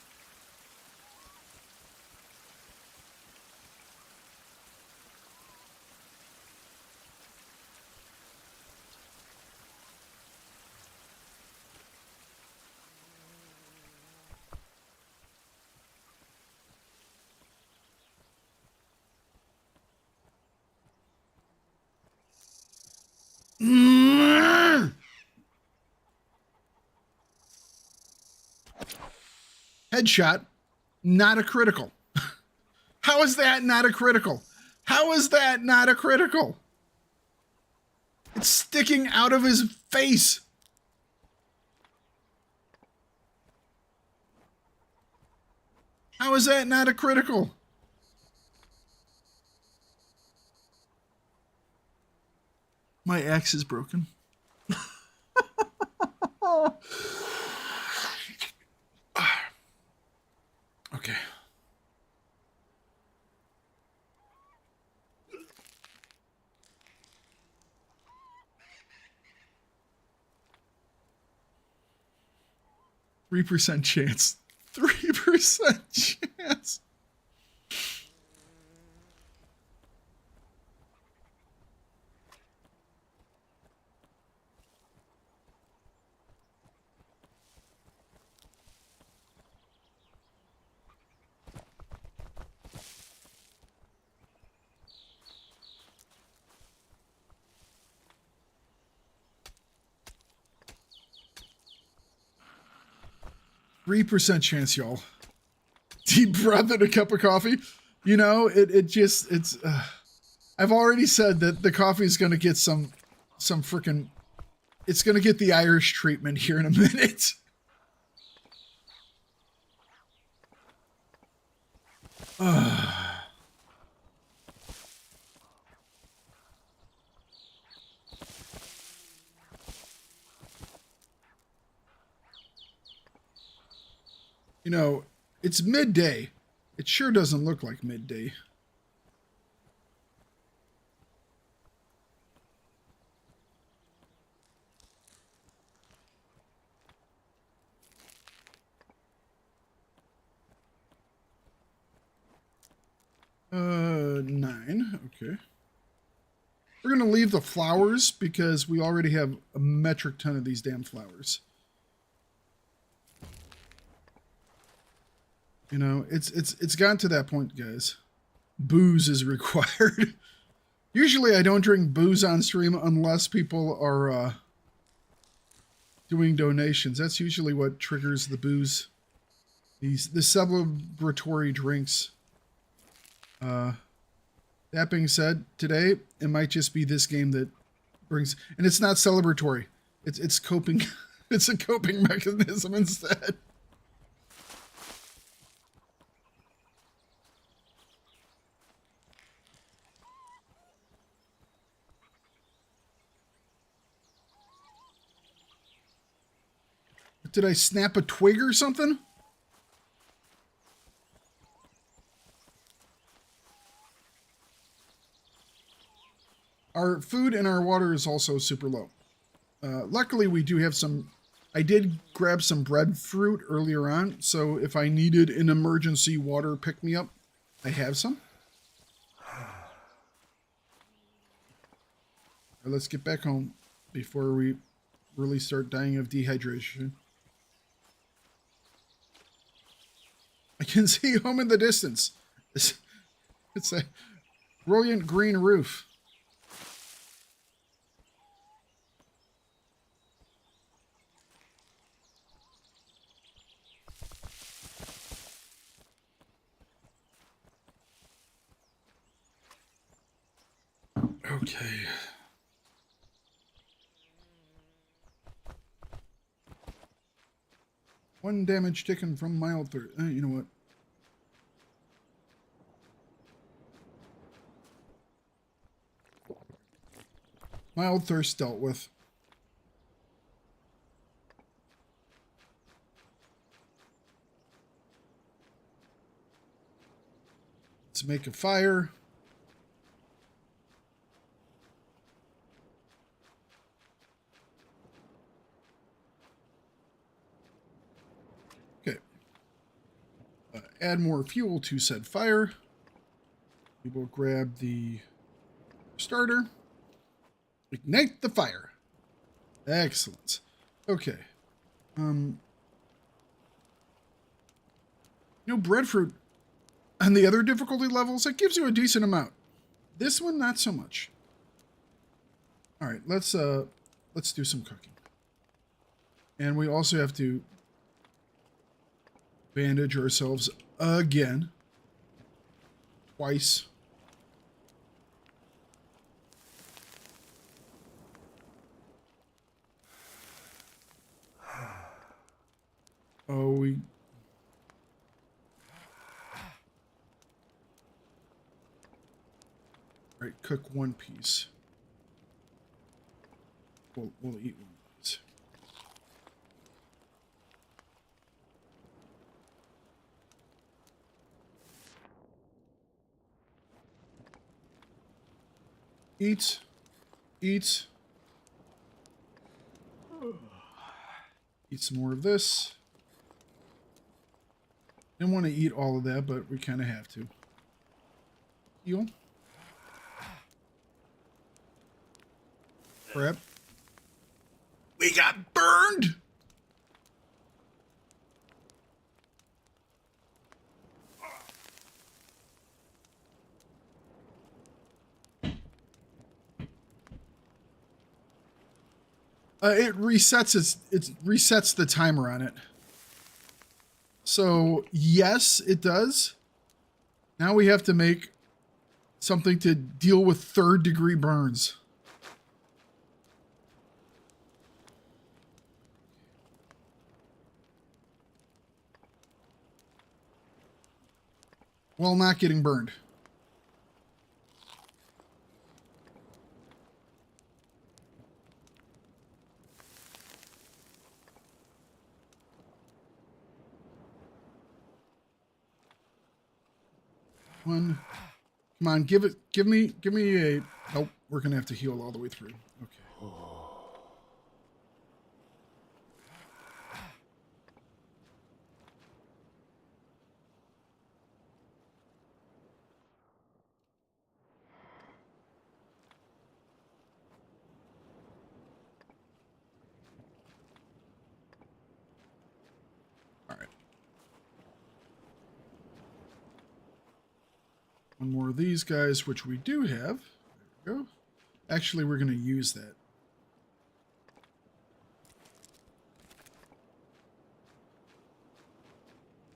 [SPEAKER 1] Headshot, not a critical. How is that not a critical? How is that not a critical? It's sticking out of his face. How is that not a critical? My axe is broken. Okay. %3 chance. 3% chance. %3 chance, y'all. Deep breath and a cup of coffee. You know, it's I've already said that the coffee is going to get some freaking, it's going to get the Irish treatment here in a minute. You know, it's midday. It sure doesn't look like midday. Nine. Okay. We're going to leave the flowers because we already have a metric ton of these damn flowers. You know, it's gotten to that point, guys. Booze is required. Usually I don't drink booze on stream unless people are doing donations. That's usually what triggers the booze. The celebratory drinks. That being said, today it might just be this game that brings, and it's not celebratory. It's coping. It's a coping mechanism instead. Did I snap a twig or something? Our food and our water is also super low. Luckily, we do have some... I did grab some breadfruit earlier on, so if I needed an emergency water pick-me-up, I have some. All right, let's get back home before we really start dying of dehydration. I can see home in the distance. It's a brilliant green roof. Okay. One damage taken from mild thirst. You know what? Mild thirst dealt with. Let's make a fire. Add more fuel to said fire. We will grab the starter. Ignite the fire. Excellent. Okay. Breadfruit on the other difficulty levels, it gives you a decent amount. This one, not so much. All right, let's do some cooking. And we also have to bandage ourselves again. Twice. Oh, we... All right, cook one piece. We'll eat one of these. Eat. Eat. Eat some more of this. Didn't want to eat all of that, but we kind of have to. Heal. Crap. We got burned! It resets the timer on it. So yes, it does. Now we have to make something to deal with 3rd-degree burns. While not getting burned. One. Come on, give me a... Nope, we're going to have to heal all the way through. Okay. All right. One more of these guys, which we do have. There we go. Actually, we're going to use that.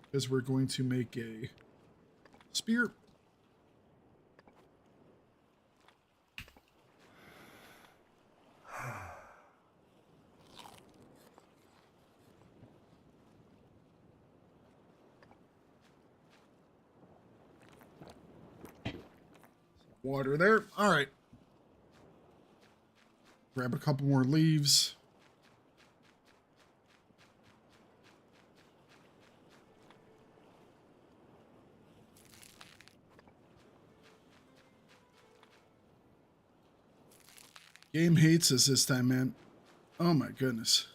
[SPEAKER 1] Because we're going to make a spear. Water there. All right. Grab a couple more leaves. Game hates us this time, man. Oh my goodness.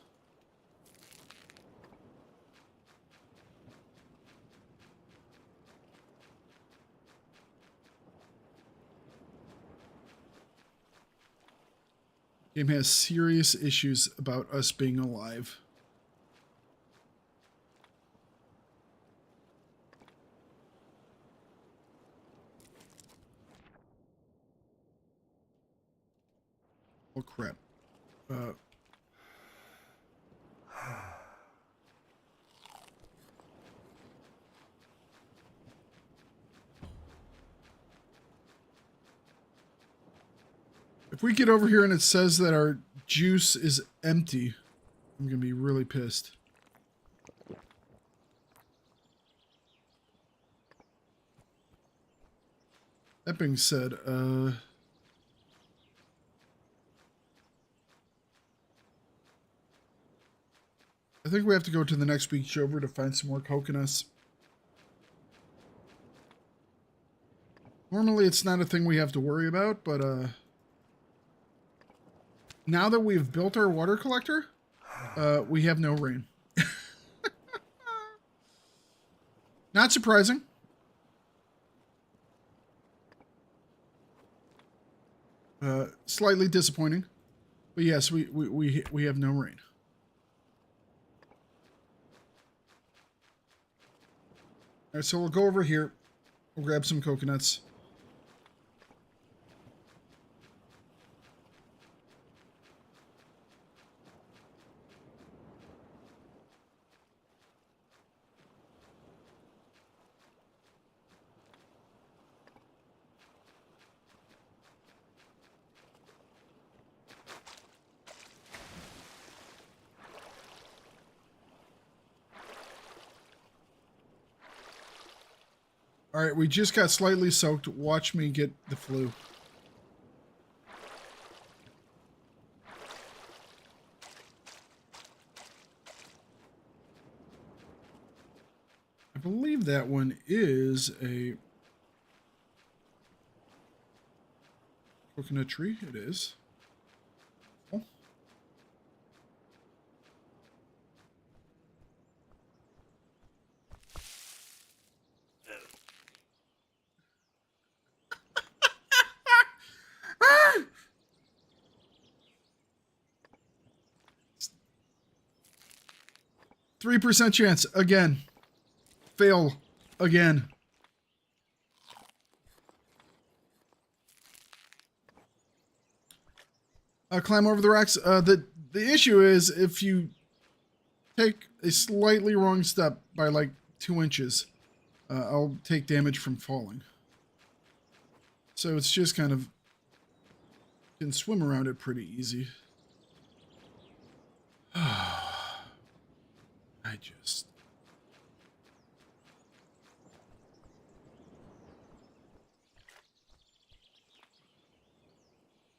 [SPEAKER 1] Game has serious issues about us being alive. Oh crap. If we get over here and it says that our juice is empty, I'm going to be really pissed. That being said, I think we have to go to the next beach over to find some more coconuts. Normally it's not a thing we have to worry about, but now that we've built our water collector, we have no rain. Not surprising. Slightly disappointing. But yes, we have no rain. Alright, so we'll go over here. We'll grab some coconuts. All right, we just got slightly soaked. Watch me get the flu. I believe that one is a coconut tree. It is. Oh. Ah! 3% chance again. Fail again. Climb over the rocks. The issue is if you take a slightly wrong step by like 2 inches, I'll take damage from falling. So it's just kind of, you can swim around it pretty easy. I just...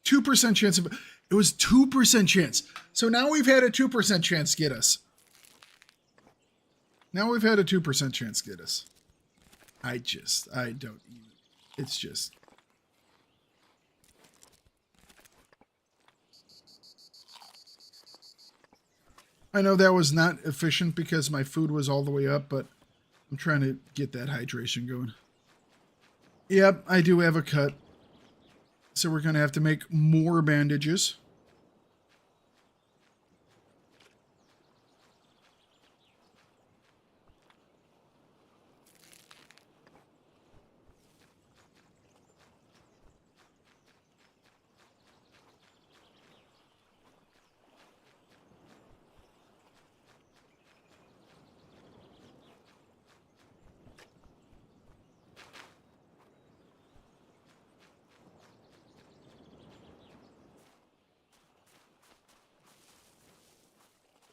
[SPEAKER 1] 2% chance of... It was 2% chance. So now we've had a 2% chance get us. Now we've had a 2% chance get us. I don't even... It's just... I know that was not efficient because my food was all the way up, but I'm trying to get that hydration going. Yep, I do have a cut. So we're going to have to make more bandages.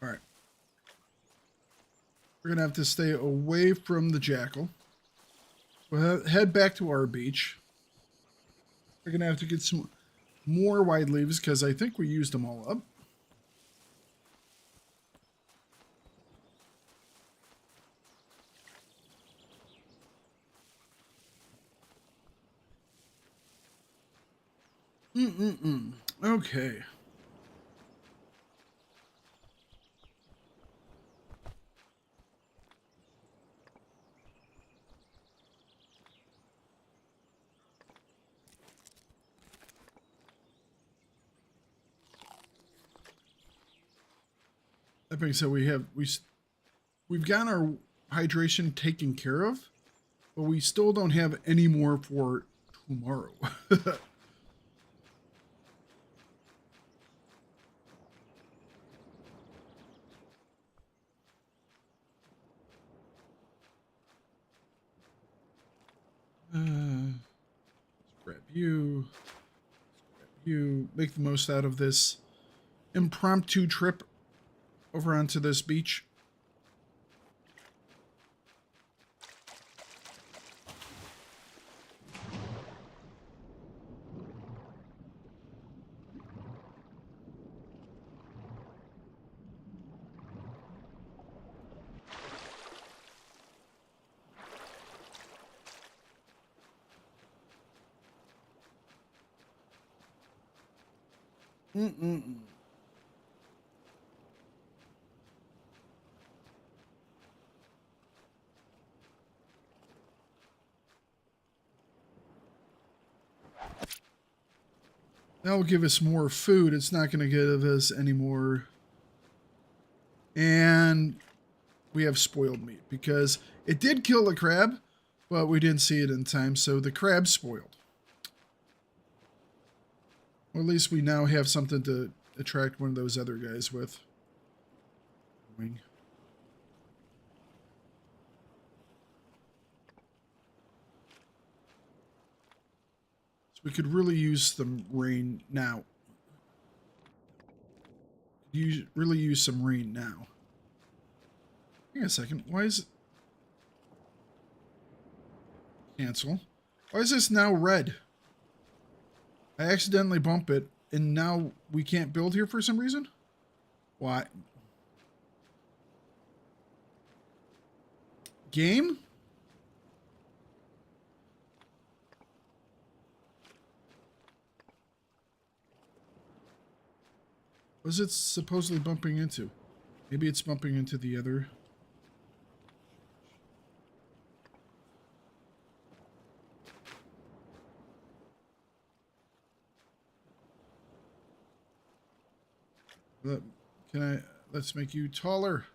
[SPEAKER 1] All right. We're going to have to stay away from the jackal. We'll head back to our beach. We're going to have to get some more wide leaves because I think we used them all up. Okay. That being said, we've gotten our hydration taken care of, but we still don't have any more for tomorrow. Grab you. Grab you. Make the most out of this impromptu trip over onto this beach. That'll give us more food. It's not going to give us any more. And we have spoiled meat because it did kill the crab, but we didn't see it in time, so the crab's spoiled. Well, at least we now have something to attract one of those other guys with. Wing. So we could really use some rain now. Really use some rain now. Hang on a second. Why is it? Cancel. Why is this now red? I accidentally bump it, and now we can't build here for some reason? Why? Game? What is it supposedly bumping into? Maybe it's bumping into the other. Let's make you taller.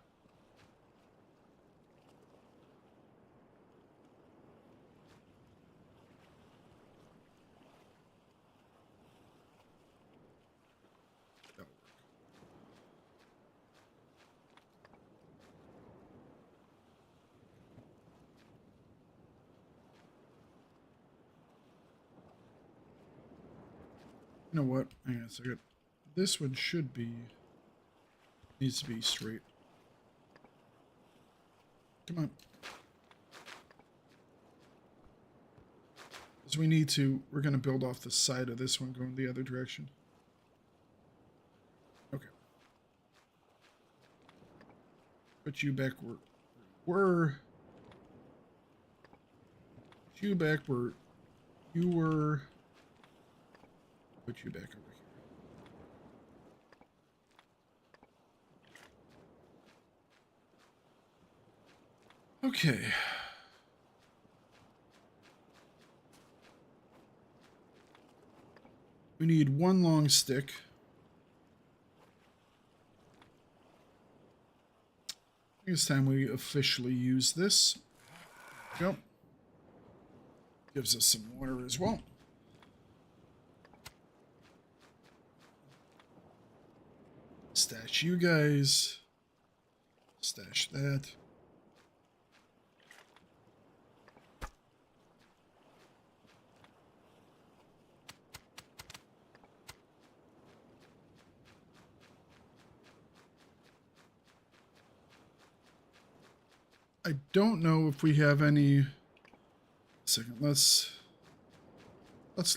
[SPEAKER 1] That'll work. You know what? Hang on a second. This one should be... needs to be straight. Come on. Because we need to... we're going to build off the side of this one going the other direction. Okay. Put you back where you were. Put you back where you were. Put you back over here. Okay. We need one long stick. I think it's time we officially use this. Go. Gives us some water as well. Stash you guys. Stash that. I don't know if we have any... Second, let's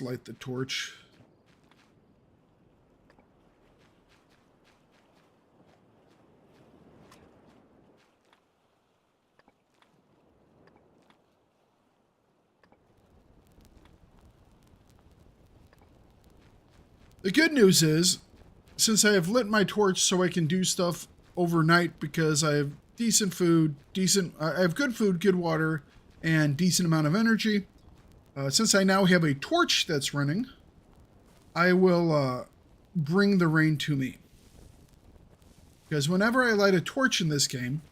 [SPEAKER 1] light the torch. The good news is, since I have lit my torch so I can do stuff overnight because I have decent food, I have good food, good water, and decent amount of energy. Since I now have a torch that's running, I will bring the rain to me. Because whenever I light a torch in this game,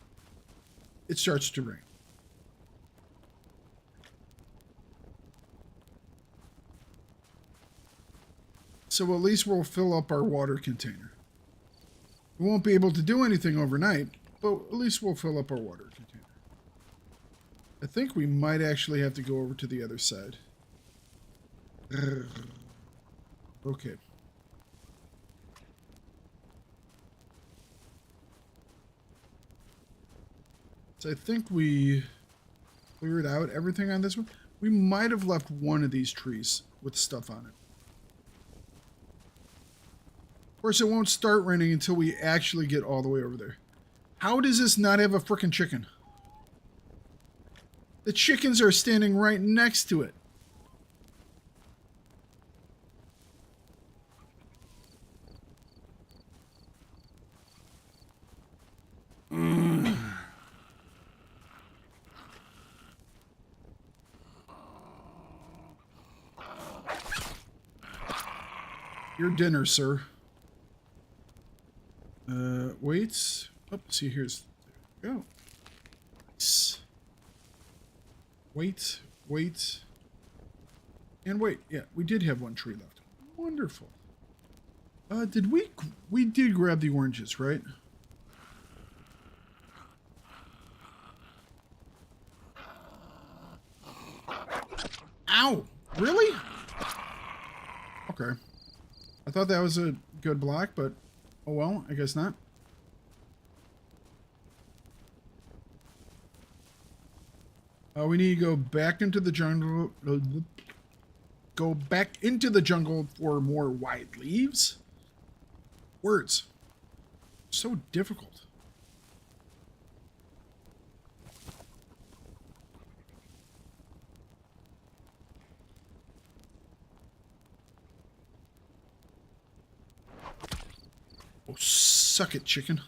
[SPEAKER 1] it starts to rain. So at least we'll fill up our water container. We won't be able to do anything overnight, but at least we'll fill up our water container. I think we might actually have to go over to the other side. Okay. So I think we cleared out everything on this one. We might have left one of these trees with stuff on it. Of course, it won't start raining until we actually get all the way over there. How does this not have a frickin' chicken? The chickens are standing right next to it. Your dinner, sir. Wait. Oh, see, here's... There we go. Nice. Wait. And wait. Yeah, we did have one tree left. Wonderful. Did we did grab the oranges, right? Ow! Really? Okay. I thought that was a good block, but oh well, I guess not. We need to go back into the jungle. Go back into the jungle for more wide leaves. Words. So difficult. Oh, suck it, chicken.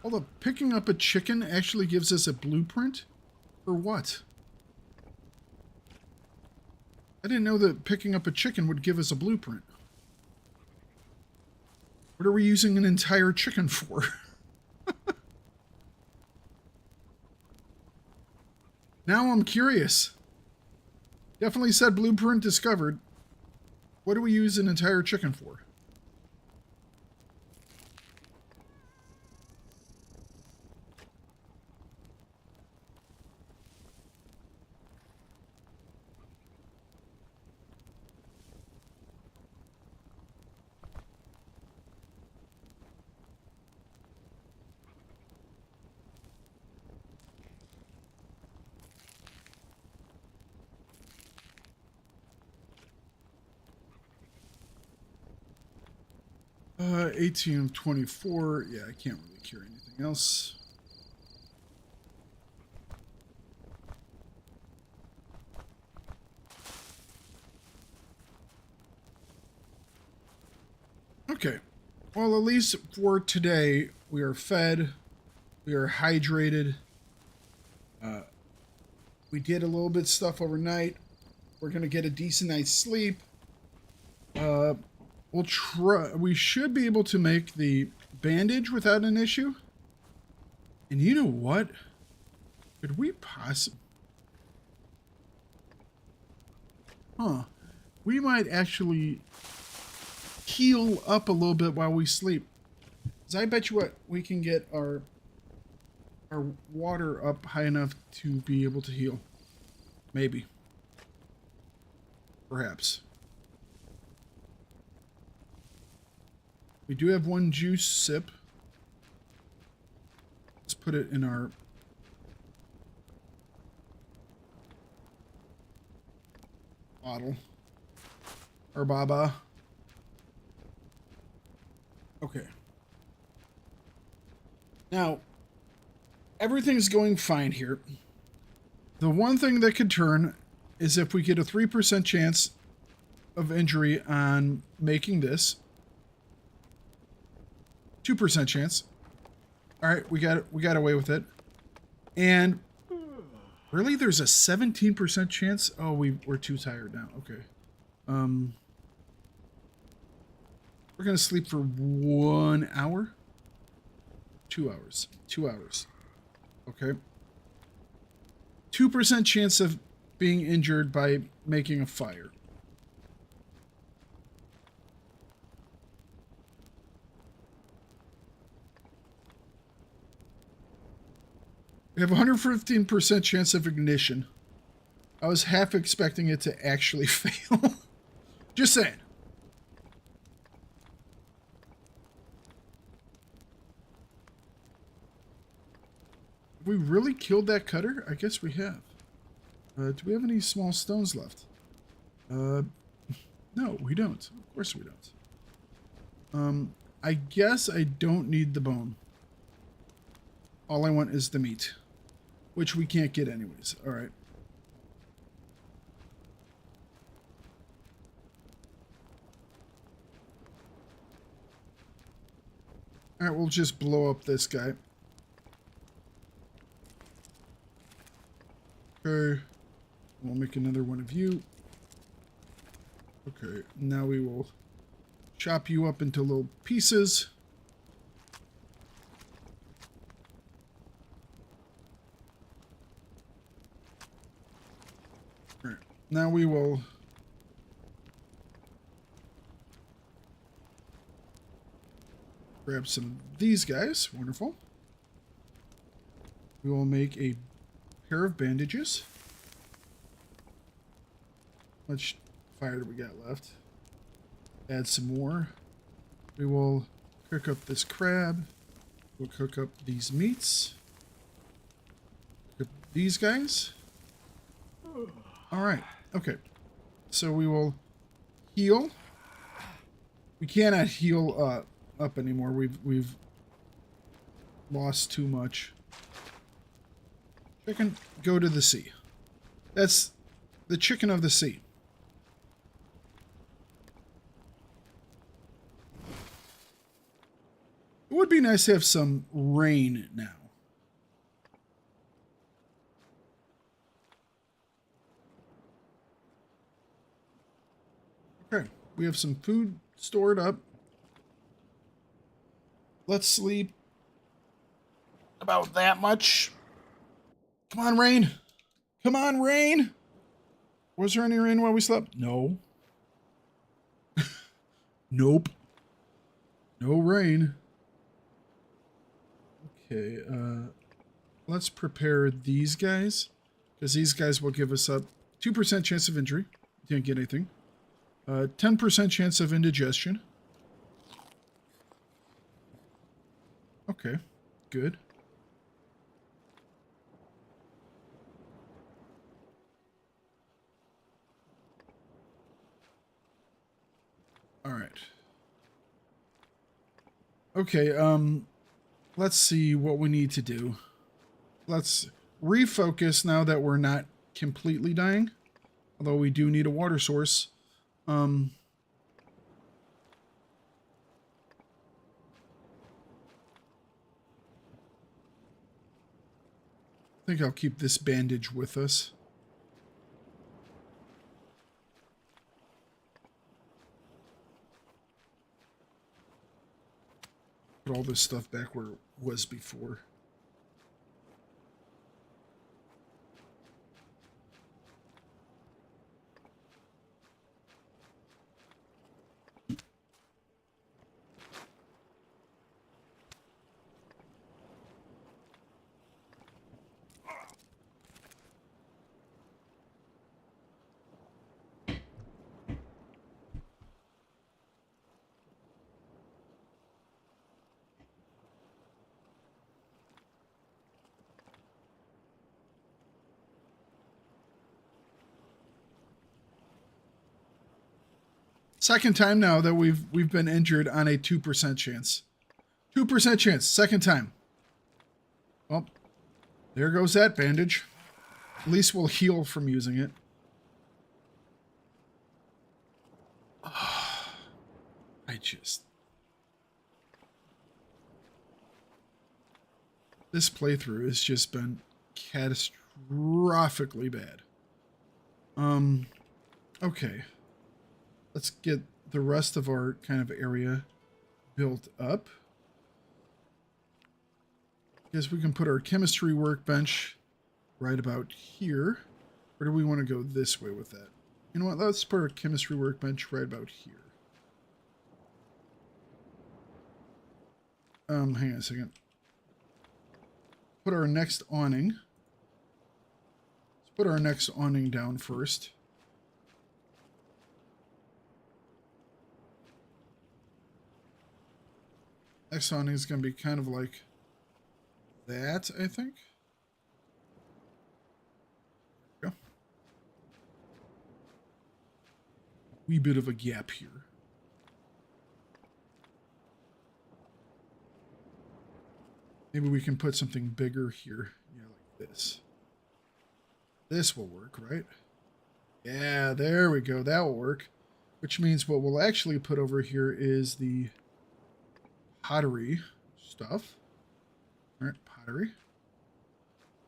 [SPEAKER 1] Although picking up a chicken actually gives us a blueprint? For what? I didn't know that picking up a chicken would give us a blueprint. What are we using an entire chicken for? Now I'm curious. Definitely said blueprint discovered. What do we use an entire chicken for? Uh, 18 of 24. Yeah, I can't really carry anything else. Okay. Well, at least for today, we are fed. We are hydrated. We did a little bit of stuff overnight. We're going to get a decent night's sleep. We'll try. We should be able to make the bandage without an issue. And you know what? Could we possibly... Huh. We might actually heal up a little bit while we sleep. Because I bet you what, we can get our water up high enough to be able to heal. Maybe. Perhaps. We do have one juice sip. Let's put it in our bottle. Or baba. Okay. Now, everything's going fine here. The one thing that could turn is if we get a 3% chance of injury on making this. 2% chance. All right, we got away with it. And really, there's a 17% chance. Oh, we're too tired now. Okay. We're gonna sleep for 1 hour. 2 hours. 2 hours. Okay. 2% chance of being injured by making a fire. We have a 115% chance of ignition. I was half expecting it to actually fail. Just saying. Have we really killed that cutter? I guess we have. Do we have any small stones left? No, we don't. Of course we don't. I guess I don't need the bone. All I want is the meat, which we can't get anyways. All right. All right, we'll just blow up this guy. Okay. We'll make another one of you. Okay, now we will chop you up into little pieces. All right, now we will grab some of these guys. Wonderful. We will make a pair of bandages. How much fire do we got left? Add some more. We will cook up this crab. We'll cook up these meats. Cook up these guys. All right. Okay. So we will heal. We cannot heal up anymore. We've lost too much. Chicken, go to the sea. That's the chicken of the sea. It would be nice to have some rain now. Okay, we have some food stored up. Let's sleep about that much. Come on, rain. Come on, rain. Was there any rain while we slept? No. Nope. No rain. Okay, let's prepare these guys, because these guys will give us a 2% chance of injury. Didn't get anything. 10% chance of indigestion. Okay, good. All right. Okay, let's see what we need to do. Let's refocus now that we're not completely dying. Although we do need a water source. I think I'll keep this bandage with us. Put all this stuff back where it was before. Second time now that we've been injured on a 2% chance. 2% chance, second time. Well, there goes that bandage. At least we'll heal from using it. This playthrough has just been catastrophically bad. Okay. Let's get the rest of our kind of area built up. Guess we can put our chemistry workbench right about here. Or do we want to go this way with that? You know what? Let's put our chemistry workbench right about here. Hang on a second. Put our next awning. Let's put our next awning down first. Next awning is going to be kind of like that, I think. There we go. Wee bit of a gap here. Maybe we can put something bigger here. Yeah, like this. This will work, right? Yeah, there we go. That will work. Which means what we'll actually put over here is the pottery stuff. All right, pottery.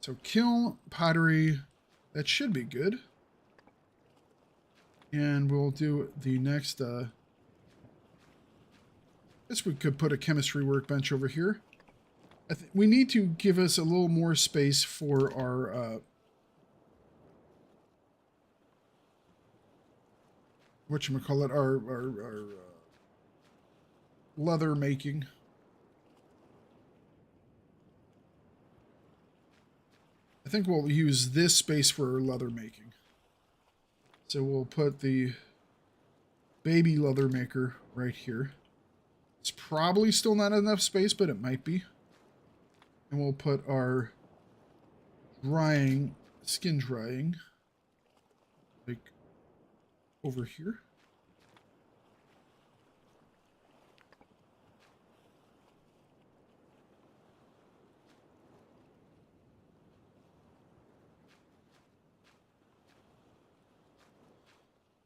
[SPEAKER 1] So kiln, pottery, that should be good. And we'll do the next, I guess we could put a chemistry workbench over here. We need to give us a little more space for our, whatchamacallit, our leather making. I think we'll use this space for our leather making. So we'll put the baby leather maker right here. It's probably still not enough space, but it might be. And we'll put our skin drying, like over here.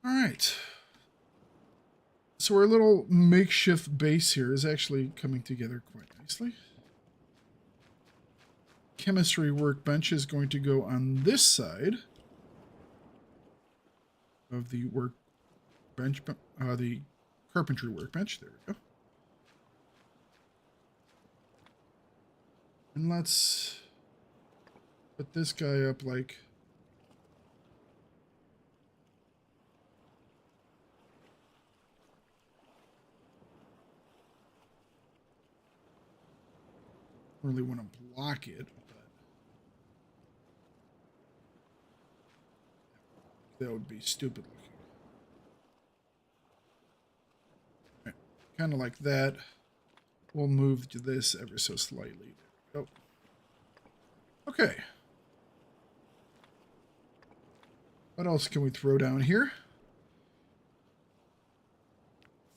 [SPEAKER 1] All right. So our little makeshift base here is actually coming together quite nicely. Chemistry workbench is going to go on this side of the workbench, the carpentry workbench. There we go. And let's put this guy up like really want to block it, but that would be stupid looking. Right. Kind of like that. We'll move to this ever so slightly. There we go. Okay. What else can we throw down here?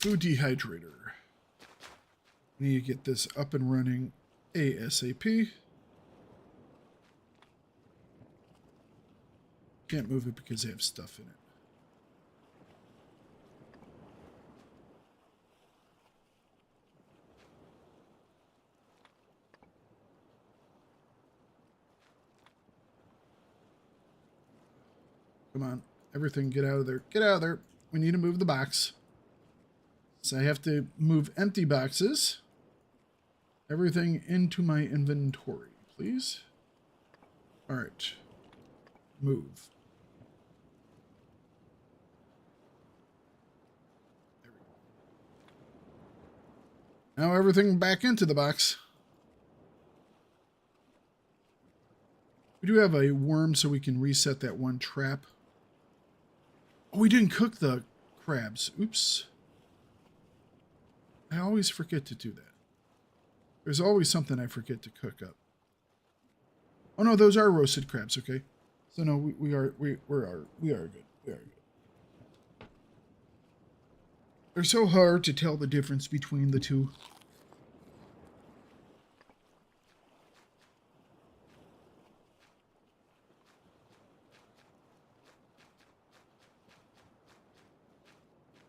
[SPEAKER 1] Food dehydrator. We need to get this up and running ASAP. Can't move it because they have stuff in it. Come on, everything get out of there. Get out of there. We need to move the box. So I have to move empty boxes. Everything into my inventory, please. All right. Move. There we go. Now everything back into the box. We do have a worm so we can reset that one trap. Oh, we didn't cook the crabs. Oops. I always forget to do that. There's always something I forget to cook up. Oh no, those are roasted crabs, okay. So no, we are good. We are good. They're so hard to tell the difference between the two.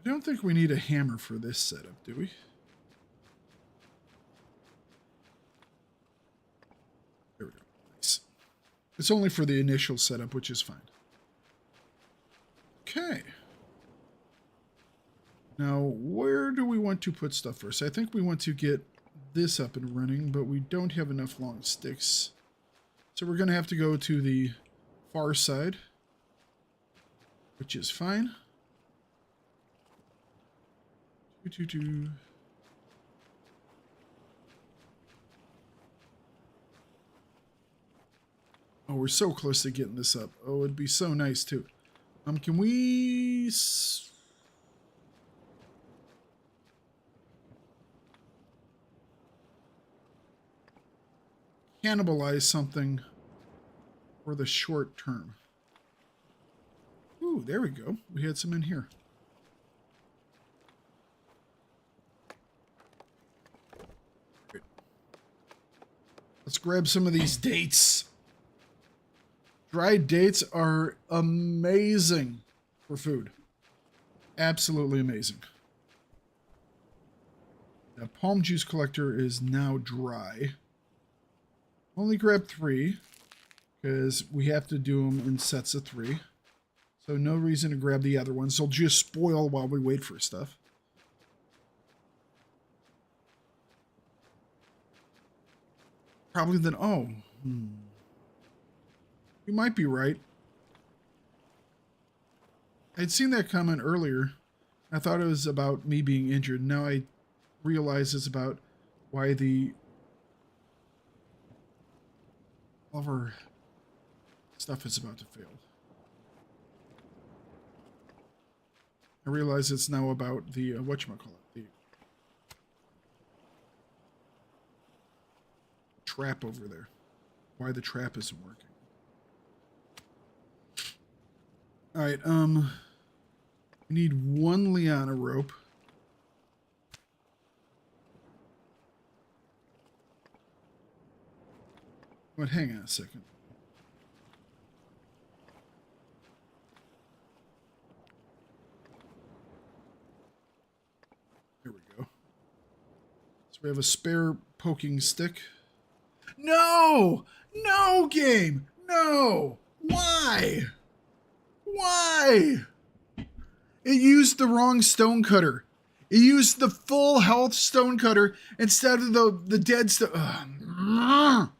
[SPEAKER 1] I don't think we need a hammer for this setup, do we? There we go. Nice. It's only for the initial setup, which is fine. Okay. Now, where do we want to put stuff first? I think we want to get this up and running, but we don't have enough long sticks. So we're going to have to go to the far side, which is fine. Oh, we're so close to getting this up. Oh, it'd be so nice too. Can we cannibalize something for the short term? Ooh, there we go. We had some in here. Let's grab some of these dates. Dried dates are amazing for food. Absolutely amazing. The palm juice collector is now dry. Only grab 3 because we have to do them in sets of 3. So no reason to grab the other ones. They'll just spoil while we wait for stuff. Probably then, oh, you might be right. I'd seen that comment earlier. I thought it was about me being injured. Now I realize it's about why all of our stuff is about to fail. I realize it's now about the, whatchamacallit, trap over there. Why the trap isn't working. All right, we need one liana rope. But hang on a second. There we go. So we have a spare poking stick. No! No, game! No! Why? Why? It used the wrong stone cutter. It used the full health stone cutter instead of the dead stone.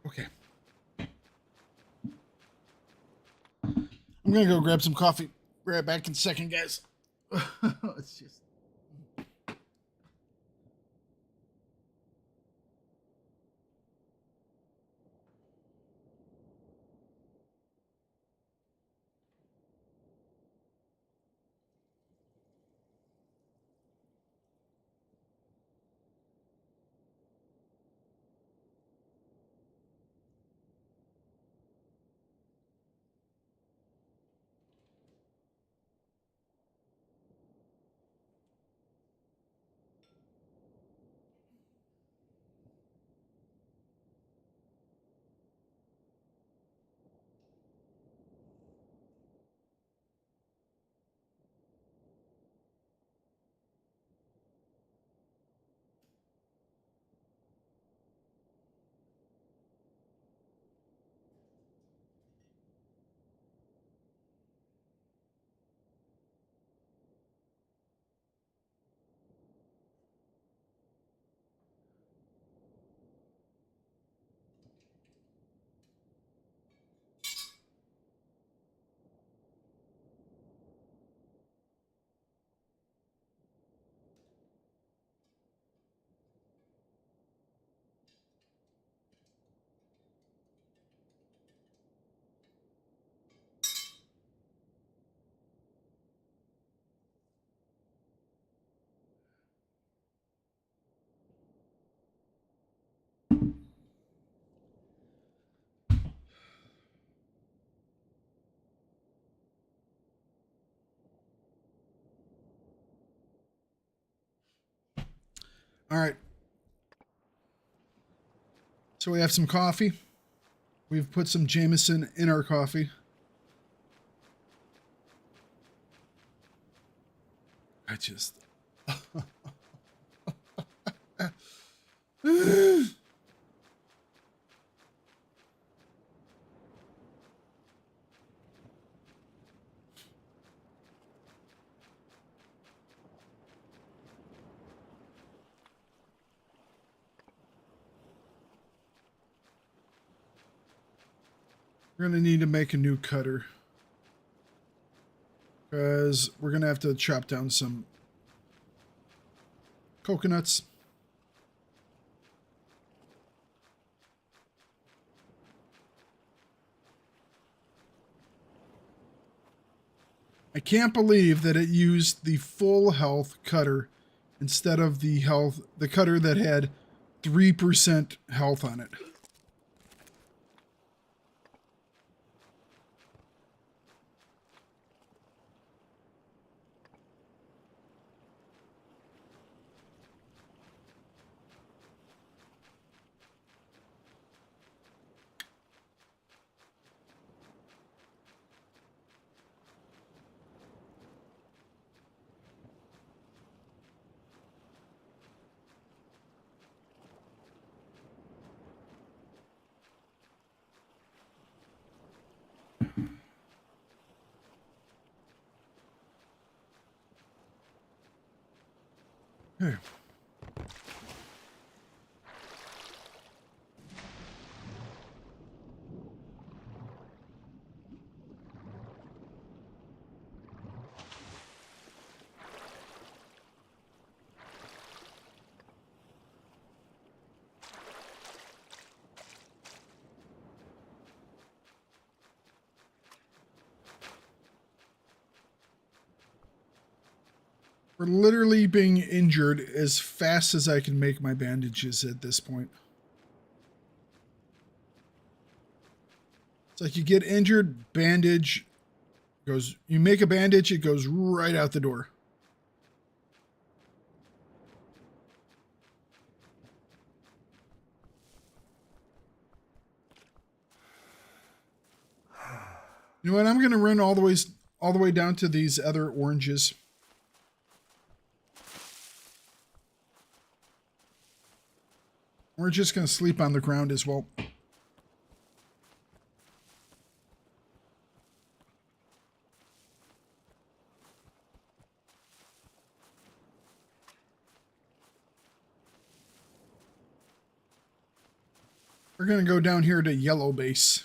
[SPEAKER 1] Okay. I'm gonna go grab some coffee. Be right back in a second, guys. It's just. All right. So we have some coffee. We've put some Jameson in our coffee. I just. We're going to need to make a new cutter. Because we're going to have to chop down some coconuts. I can't believe that it used the full health cutter instead of the cutter that had 3% health on it. Hey. We're literally being injured as fast as I can make my bandages at this point. It's like you get injured, bandage goes, you make a bandage, it goes right out the door. You know what? I'm going to run all the way down to these other oranges. We're just going to sleep on the ground as well. We're going to go down here to yellow base.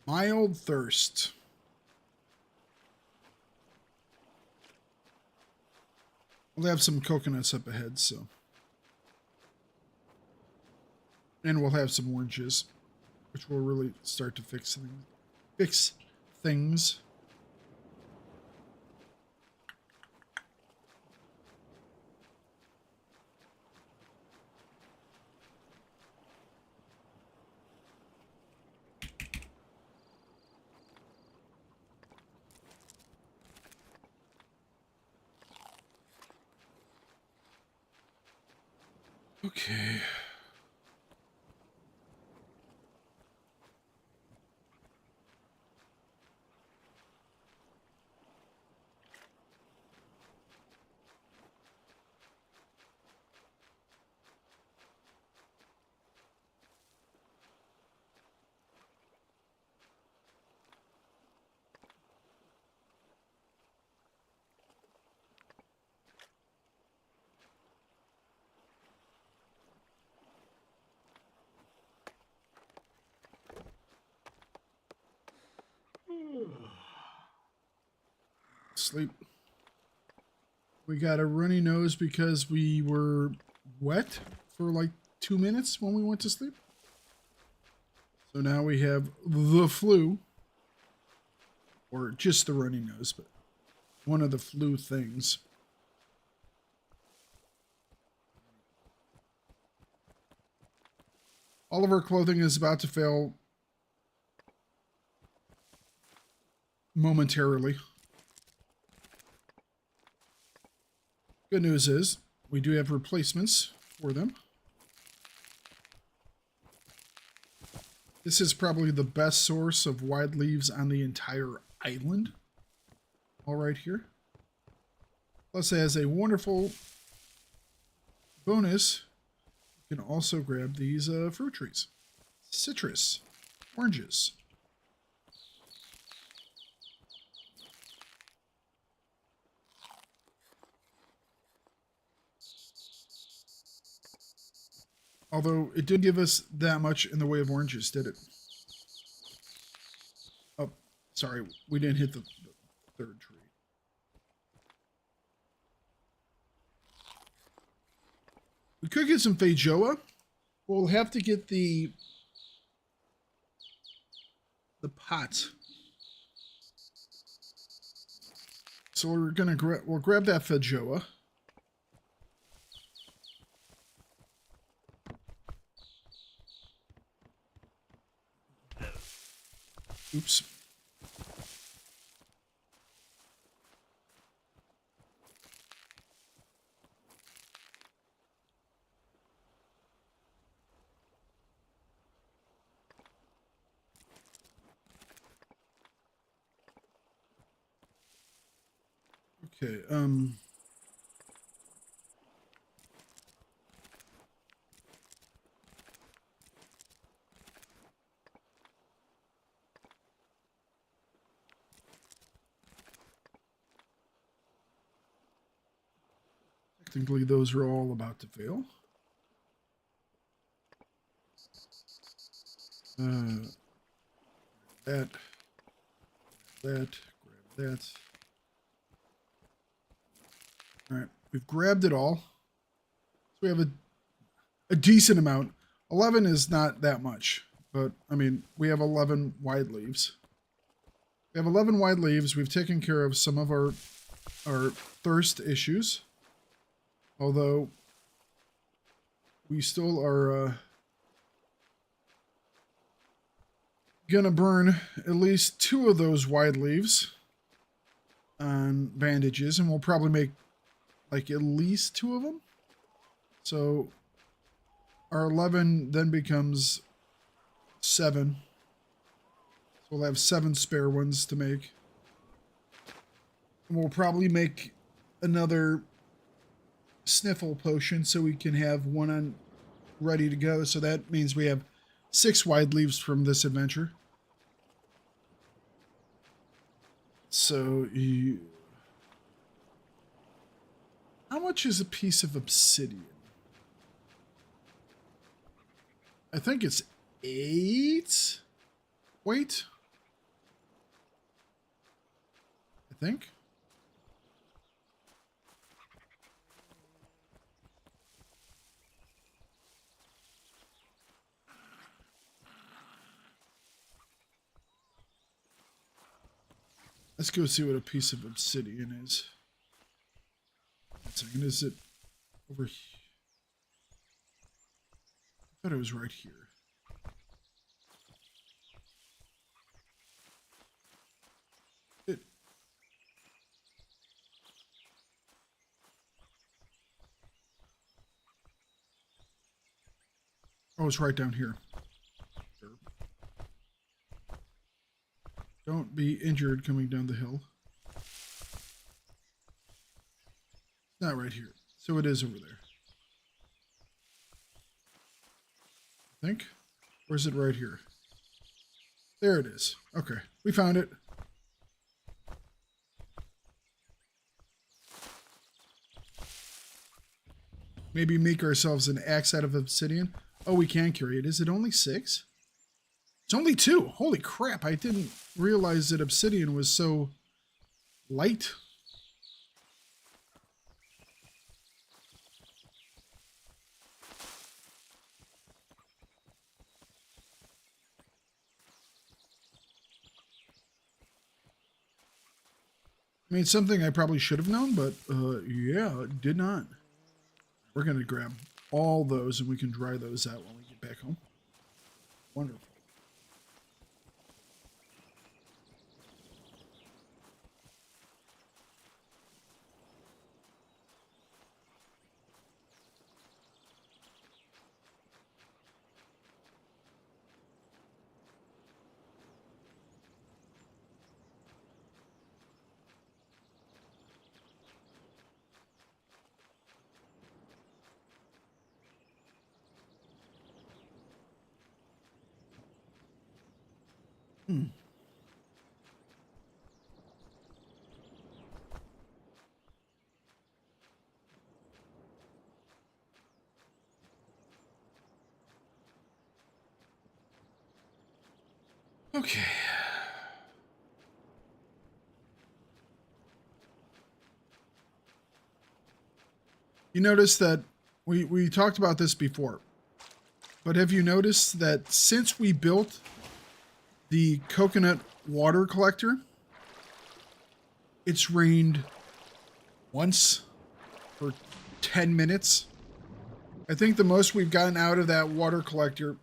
[SPEAKER 1] Mild thirst. We'll have some coconuts up ahead, so. And we'll have some oranges, which will really start to fix things. Okay. Sleep. We got a runny nose because we were wet for like 2 minutes when we went to sleep. So now we have the flu, or just the runny nose, but one of the flu things. All of our clothing is about to fail momentarily. Good news is we do have replacements for them. This is probably the best source of wide leaves on the entire island. All right here. Plus it has a wonderful bonus. You can also grab these fruit trees. Citrus. Oranges. Although it didn't give us that much in the way of oranges, did it? Oh, sorry. We didn't hit the third tree. We could get some feijoa. We'll have to get the pot. So we're gonna we'll grab that feijoa. Oops. Okay, technically those are all about to fail. That, grab that. All right, we've grabbed it all. So we have a decent amount. 11 is not that much, but I mean, we have 11 wide leaves. We have 11 wide leaves. We've taken care of some of our thirst issues. Although we still are gonna burn at least 2 of those wide leaves on bandages, and we'll probably make like at least 2 of them. So our 11 then becomes 7. So we'll have 7 spare ones to make. And we'll probably make another sniffle potion so we can have one on ready to go. So that means we have 6 wide leaves from this adventure. So how much is a piece of obsidian? I think it's 8 weight. I think. Let's go see what a piece of obsidian is. 1 second, is it over here? I thought it was right here. Oh, it's right down here. Don't be injured coming down the hill. It's not right here. So it is over there. I think. Or is it right here? There it is. Okay. We found it. Maybe make ourselves an axe out of obsidian. Oh, we can carry it. Is it only 6? It's only 2. Holy crap. I didn't realize that obsidian was so light. I mean, something I probably should have known, but yeah, did not. We're going to grab all those and we can dry those out when we get back home. Wonderful. Okay. You notice that we talked about this before, but have you noticed that since we built the coconut water collector, it's rained once for 10 minutes? I think the most we've gotten out of that water collector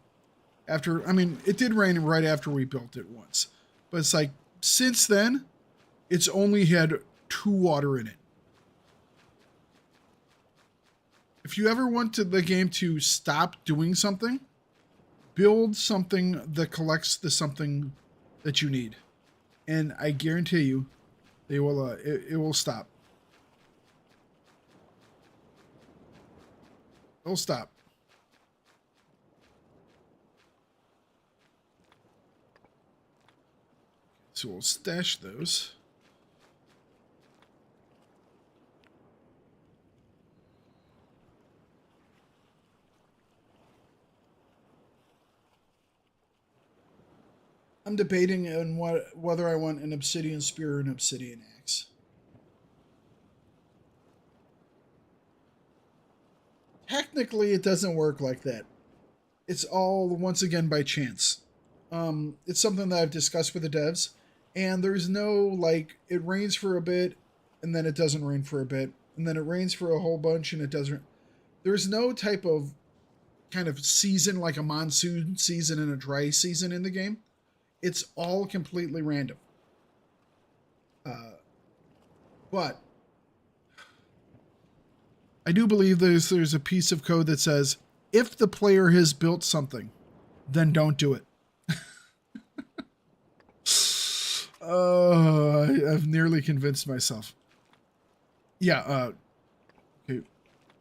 [SPEAKER 1] after, I mean, it did rain right after we built it once, but it's like, since then, it's only had 2 water in it. If you ever want the game to stop doing something, build something that collects the something that you need. And I guarantee you, they will, it will stop. It'll stop. So we'll stash those. I'm debating on whether I want an obsidian spear or an obsidian axe. technically it doesn't work like that. It's all, once again, by chance. It's something that I've discussed with the devs, and there's no, like, it rains for a bit, and then it doesn't rain for a bit, and then it rains for a whole bunch, and it doesn't. There's no type of kind of season, like a monsoon season and a dry season in the game. It's all completely random. But I do believe there's a piece of code that says, if the player has built something, then don't do it. I've nearly convinced myself. Yeah, okay.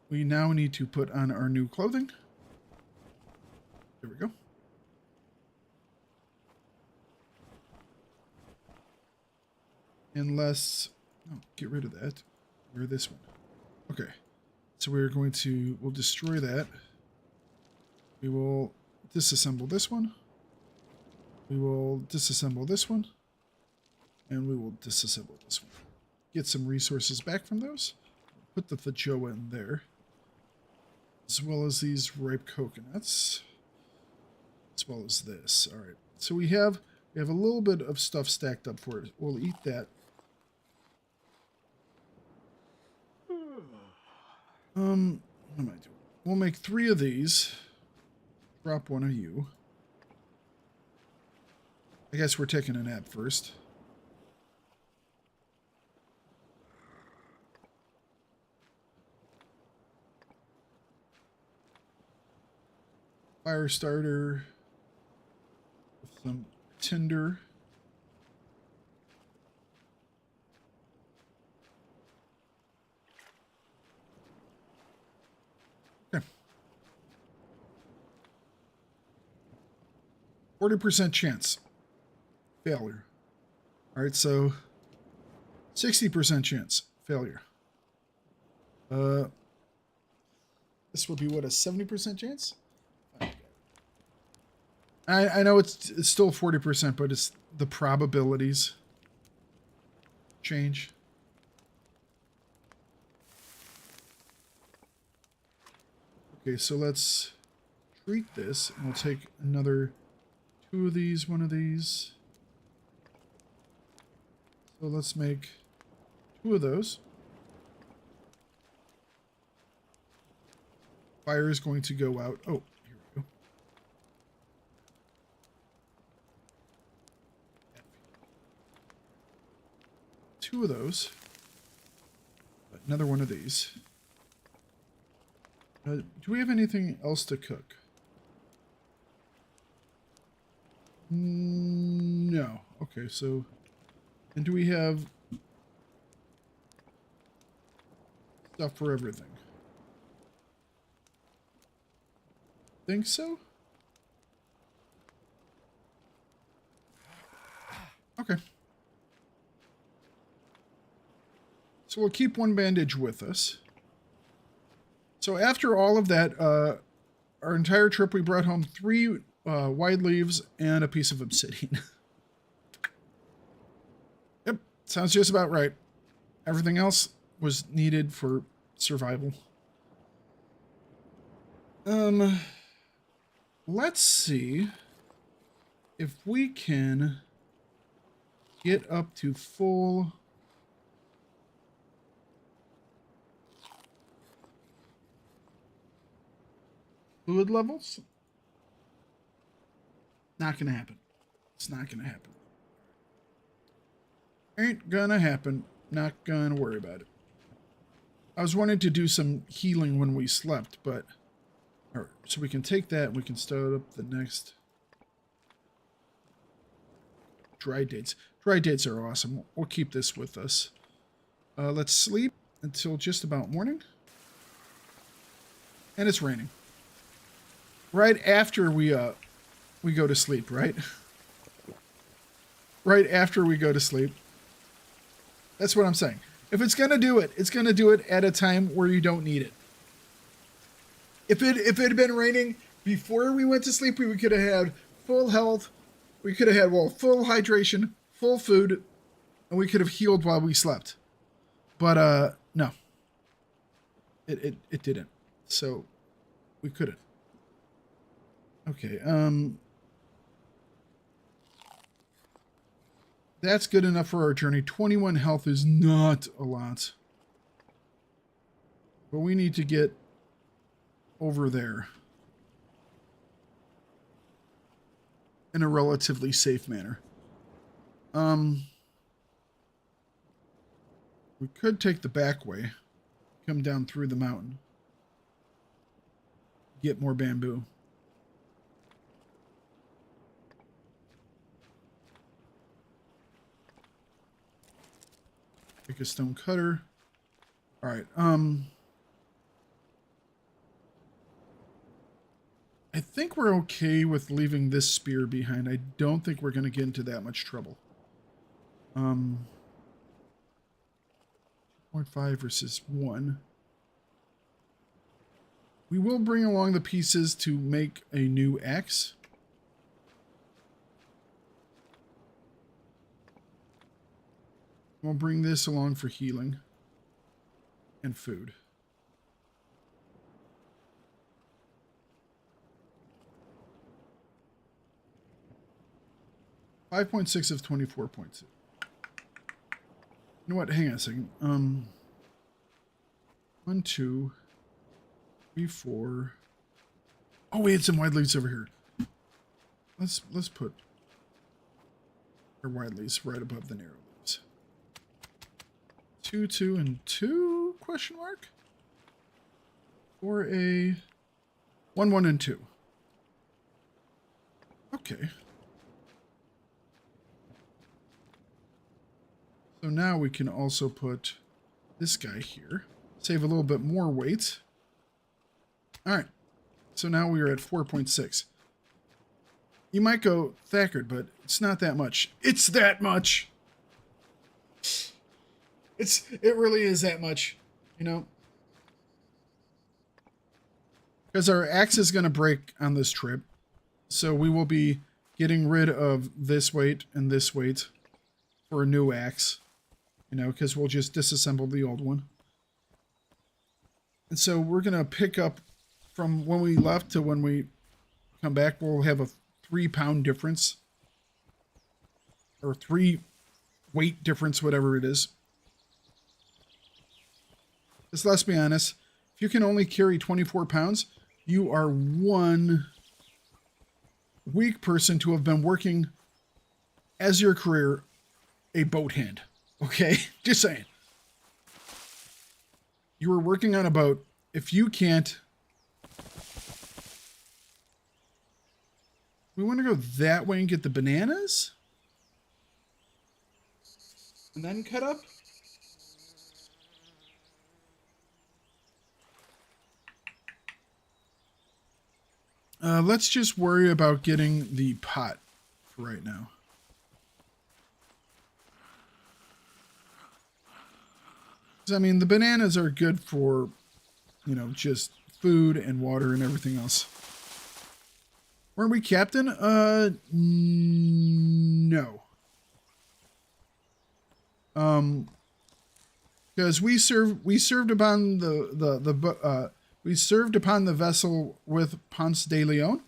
[SPEAKER 1] We now need to put on our new clothing. There we go. Unless, no, get rid of that. Wear this one. Okay. So we'll destroy that. We will disassemble this one. We will disassemble this one. And we will disassemble this one. Get some resources back from those. Put the Fajoa in there. As well as these ripe coconuts. As well as this. Alright. So we have a little bit of stuff stacked up for it. We'll eat that. What am I doing? We'll make 3 of these. Drop one of you. I guess we're taking a nap first. Fire starter. With some tinder. Okay. 40% chance. Failure. Alright, so 60% chance. Failure. This will be what, a 70% chance? I know it's still 40%, but it's the probabilities change. Okay, so let's treat this, and we'll take another 2 of these, 1 of these. So let's make 2 of those. Fire is going to go out. Oh, here we go. Two of those. Another one of these. Do we have anything else to cook? No. Okay, so... And do we have stuff for everything? Think so? Okay. So we'll keep 1 bandage with us. So after all of that, our entire trip, we brought home 3 wide leaves and a piece of obsidian. Yep, sounds just about right. Everything else was needed for survival. Let's see if we can get up to full... fluid levels. Not gonna happen. It's not gonna happen. Ain't gonna happen. Not gonna worry about it. I was wanting to do some healing when we slept, but... Alright, so we can take that and we can start up the next... Dry dates. Dry dates are awesome. We'll keep this with us. Let's sleep until just about morning. And it's raining. Right after we go to sleep, right? Right after we go to sleep. That's what I'm saying. If it's gonna do it, it's gonna do it at a time where you don't need it. If it had been raining before we went to sleep, we could have had full health. We could have had, well, full hydration, full food, and we could have healed while we slept. But no. It didn't. So We couldn't. Okay, that's good enough for our journey. 21 health is not a lot. But we need to get over there in a relatively safe manner. We could take the back way, come down through the mountain, get more bamboo. Take a stone cutter. All right. I think we're okay with leaving this spear behind. I don't think we're going to get into that much trouble. 0.5 versus 1. We will bring along the pieces to make a new axe. We'll bring this along for healing and food. $5.6 of 24.2. You know what? Hang on a second. 1, 2, 3, 4. Oh, we had some wide leaves over here. Let's put our wide leaves right above the narrow leaves. 2, 2, and 2? Question mark. Or a 1, 1, and 2. Okay. So now we can also put this guy here. Save a little bit more weight. All right. So now we are at 4.6. You might go, Thakard, but it's not that much. It's that much. It really is that much, you know? Because our axe is going to break on this trip. So we will be getting rid of this weight and this weight for a new axe. You know, because we'll just disassemble the old one. And so we're going to pick up from when we left to when we come back. We'll have a 3-pound difference. Or 3 weight difference, whatever it is. Because let's be honest, if you can only carry 24 pounds, you are one weak person to have been working as your career a boat hand. Okay, just saying. You were working on a boat. If you can't... We want to go that way and get the bananas? And then cut up? Let's just worry about getting the pot for right now. I mean, the bananas are good for, you know, just food and water and everything else. Weren't we captain? No. Because we served upon we served upon the vessel with Ponce de Leon.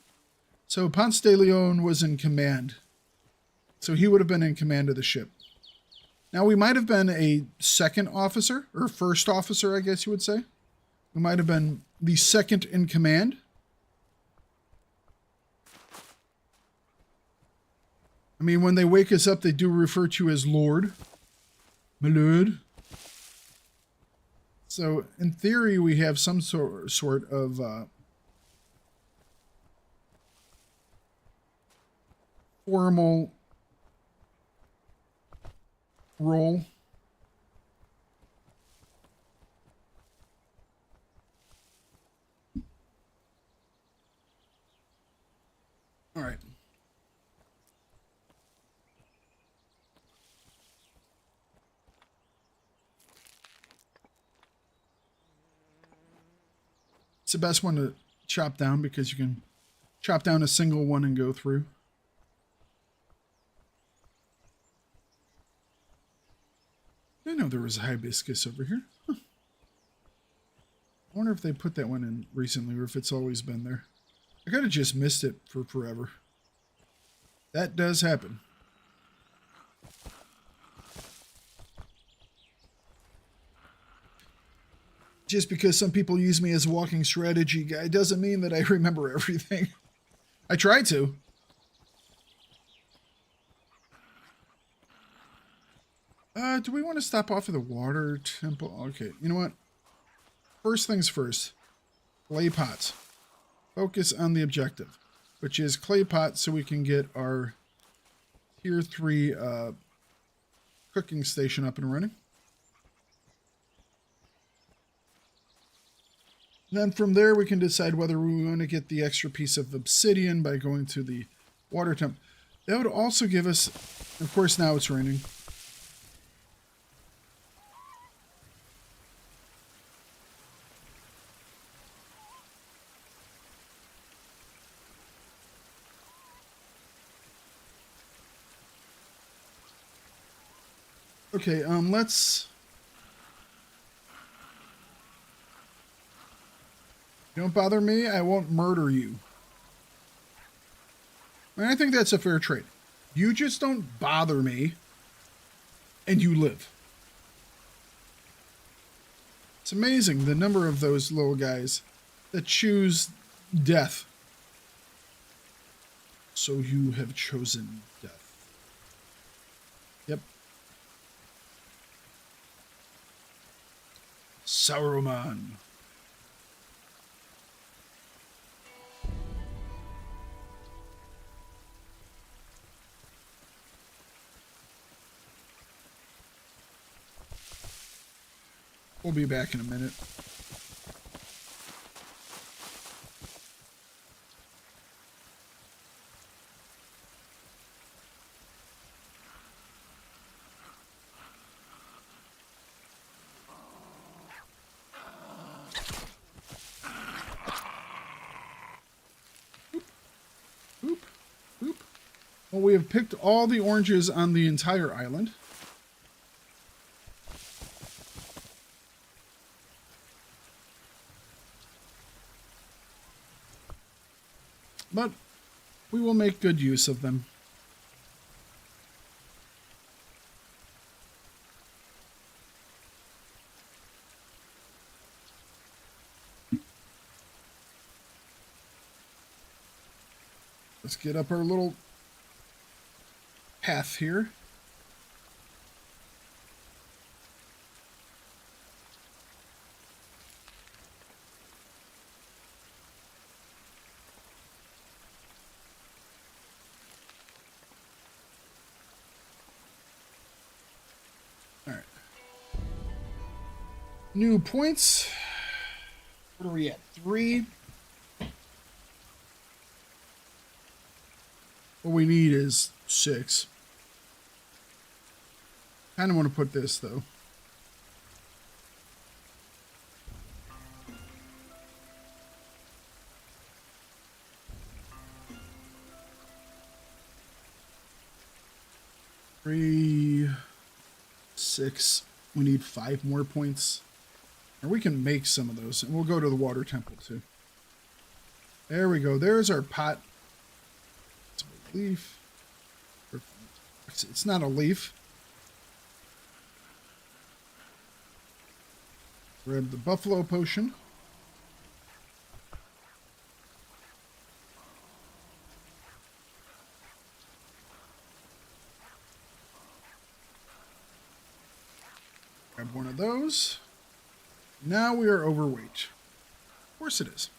[SPEAKER 1] So Ponce de Leon was in command. So he would have been in command of the ship. Now, we might have been a second officer, or first officer, I guess you would say. We might have been the second in command. I mean, when they wake us up, they do refer to you as Lord. My lord. So, in theory, we have some sort of formal role. All right. It's the best one to chop down because you can chop down a single one and go through. I didn't know there was a hibiscus over here. Huh. I wonder if they put that one in recently or if it's always been there. I could have just missed it for forever. That does happen. Just because some people use me as a walking strategy guy doesn't mean that I remember everything. I try to. Do we want to stop off at the water temple? Okay, you know what? First things first. Clay pots. Focus on the objective, which is clay pots so we can get our tier 3 cooking station up and running. And then from there we can decide whether we want to get the extra piece of obsidian by going to the water temple. That would also give us, of course now it's raining. Okay, let's... Don't bother me, I won't murder you. And I think that's a fair trade. You just don't bother me, and you live. It's amazing the number of those little guys that choose death. So you have chosen death. Yep. Saruman. We'll be back in a minute. Oop, oop. Well, we have picked all the oranges on the entire island. But we will make good use of them. Let's get up our little path here. New points. What are we at? 3. What we need is 6. Kind of want to put this though. Three, 6. We need 5 more points. Or we can make some of those, and we'll go to the water temple too. There we go. There's our pot. It's a leaf. It's not a leaf. Grab the buffalo potion. Grab one of those. Now we are overweight. Of course it is.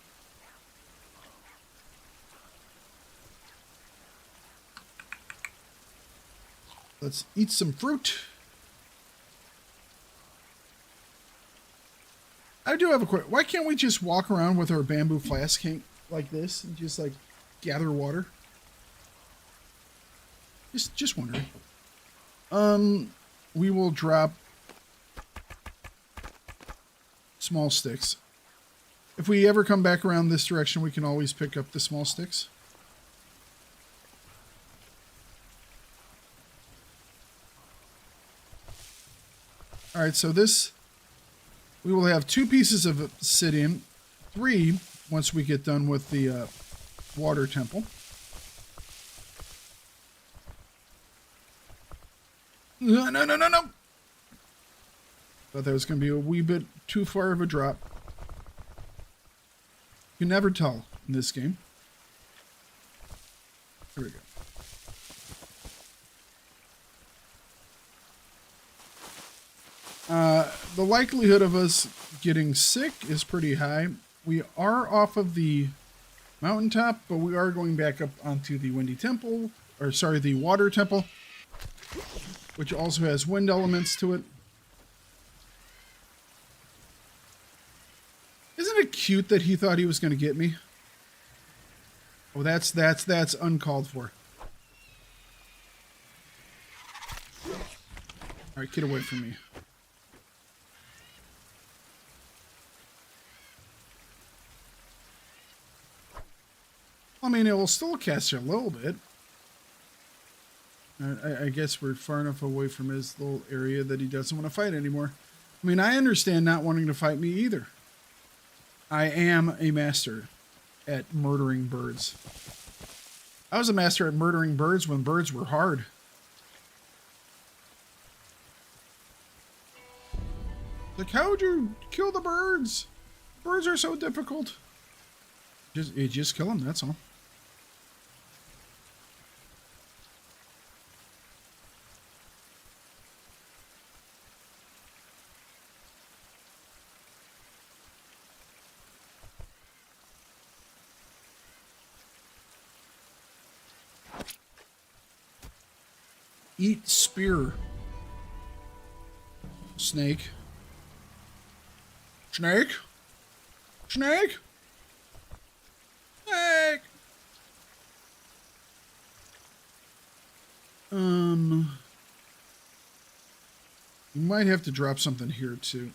[SPEAKER 1] Let's eat some fruit. I do have a question. Why can't we just walk around with our bamboo flask like this and just like gather water? Just wondering. We will drop small sticks. If we ever come back around this direction, we can always pick up the small sticks. Alright, so this We will have 2 pieces of obsidian, 3 once we get done with the water temple. No, no, no, no, no! Thought that was going to be a wee bit too far of a drop. You can never tell in this game. Here we go. The likelihood of us getting sick is pretty high. We are off of the mountaintop, but we are going back up onto the windy temple, or sorry, the water temple, which also has wind elements to it. Isn't it cute that he thought he was going to get me? Oh, that's uncalled for. All right, get away from me. I mean, it will still catch you a little bit. I guess we're far enough away from his little area that he doesn't want to fight anymore. I mean, I understand not wanting to fight me either. I am a master at murdering birds. I was a master at murdering birds when birds were hard. Like, how would you kill the birds? Birds are so difficult. You just kill them, that's all. Eat spear. Snake. Snake? Snake? Snake! You might have to drop something here too.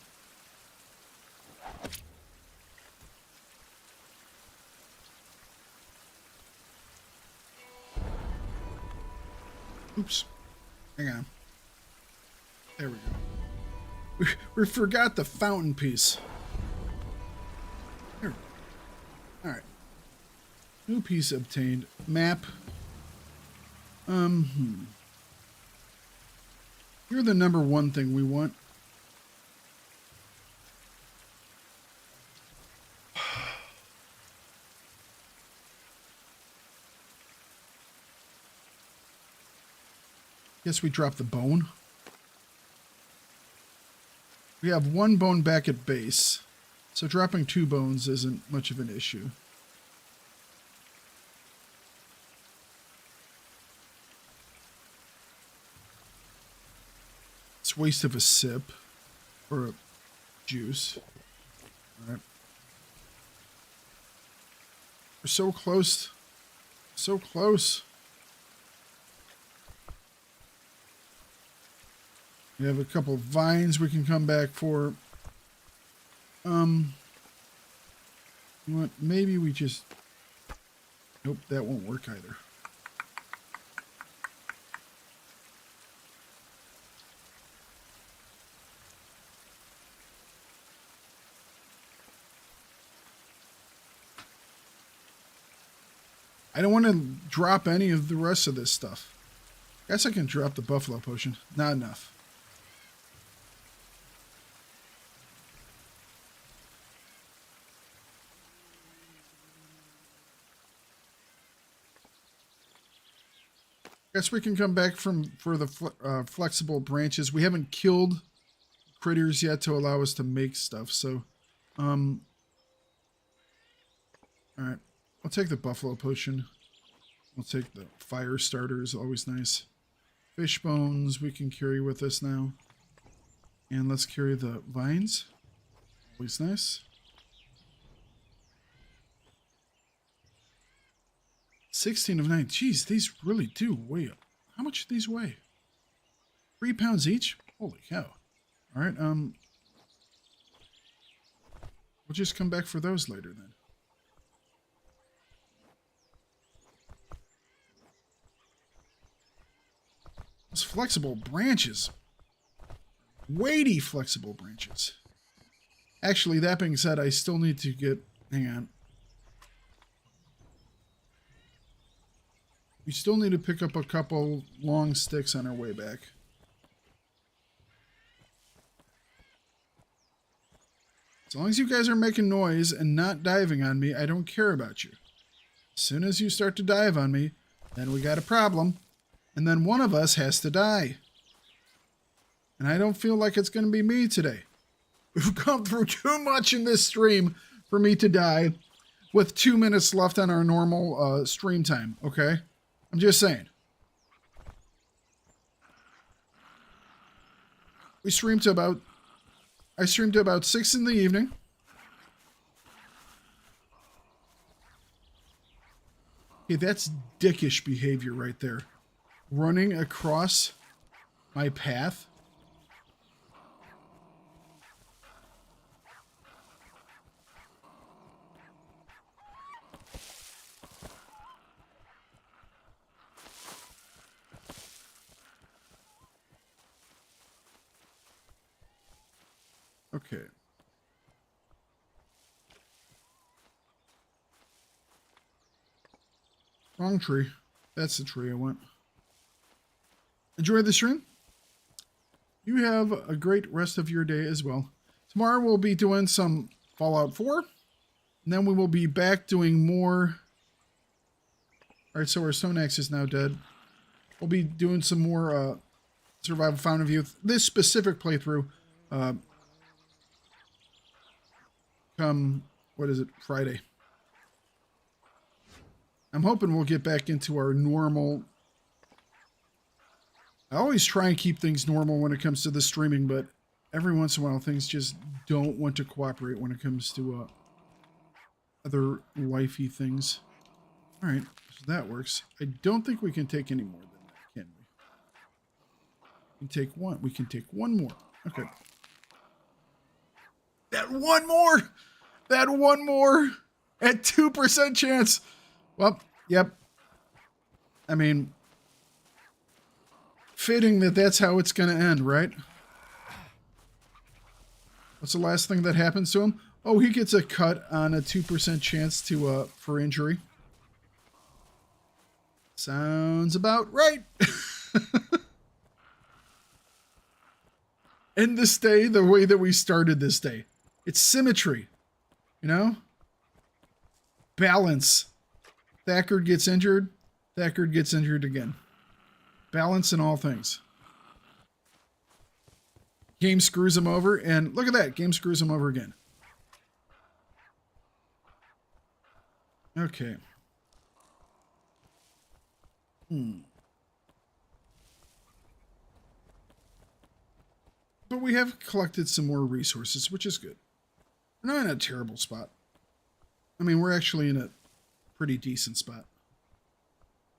[SPEAKER 1] Oops. Hang on. There we go. We forgot the fountain piece. Here. Alright. New piece obtained. Map. You're the number 1 thing we want. Guess we drop the bone. We have 1 bone back at base, so dropping 2 bones isn't much of an issue. It's waste of a sip or a juice. All right. We're so close. So close. We have a couple of vines we can come back for. You know what? Maybe we just... Nope, that won't work either. I don't want to drop any of the rest of this stuff. Guess I can drop the buffalo potion. Not enough. Guess we can come back for the flexible branches. We haven't killed critters yet to allow us to make stuff. So, all right. I'll take the buffalo potion. We'll take the fire starters. Always nice. Fish bones we can carry with us now. And let's carry the vines. Always nice. 16 of 9. Jeez, these really do weigh. How much do these weigh? 3 pounds each? Holy cow. All right, we'll just come back for those later then. Those flexible branches. Weighty flexible branches. Actually, that being said, I still need to get... Hang on. We still need to pick up a couple long sticks on our way back. As long as you guys are making noise and not diving on me, I don't care about you. As soon as you start to dive on me, then we got a problem. And then one of us has to die. And I don't feel like it's going to be me today. We've gone through too much in this stream for me to die with 2 minutes left on our normal stream time, okay? I'm just saying. I streamed to about 6 in the evening. Okay, that's dickish behavior right there. Running across my path. Okay. Wrong tree. That's the tree I want. Enjoy the stream. You have a great rest of your day as well. Tomorrow we'll be doing some Fallout 4. And then we will be back doing more. Alright, so our stone axe is now dead. We'll be doing some more Survival Fountain of Youth. This specific playthrough. Come, what is it, Friday. I'm hoping we'll get back into our normal... I always try and keep things normal when it comes to the streaming, but every once in a while things just don't want to cooperate when it comes to other lifey things. Alright, so that works. I don't think we can take any more than that, can we? We can take one. We can take one more. Okay. That one more! That one more! At 2% chance! Well, yep. I mean, fitting that that's how it's going to end, right? What's the last thing that happens to him? Oh, he gets a cut on a 2% chance to for injury. Sounds about right. End this day the way that we started this day. It's symmetry, you know? Balance. Thakard gets injured. Thakard gets injured again. Balance in all things. Game screws him over, and look at that. Game screws him over again. Okay. But we have collected some more resources, which is good. We're not in a terrible spot. I mean, we're actually in a pretty decent spot.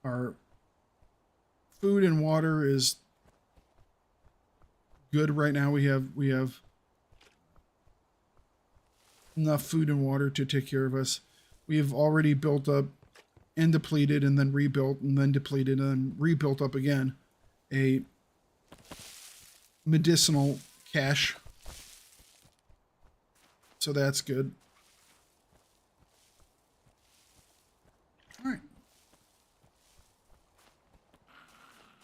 [SPEAKER 1] Our food and water is good right now. We have enough food and water to take care of us. We have already built up and depleted and then rebuilt and then depleted and then rebuilt up again a medicinal cache. So that's good. All right.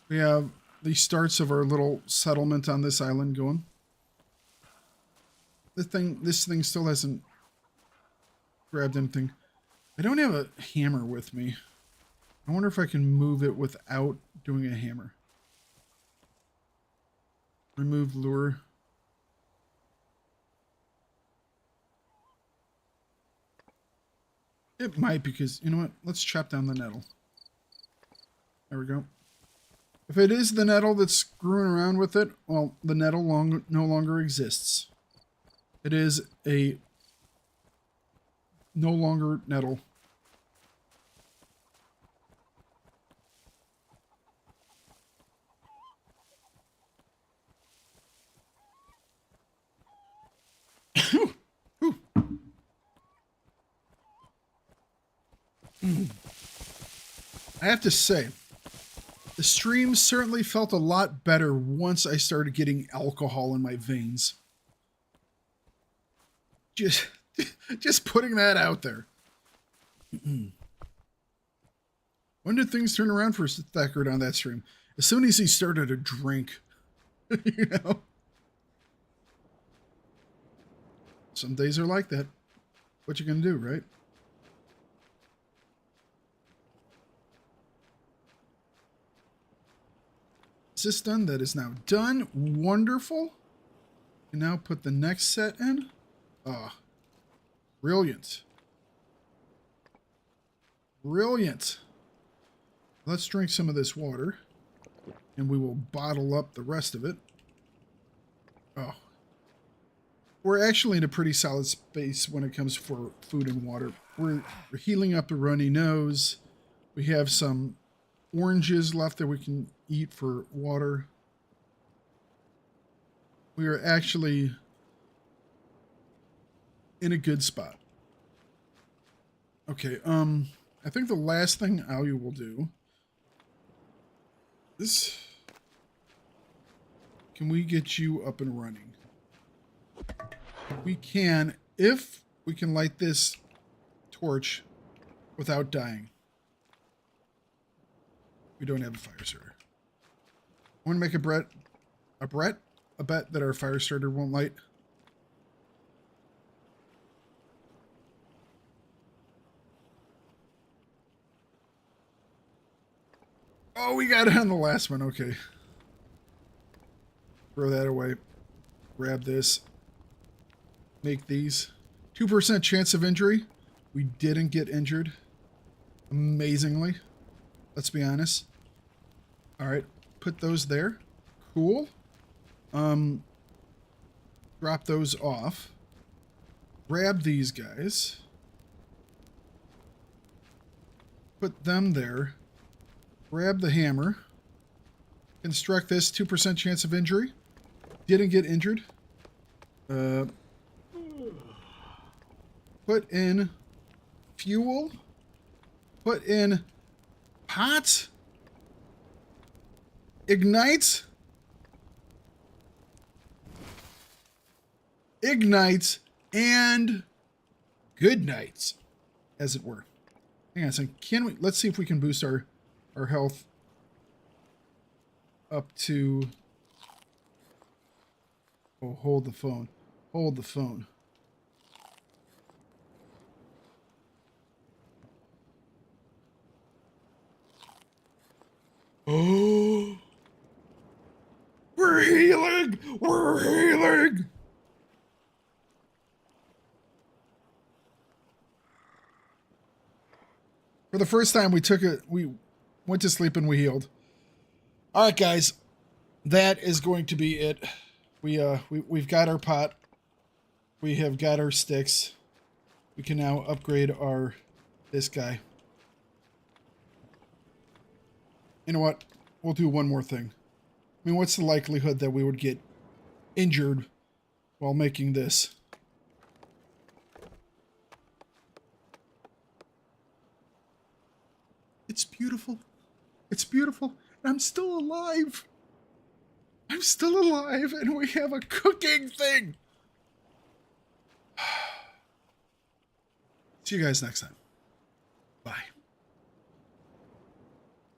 [SPEAKER 1] We have the starts of our little settlement on this island going. This thing still hasn't grabbed anything. I don't have a hammer with me. I wonder if I can move it without doing a hammer. Remove lure. It might, because, you know what? Let's chop down the nettle. There we go. If it is the nettle that's screwing around with it, well, the nettle no longer exists. It is a no longer nettle. I have to say, the stream certainly felt a lot better once I started getting alcohol in my veins. Just, just putting that out there. When did things turn around for Thakard on that stream? As soon as he started to drink, you know? Some days are like that. What you gonna do, right? Is this done? That is now done. Wonderful. And now put the next set in. Ah, brilliant. Brilliant. Let's drink some of this water. And we will bottle up the rest of it. Oh. We're actually in a pretty solid space when it comes for food and water. We're healing up the runny nose. We have some oranges left that we can eat for water. We are actually in a good spot. Okay, I think the last thing Alu will do is, can we get you up and running? We can, if we can light this torch without dying. We don't have a fire starter. I want to make a bet that our fire starter won't light. Oh, we got it on the last one. Okay. Throw that away. Grab this. Make these. 2% chance of injury. We didn't get injured. Amazingly. Let's be honest. All right. Put those there. Cool. Drop those off. Grab these guys. Put them there. Grab the hammer. Construct this. 2% chance of injury. Didn't get injured. Put in fuel. Put in pot. Ignite. Ignite. And good night, as it were. Hang on a second. Can we, let's see if we can boost our health up to, oh, hold the phone. Hold the phone. Oh, we're healing. We're healing. For the first time, we went to sleep and we healed. All right, guys, that is going to be it. We've got our pot. We have got our sticks. We can now upgrade this guy. You know what? We'll do one more thing. I mean, what's the likelihood that we would get injured while making this? It's beautiful. It's beautiful. And I'm still alive. I'm still alive, and we have a cooking thing. See you guys next time.